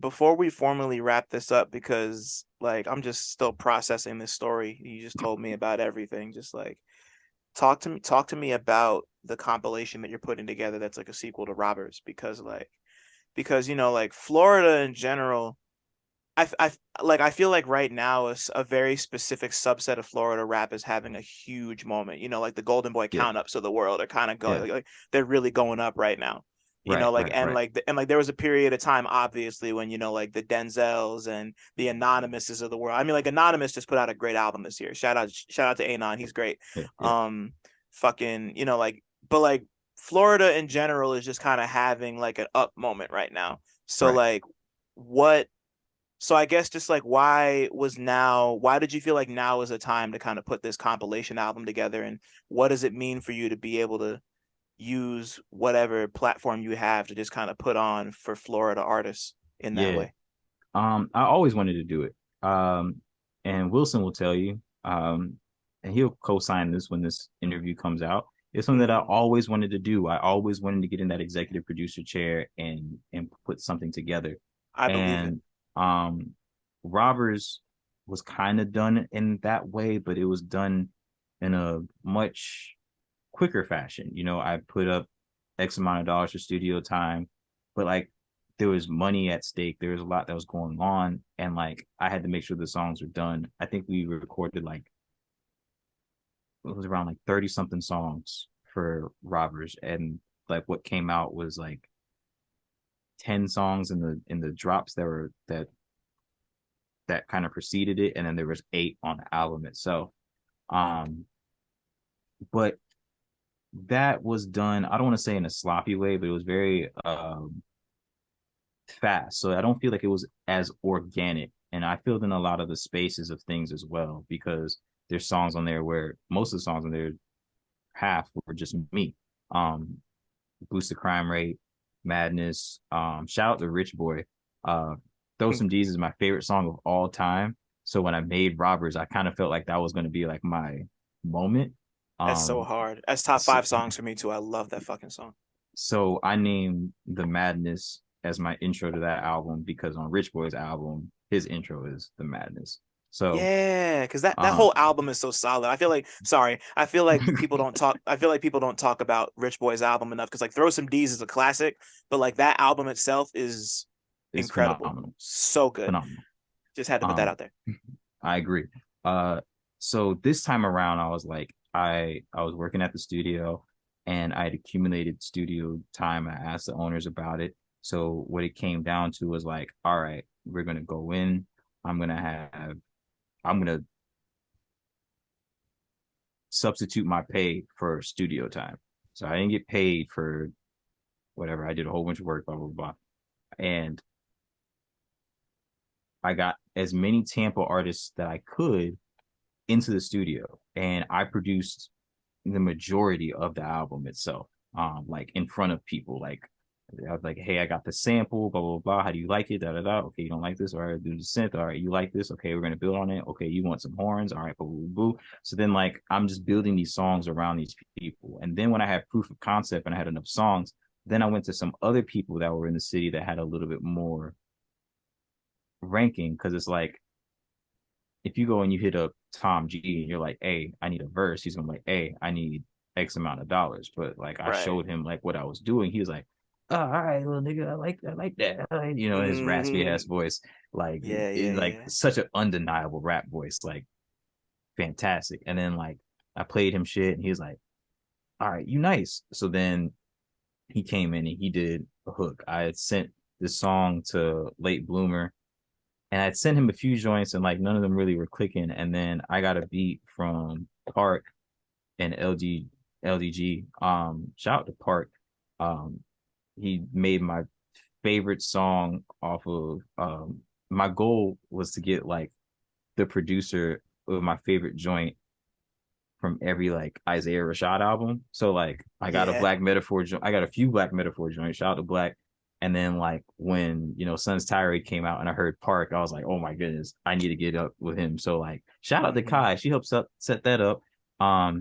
before we formally wrap this up, because like I'm just still processing this story. You just told me about everything. Just like talk to me about the compilation that you're putting together that's like a sequel to Robbers, because like Florida in general, I like I feel like right now is a very specific subset of Florida rap is having a huge moment. Like the Golden Boy Yeah, count ups of the world are kind of going yeah, like they're really going up right now. right, Like right, right. and like there was a period of time obviously when like the Denzels and the Anonymouses of the world. I mean like Anonymous just put out a great album this year. Shout out to Anon, he's great. Yeah, yeah, Um fucking like but like Florida in general is just kind of having like an up moment right now. So right. like what so I guess just like why did you feel like now is the time to kind of put this compilation album together, and what does it mean for you to be able to use whatever platform you have to just kind of put on for Florida artists in that Yeah. way? I always wanted to do it. And Wilson will tell you, and he'll co-sign this when this interview comes out. It's something that I Mm, always wanted to do. I always wanted to get in that executive producer chair and put something together. I believe it. And Robbers was kind of done in that way, but it was done in a much quicker fashion. I put up X amount of dollars for studio time, but like there was money at stake. There was a lot that was going on, and like I had to make sure the songs were done. I think we recorded like it was around like 30 something songs for Robbers, and like what came out was like 10 songs in the drops that kind of preceded it, and then there was 8 on the album itself. Um, but that was done, I don't want to say in a sloppy way, but it was very fast. So I don't feel like it was as organic. And I filled in a lot of the spaces of things as well, because there's songs on there where most of the songs on there, half were just me. Um, Boost the Crime Rate, Madness. Shout out to Rich Boy. Uh, Throw Some D's is my favorite song of all time. So when I made Robbers, I kind of felt like that was going to be like my moment. That's so Um, hard. That's top so, five songs for me too. I love that fucking song. so I named The Madness as my intro to that album because on Rich Boy's album, his intro is The Madness. So, Yeah, because that um, whole album is so solid. I feel like people don't talk about Rich Boy's album enough because like Throw Some D's is a classic, but like that album itself is it's incredible. phenomenal, So good. phenomenal. Just had to put that Um, out there. I agree. Uh, so this time around, I was like, I was working at the studio, and I had accumulated studio time. I asked the owners about it. So what it came down to was like, all right, we're gonna go in. I'm gonna have, I'm gonna substitute my pay for studio time. So I didn't get paid for whatever. I did a whole bunch of work, blah blah blah, and I got as many Tampa artists that I could into the studio, and I produced the majority of the album itself, like in front of people. Like I was like, hey, I got the sample, blah blah blah. How do you like it? Da da da. Okay, you don't like this? All right, do the synth. All right, you like this? Okay, we're gonna build on it. Okay, you want some horns? All right, boo boo boo. So then, like, I'm just building these songs around these people, and then when I had proof of concept and I had enough songs, then I went to some other people that were in the city that had a little bit more ranking, because it's like if you go and you hit up Tom G and you're like, hey, I need a verse, he's gonna be like, hey, I need X amount of dollars. But like I Right. showed him like what I was doing. He was like, oh, all right, little nigga, I like that. You know, his raspy ass Mm-hmm. voice, like Yeah, it, yeah, like yeah. such an undeniable rap voice, like fantastic. And then like I played him shit and he was like, all right, you nice. So then he came in and he did a hook. I had sent this song to Late Bloomer, and I'd sent him a few joints and like none of them really were clicking. And then I got a beat from Park and LDG. Shout out to Park. Um, he made my favorite song off of my goal was to get like the producer of my favorite joint from every like Isaiah Rashad album. So like I got a Yeah. Black Metaphor I got a few Black Metaphor joints. Shout out to Black. And then like when Sun's Tirade came out and I heard Park, I was like, oh my goodness, I need to get up with him. So like shout out to Mm-hmm. Kai. She helps up set that up. I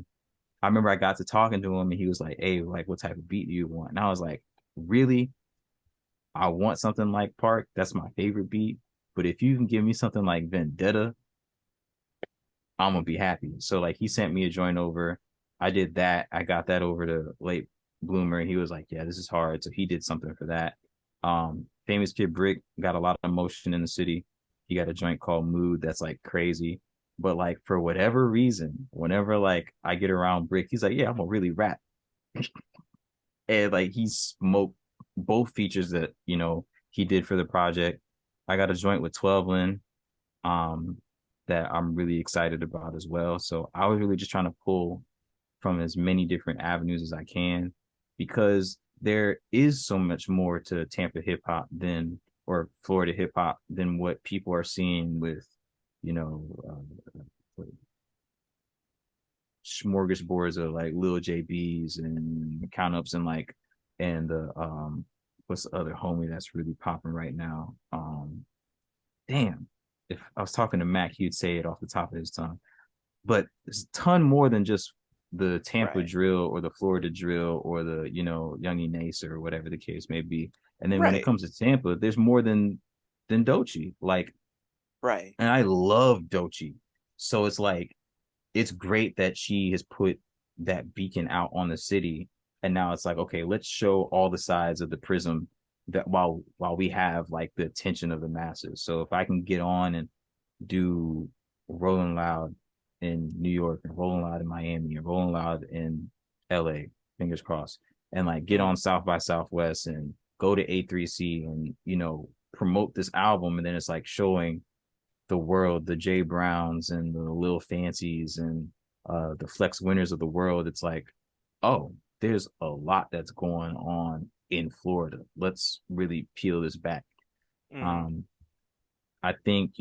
remember I got to talking to him and he was like, hey, like what type of beat do you want? And I was like, really? I want something like Park. That's my favorite beat. But if you can give me something like Vendetta, I'm gonna be happy. So like he sent me a joint over. I did that. I got that over to Late Bloomer. He was like, yeah, this is hard. So he did something for that. Famous Kid Brick got a lot of motion in the city. He got a joint called Mood that's like crazy. But like for whatever reason, whenever like I get around Brick, he's like, yeah, I'm gonna really rap. And like he smoked both features that, he did for the project. I got a joint with 12 Lin um, that I'm really excited about as well. So I was really just trying to pull from as many different avenues as I can, because there is so much more to Tampa hip hop than or Florida hip hop than what people are seeing with, you know, smorgasbords of like Lil JBs and count ups and like and the what's the other homie that's really popping right now? Damn, if I was talking to Mac, he'd say it off the top of his tongue. But it's a ton more than just the Tampa Right. drill or the Florida drill or the, Youngie Nace or whatever the case may be. And then when it Right. comes to Tampa, there's more than Doechii. Like, Right. and I love Doechii. So it's like it's great that she has put that beacon out on the city. And now it's like, okay, let's show all the sides of the prism that while we have like the attention of the masses. So if I can get on and do Rolling Loud in New York and Rolling Loud in Miami and Rolling Loud in LA, fingers crossed, and like get Mm-hmm. on South by Southwest and go to A3C and promote this album, and then it's like showing the world, the Jay Browns and the Lil Fancies and the Flex Winners of the world. It's like, oh, there's a lot that's going on in Florida. Let's really peel this back. Mm-hmm. Um, I think,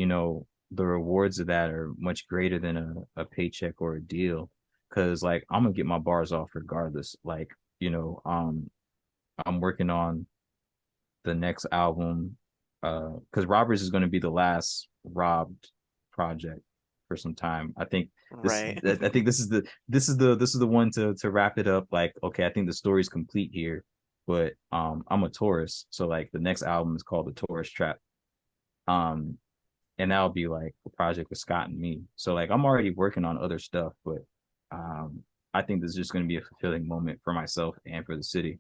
the rewards of that are much greater than a paycheck or a deal. Cause like I'm gonna get my bars off regardless. Like, I'm working on the next album. Because Robbers is gonna be the last Robbed project for some time. I think this Right. I think this is the one to wrap it up. Like, okay, I think the story's complete here. But I'm a Taurus, so like the next album is called The Taurus Trap. Um, and that'll be like a project with Scott and me. So like I'm already working on other stuff, but I think this is just going to be a fulfilling moment for myself and for the city.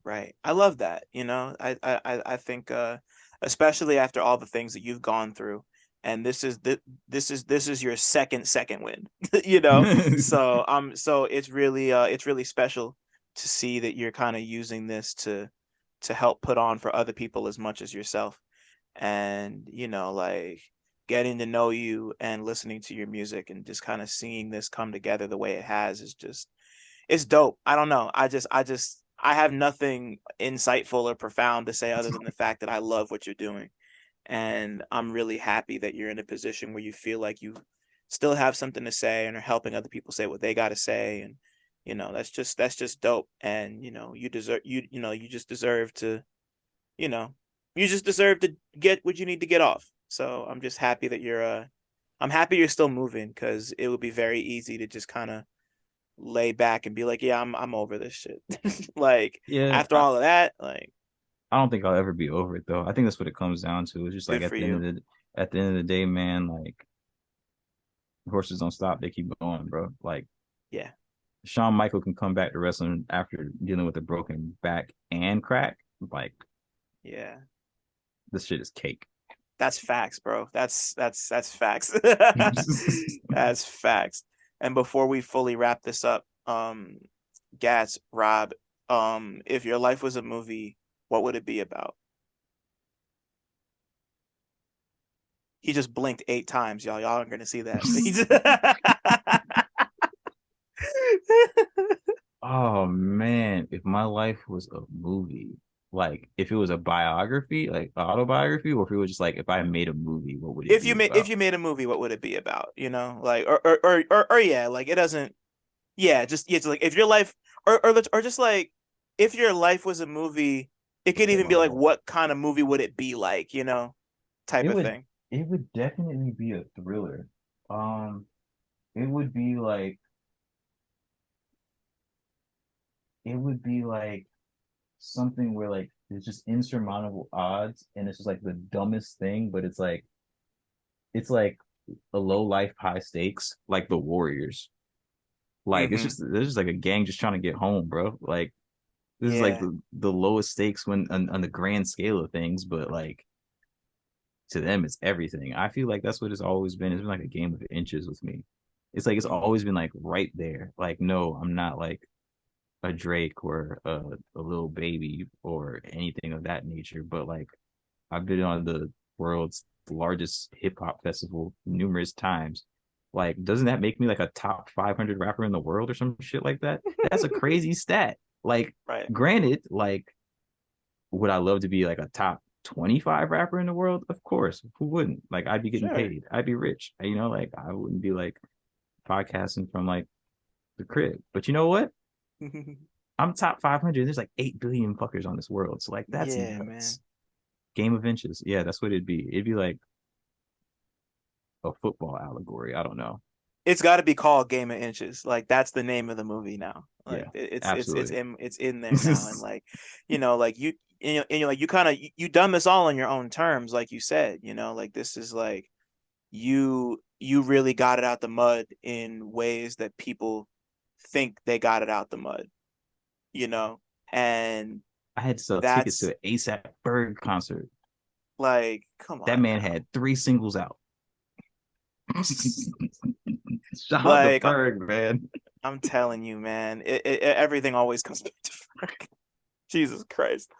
Right. I love that. I think especially after all the things that you've gone through and this is your second win. You know, so it's really special to see that you're kind of using this to help put on for other people as much as yourself. And like getting to know you and listening to your music and just kind of seeing this come together the way it has is just, it's dope. I don't know. I have nothing insightful or profound to say other than the fact that I love what you're doing. And I'm really happy that you're in a position where you feel like you still have something to say and are helping other people say what they got to say. And that's just dope. And you deserve, you just deserve to, you know you just deserve to get what you need to get off. So I'm just happy that I'm happy you're still moving, because it would be very easy to just kind of lay back and be like, yeah, I'm over this shit. Like Yeah, after all of that, like, I don't think I'll ever be over it though. I think that's what it comes down to. It's just like good for you. at the end of the day, man, like horses don't stop, they keep going, bro. Like Yeah. Shawn Michael can come back to wrestling after dealing with a broken back and crack. Like Yeah. this shit is cake. That's facts, bro. That's facts. That's facts. And before we fully wrap this up, Gats, Rob, if your life was a movie, what would it be about? He just blinked 8 times, y'all. Y'all aren't gonna see that. Oh man, if my life was a movie, like if it was a biography, like autobiography, or if it was just like if I made a movie, what would it be If about? you made a movie, what would it be about? Like or yeah, like it doesn't. Yeah, just yeah, like if your life, or just like if your life was a movie, it could Yeah, even my be like, bad. what kind of movie would it be like? Type It of would thing. it would definitely be a thriller. It would be like it would be like something where like there's just insurmountable odds and it's just like the dumbest thing, but it's like a low life high stakes, like the Warriors. Like it's Mm-hmm. just there's just like a gang just trying to get home, bro. Like this is like Yeah. the lowest stakes when on the grand scale of things, but like to them it's everything. I feel like that's what it's always been. It's been like a game of inches with me. It's like it's Mm-hmm. always been like right there. Like no, I'm not like a Drake or a little baby or anything of that nature, but like I've been on the world's largest hip hop festival numerous times. Like, doesn't that make me like a top 500 rapper in the world or some shit like that? That's a crazy stat. Like, Right. granted, like, would I love to be like a top 25 rapper in the world? Of course. Who wouldn't? Like, I'd be getting Sure. paid. I'd be rich. Like, I wouldn't be like podcasting from like the crib. But you know what? I'm top 500. There's like 8 billion fuckers on this world. So, like, that's Yeah, nuts. man. Game of inches. Yeah, that's what it'd be. It'd be like a football allegory. I don't know. It's got to be called Game of Inches. Like that's the name of the movie now. Like Yeah, it's absolutely. in there now. And like, like like you kind of you done this all on your own terms, like you said. Like this is like you really got it out the mud in ways that people think they got it out the mud. You know, and I had to sell tickets to that's an ASAP Berg concert. like, come That on man now. had 3 singles out. Shout out to Like Berg, man. I'm telling you, man, everything always comes back to Frank. Jesus Christ.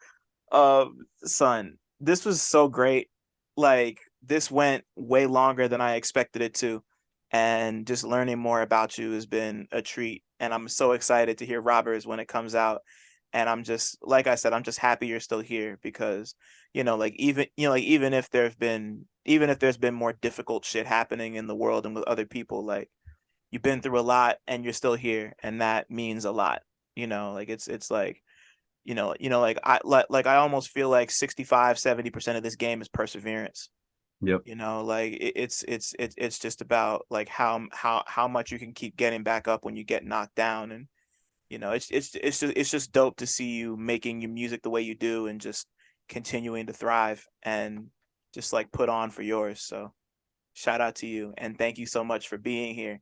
Son, this was so great. Like this went way longer than I expected it to, and just learning more about you has been a treat. And I'm so excited to hear Robbers when it comes out. And I'm just, like I said, I'm just happy you're still here, because like even if there's been more difficult shit happening in the world and with other people, like you've been through a lot and you're still here, and that means a lot. Like it's like like I almost feel like 65-70% of this game is perseverance. Yep. Like it's just about like how much you can keep getting back up when you get knocked down. And it's just dope to see you making your music the way you do, and just continuing to thrive and just like put on for yours. So shout out to you, and thank you so much for being here.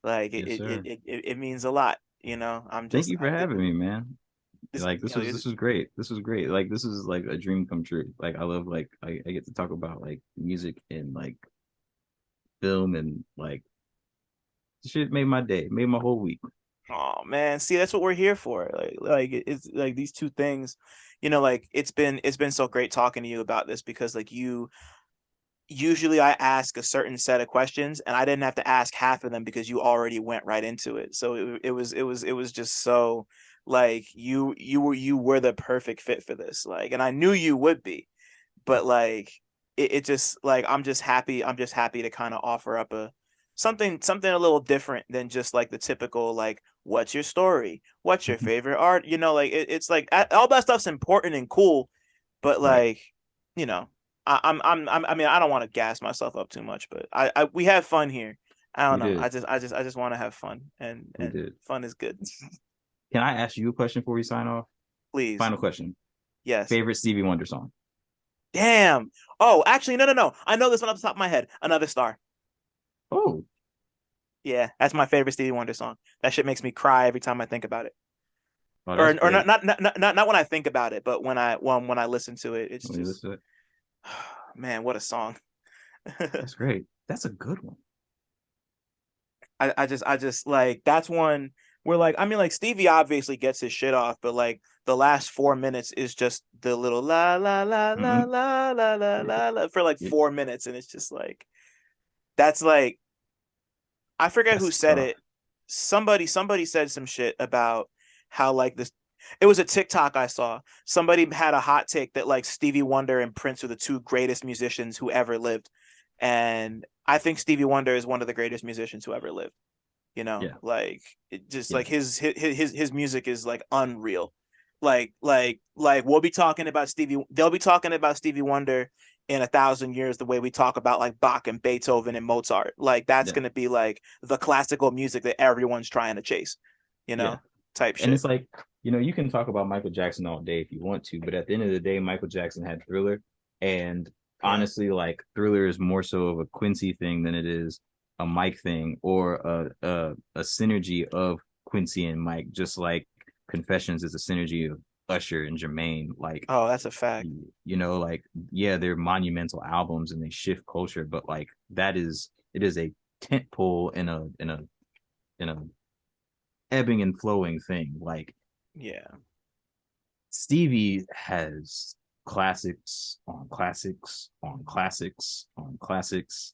Like Yes, sir. it means a lot. I'm Thank just you for having me, man. this Like it's, this was great. This was great. Like this is like a dream come true. Like I love like I get to talk about like music and like film, and like shit made my day, made my whole week. Oh man, see, that's what we're here for. It's like these two things, like it's been so great talking to you about this because like you usually I ask a certain set of questions and I didn't have to ask half of them because you already went right into it. So it was just so like you were the perfect fit for this. Like, and I knew you would be, but like it just like I'm just happy to kind of offer up a something a little different than just like the typical like what's your story, what's your favorite art, like it's like all that stuff's important and cool, but Right. like you know I mean I don't want to gas myself up too much, but I we have fun here. I don't We know, did. I just want to have fun, and We did. fun is good. Can I ask you a question before we sign off? Please. Final question. Yes. Favorite Stevie Wonder song? Damn. Oh, actually, no. I know this one off the top of my head. Another Star. Oh, Yeah, that's my favorite Stevie Wonder song. That shit makes me cry every time I think about it. oh, that's Or not great. not when I think about it, but when I listen to it, it's Let me just listen to it. man, what a song. That's great. That's a good one. I just like that's one where like I mean like Stevie obviously gets his shit off, but like the last 4 minutes is just the little la la la la Mm-hmm. la la la Yeah, la for like yeah, 4 minutes, and it's just like that's like I forget who that's said tough. it. Somebody said some shit about how like this. It was a TikTok I saw. Somebody had a hot take that like Stevie Wonder and Prince are the two greatest musicians who ever lived, and I think Stevie Wonder is one of the greatest musicians who ever lived. Yeah, Like it just yeah, like his music is like unreal. Like we'll be talking about Stevie. They'll be talking about Stevie Wonder in 1,000 years the way we talk about like Bach and Beethoven and Mozart. Like that's yeah, gonna be like the classical music that everyone's trying to chase, you yeah. know, type And shit. it's like, you can talk about Michael Jackson all day if you want to, but at the end of the day, Michael Jackson had Thriller. And Yeah. honestly, like Thriller is more so of a Quincy thing than it is a Mike thing or a synergy of Quincy and Mike, just like Confessions is a synergy of Usher and Jermaine. Like, Oh, that's a fact. like, yeah, they're monumental albums and they shift culture, but like it is a tent pole in a ebbing and flowing thing. Like Yeah. Stevie has classics on classics on classics on classics,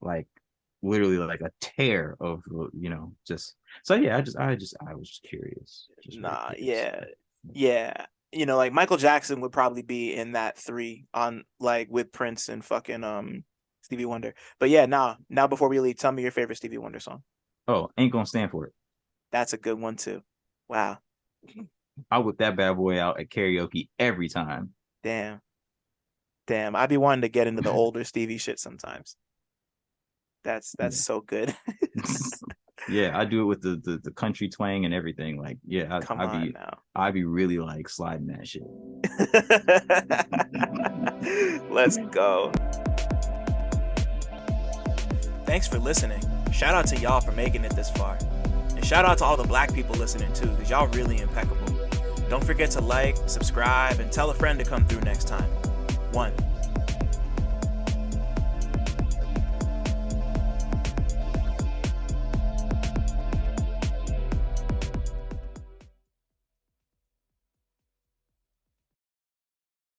like literally like a tear of just so yeah. I was just curious, just very Nah. curious. Yeah. Yeah. Like Michael Jackson would probably be in that three on like with Prince and fucking Stevie Wonder. But yeah, now before we leave, tell me your favorite Stevie Wonder song. Oh, ain't gonna stand for it. That's a good one too. Wow. I whip that bad boy out at karaoke every time. Damn. Damn. I'd be wanting to get into the older Stevie shit sometimes. That's Yeah. so good. Yeah, I do it with the country twang and everything. Like, yeah, Come on now. I'd be really like sliding that shit. Let's go. Thanks for listening. Shout out to y'all for making it this far. And shout out to all the black people listening too, because y'all really impeccable. Don't forget to like, subscribe, and tell a friend to come through next time. 1.